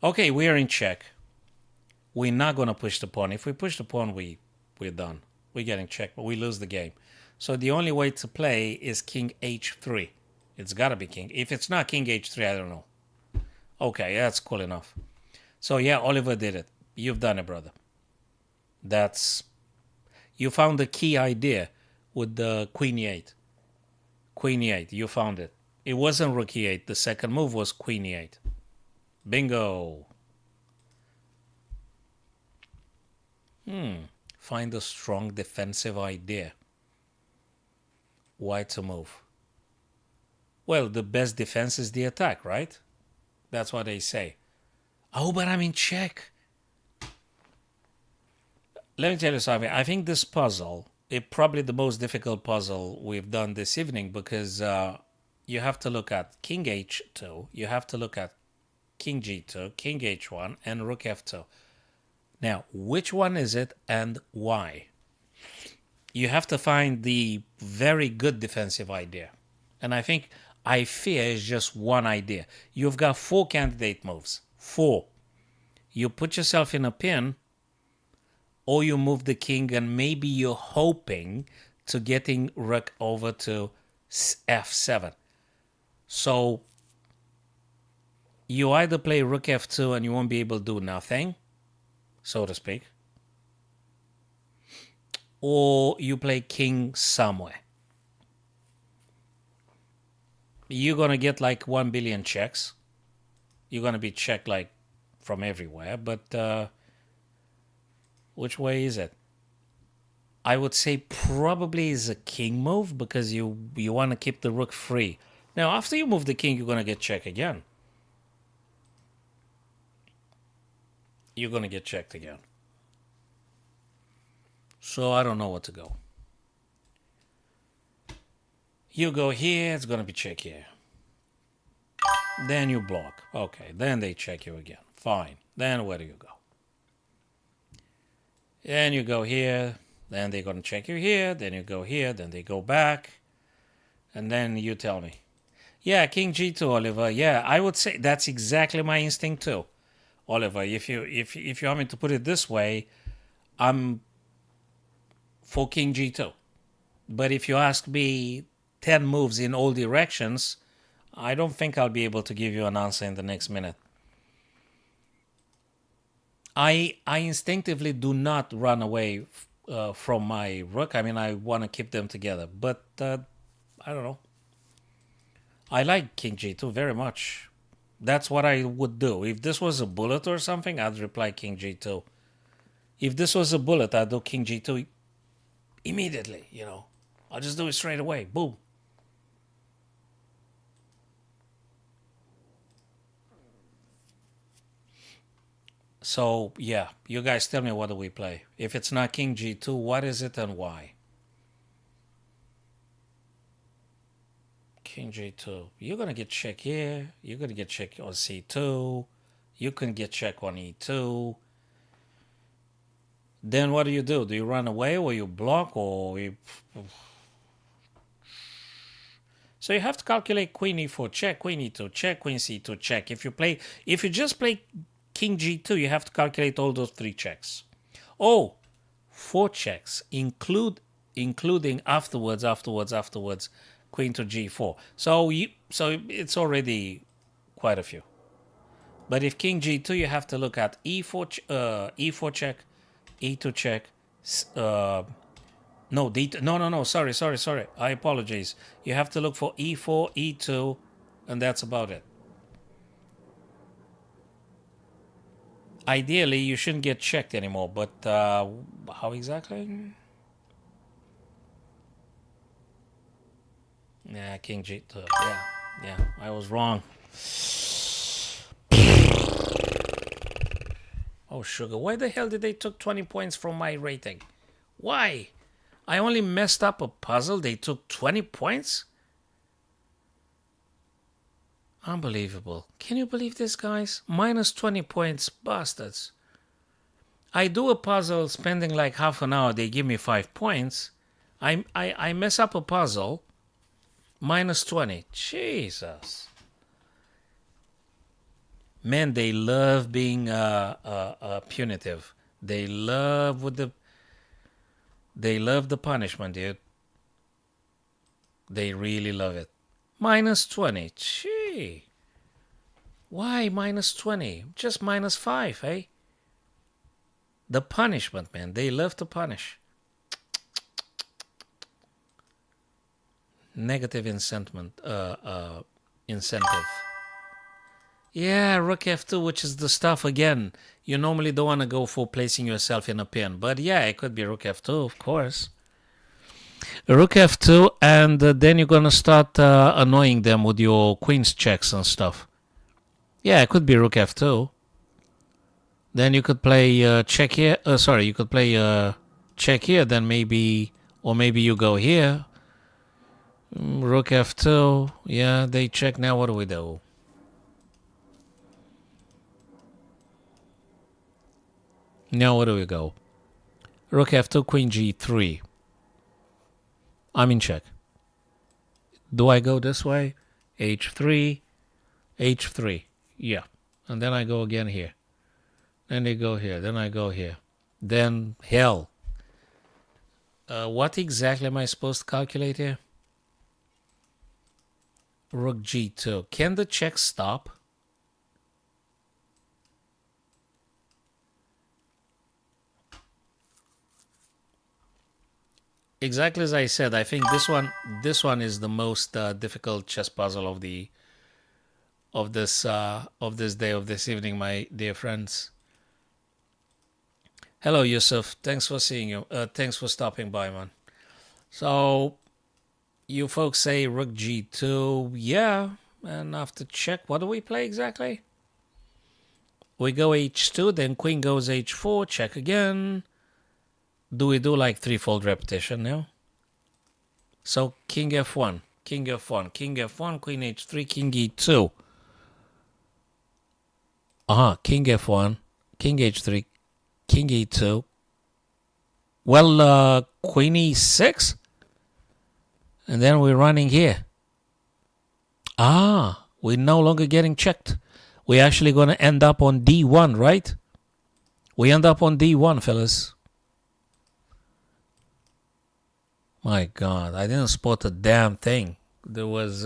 Okay, we are in check. We're not going to push the pawn. If we push the pawn, we're done. We're getting checked, but we lose the game. So the only way to play is king h3. It's got to be king. If it's not king h3, I don't know. Okay, that's cool enough. So yeah, Oliver did it. You've done it, brother. You found the key idea with the queen e8. Queen e8, you found it. It wasn't rook e8. The second move was queen e8. Bingo. Find a strong defensive idea. Why to move? Well, the best defense is the attack, right? That's what they say. Oh, but I'm in check. Let me tell you something. I think this puzzle is probably the most difficult puzzle we've done this evening because you have to look at king h2, you have to look at king g2, king h1, and rook f2. Now, which one is it and why? You have to find the very good defensive idea. And I fear is just one idea. You've got 4 candidate moves. 4. You put yourself in a pin, or you move the king, and maybe you're hoping to getting rook over to f7. So you either play rook f2 and you won't be able to do nothing, so to speak, or you play king somewhere. You're going to get like 1 billion checks. You're going to be checked like from everywhere, but which way is it? I would say probably is a king move because you want to keep the rook free. Now, after you move the king, you're going to get checked again. You're going to get checked again. So I don't know what to go. You go here, it's going to be check here. Then you block. Okay, then they check you again. Fine. Then where do you go? Then you go here. Then they're going to check you here. Then you go here. Then they go back. And then you tell me. Yeah, king g2, Oliver. Yeah, I would say that's exactly my instinct too. Oliver, if you want me to put it this way, I'm for king g2. But if you ask me 10 moves in all directions, I don't think I'll be able to give you an answer in the next minute. I instinctively do not run away from my rook. I mean, I want to keep them together. But I don't know. I like king g2 very much. That's what I would do. If this was a bullet or something, I'd reply king g2. If this was a bullet, I'd do king g2 immediately, you know. I'll just do it straight away. Boom. So, yeah, you guys tell me what do we play. If it's not king g2, what is it and why? King g2. You're going to get check here. You're going to get check on c2. You can get check on e2. Then what do? Do you run away or you block or you... So you have to calculate queen e4 check, queen e2 check, queen c2 check. If you just play king g2, you have to calculate all those 3 checks. Oh, 4 checks, including afterwards, queen to g4. So it's already quite a few. But if king g2, you have to look at e4 check, e2 check, no, no, sorry. I apologize. You have to look for e4, e2, and that's about it. Ideally, you shouldn't get checked anymore, but how exactly? Yeah, king g2. Yeah, I was wrong. Oh, sugar, why the hell did they took 20 points from my rating? Why? I only messed up a puzzle. They took 20 points? Unbelievable. Can you believe this, guys? Minus 20 points, bastards. I do a puzzle spending like half an hour. They give me 5 points. I mess up a puzzle. Minus 20. Jesus. Man, they love being punitive. They love the punishment, dude. They really love it. Minus 20. Gee. Why minus 20? Just minus 5, eh? The punishment, man. They love to punish. Negative incentive. Yeah, rook f2, which is the stuff again. You normally don't want to go for placing yourself in a pin. But yeah, it could be rook f2, of course. Rook f2, and then you're going to start annoying them with your queen's checks and stuff. Yeah, it could be rook f2. Then you could play check here. You could play check here, then maybe... Or maybe you go here. Rook f2. Yeah, they check. Now what do we do? Now where do we go? Rook f2, queen g3. I'm in check. Do I go this way? h3, h3. Yeah. And then I go again here. Then they go here. Then I go here. Then hell. What exactly am I supposed to calculate here? Rook g2. Can the check stop? Exactly as I said, I think this one is the most difficult chess puzzle of this day, of this evening, my dear friends. Hello, Yusuf. Thanks for seeing you. Thanks for stopping by, man. So you folks say rook g2, yeah, and after check, what do we play exactly? We go h2, then queen goes h4, check again. Do we do like threefold repetition now? So king f1, king f1, king f1, queen h3, king e2. King f1, king h3, king e2. Well, queen e6. And then we're running here. We're no longer getting checked. We're actually going to end up on d1, right? We end up on d1, fellas. My God, I didn't spot a damn thing. There was,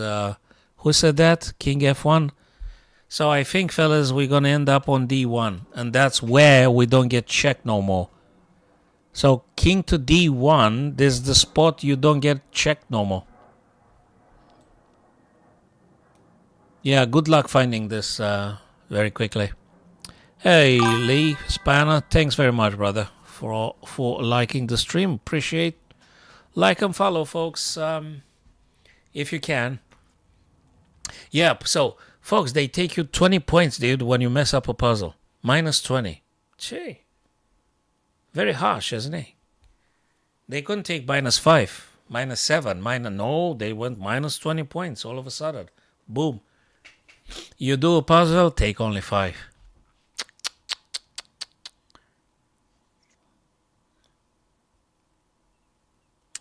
who said that? King f1? So I think, fellas, we're going to end up on d1. And that's where we don't get checked no more. So king to d1, this is the spot you don't get checked no more. Yeah, good luck finding this very quickly. Hey, Lee Spanner, thanks very much, brother, for liking the stream. Appreciate. Like and follow, folks, if you can. Yeah, so, folks, they take you 20 points, dude, when you mess up a puzzle. Minus 20. Gee. Very harsh, isn't it? They couldn't take minus 5, minus 7, no, they went minus 20 points all of a sudden. Boom. You do a puzzle, take only 5.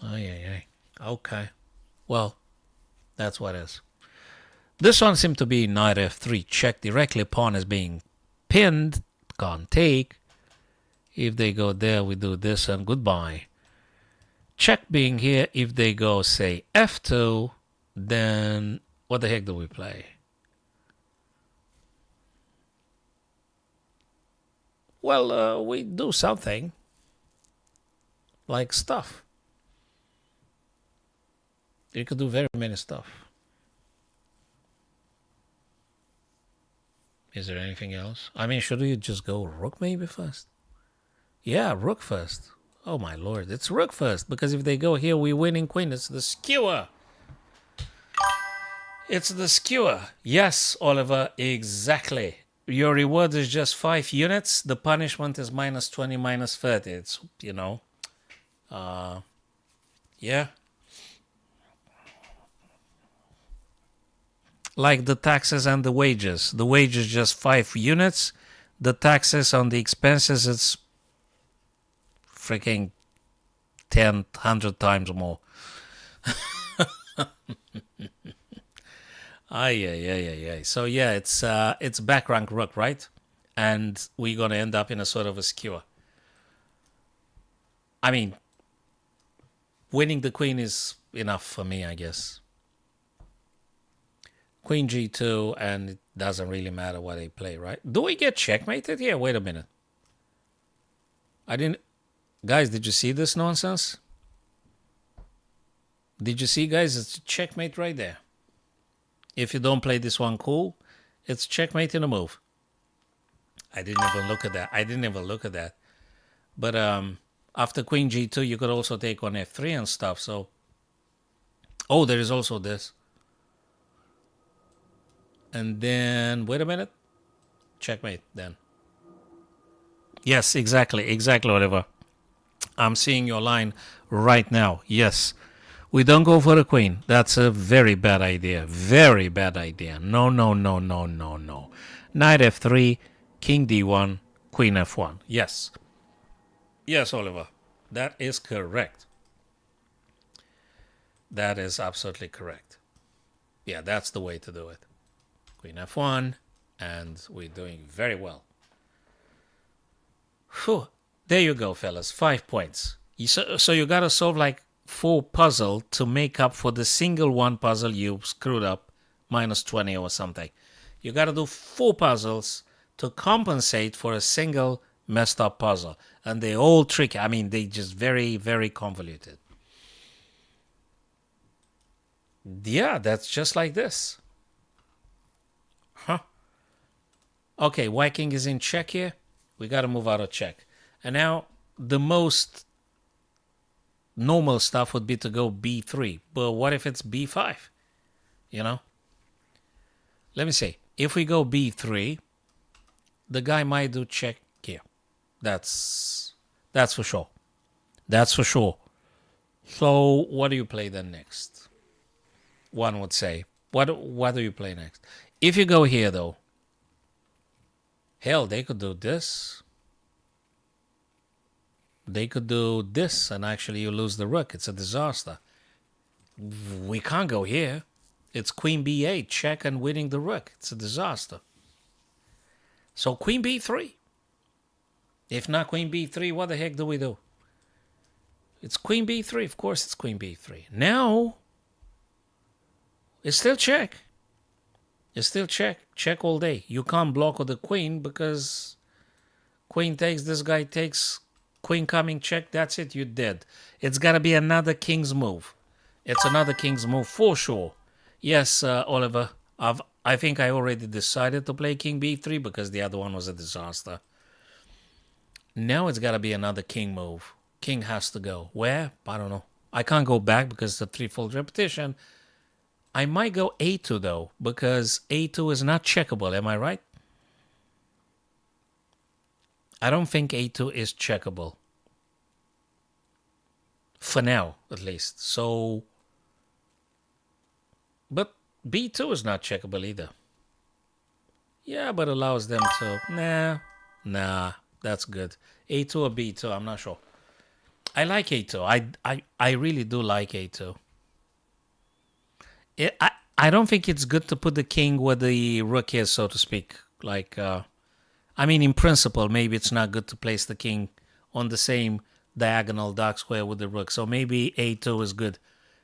Ay. Okay. Well, that's what it is. This one seemed to be knight f3. Check directly. Pawn is being pinned. Can't take. If they go there, we do this and goodbye. Check being here. If they go, say, f2, then what the heck do we play? Well, we do something. Like stuff. You could do very many stuff. Is there anything else? I mean, should we just go rook maybe first? Yeah, rook first. Oh my lord, it's rook first. Because if they go here, we're winning queen. It's the skewer. It's the skewer. Yes, Oliver, exactly. Your reward is just 5 units. The punishment is minus 20, minus 30. It's, you know. Yeah. Like the taxes and the wages. The wages just 5 units. The taxes on the expenses, it's freaking 10, 100 times more. Ay. So yeah, it's back rank rook, right? And we're gonna end up in a sort of a skewer. I mean, winning the queen is enough for me, I guess. Queen g2, and it doesn't really matter what they play, right? Do we get checkmated here? Wait a minute. I didn't... Guys, did you see this nonsense? Did you see, guys? It's a checkmate right there. If you don't play this one cool, it's checkmate in a move. I didn't even look at that. But after queen g2, you could also take on f3 and stuff, so... Oh, there is also this. And then, wait a minute. Checkmate, then. Yes, exactly, Oliver. I'm seeing your line right now. Yes. We don't go for the queen. That's a very bad idea. Very bad idea. No. Knight f3, king d1, queen f1. Yes. Yes, Oliver. That is correct. That is absolutely correct. Yeah, that's the way to do it. Queen F1, and we're doing very well. Whew. There you go, fellas. 5 points. So you got to solve like 4 puzzles to make up for the single one puzzle you screwed up, minus 20 or something. You got to do 4 puzzles to compensate for a single messed up puzzle. And they're all tricky. I mean, they just very, very convoluted. Yeah, that's just like this. Huh? Okay, Viking is in check here. We got to move out of check. And now the most normal stuff would be to go b3. But what if it's b5? You know? Let me see. If we go b3, the guy might do check here. That's for sure. That's for sure. So what do you play then next? One would say. What do you play next? If you go here though, hell, they could do this. They could do this, and actually you lose the rook. It's a disaster. We can't go here. It's queen b8, check and winning the rook. It's a disaster. So queen b3. If not queen b3, what the heck do we do? It's queen b3. Of course it's queen b3. Now, it's still check. It's still check. Check all day. You can't block with the queen because queen takes, this guy takes, queen coming, check, that's it, you're dead. It's got to be another king's move. It's another king's move for sure. Yes, Oliver, I think I already decided to play king b3 because the other one was a disaster. Now it's got to be another king move. King has to go. Where? I don't know. I can't go back because it's a threefold repetition. I might go a2 though, because a2 is not checkable. Am I right? I don't think a2 is checkable. For now, at least. So, but b2 is not checkable either. Yeah, but allows them to... Nah, that's good. a2 or b2, I'm not sure. I like a2. I really do like a2. I don't think it's good to put the king where the rook is, so to speak. Like, I mean, in principle, maybe it's not good to place the king on the same diagonal dark square with the rook. So maybe a2 is good,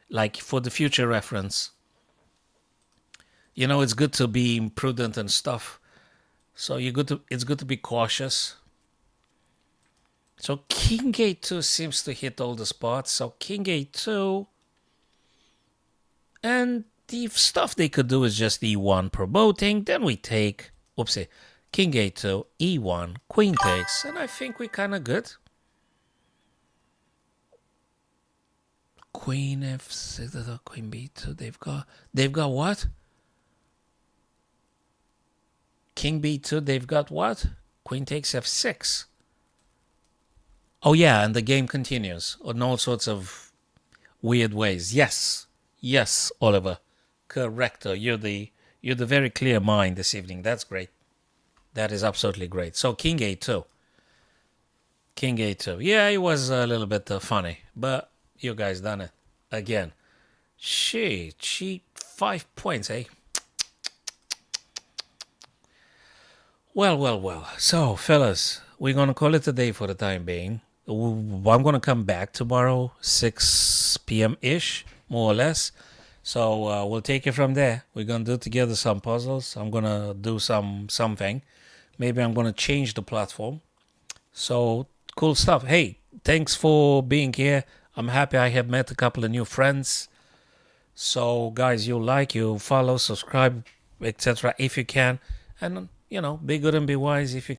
like for the future reference. You know, it's good to be prudent and stuff. So it's good to be cautious. So king a2 seems to hit all the spots. So king a2. And the stuff they could do is just e1 promoting. Then we take, oopsie, king a2, e1, queen takes. And I think we're kind of good. Queen f6, queen b2. They've got what? King b2, they've got what? Queen takes f6. Oh yeah, and the game continues in all sorts of weird ways. Yes, Oliver. Correcto. You're the very clear mind this evening. That's great. That is absolutely great. So king a2. King a2. Yeah, it was a little bit funny, but you guys done it again. She 5 points, eh? Well. So, fellas, we're going to call it a day for the time being. I'm going to come back tomorrow, 6 p.m.-ish, more or less. So, we'll take it from there. We're going to do together some puzzles. I'm going to do something. Maybe I'm going to change the platform. So, cool stuff. Hey, thanks for being here. I'm happy I have met a couple of new friends. So, guys, you follow, subscribe, etc. if you can. And, be good and be wise if you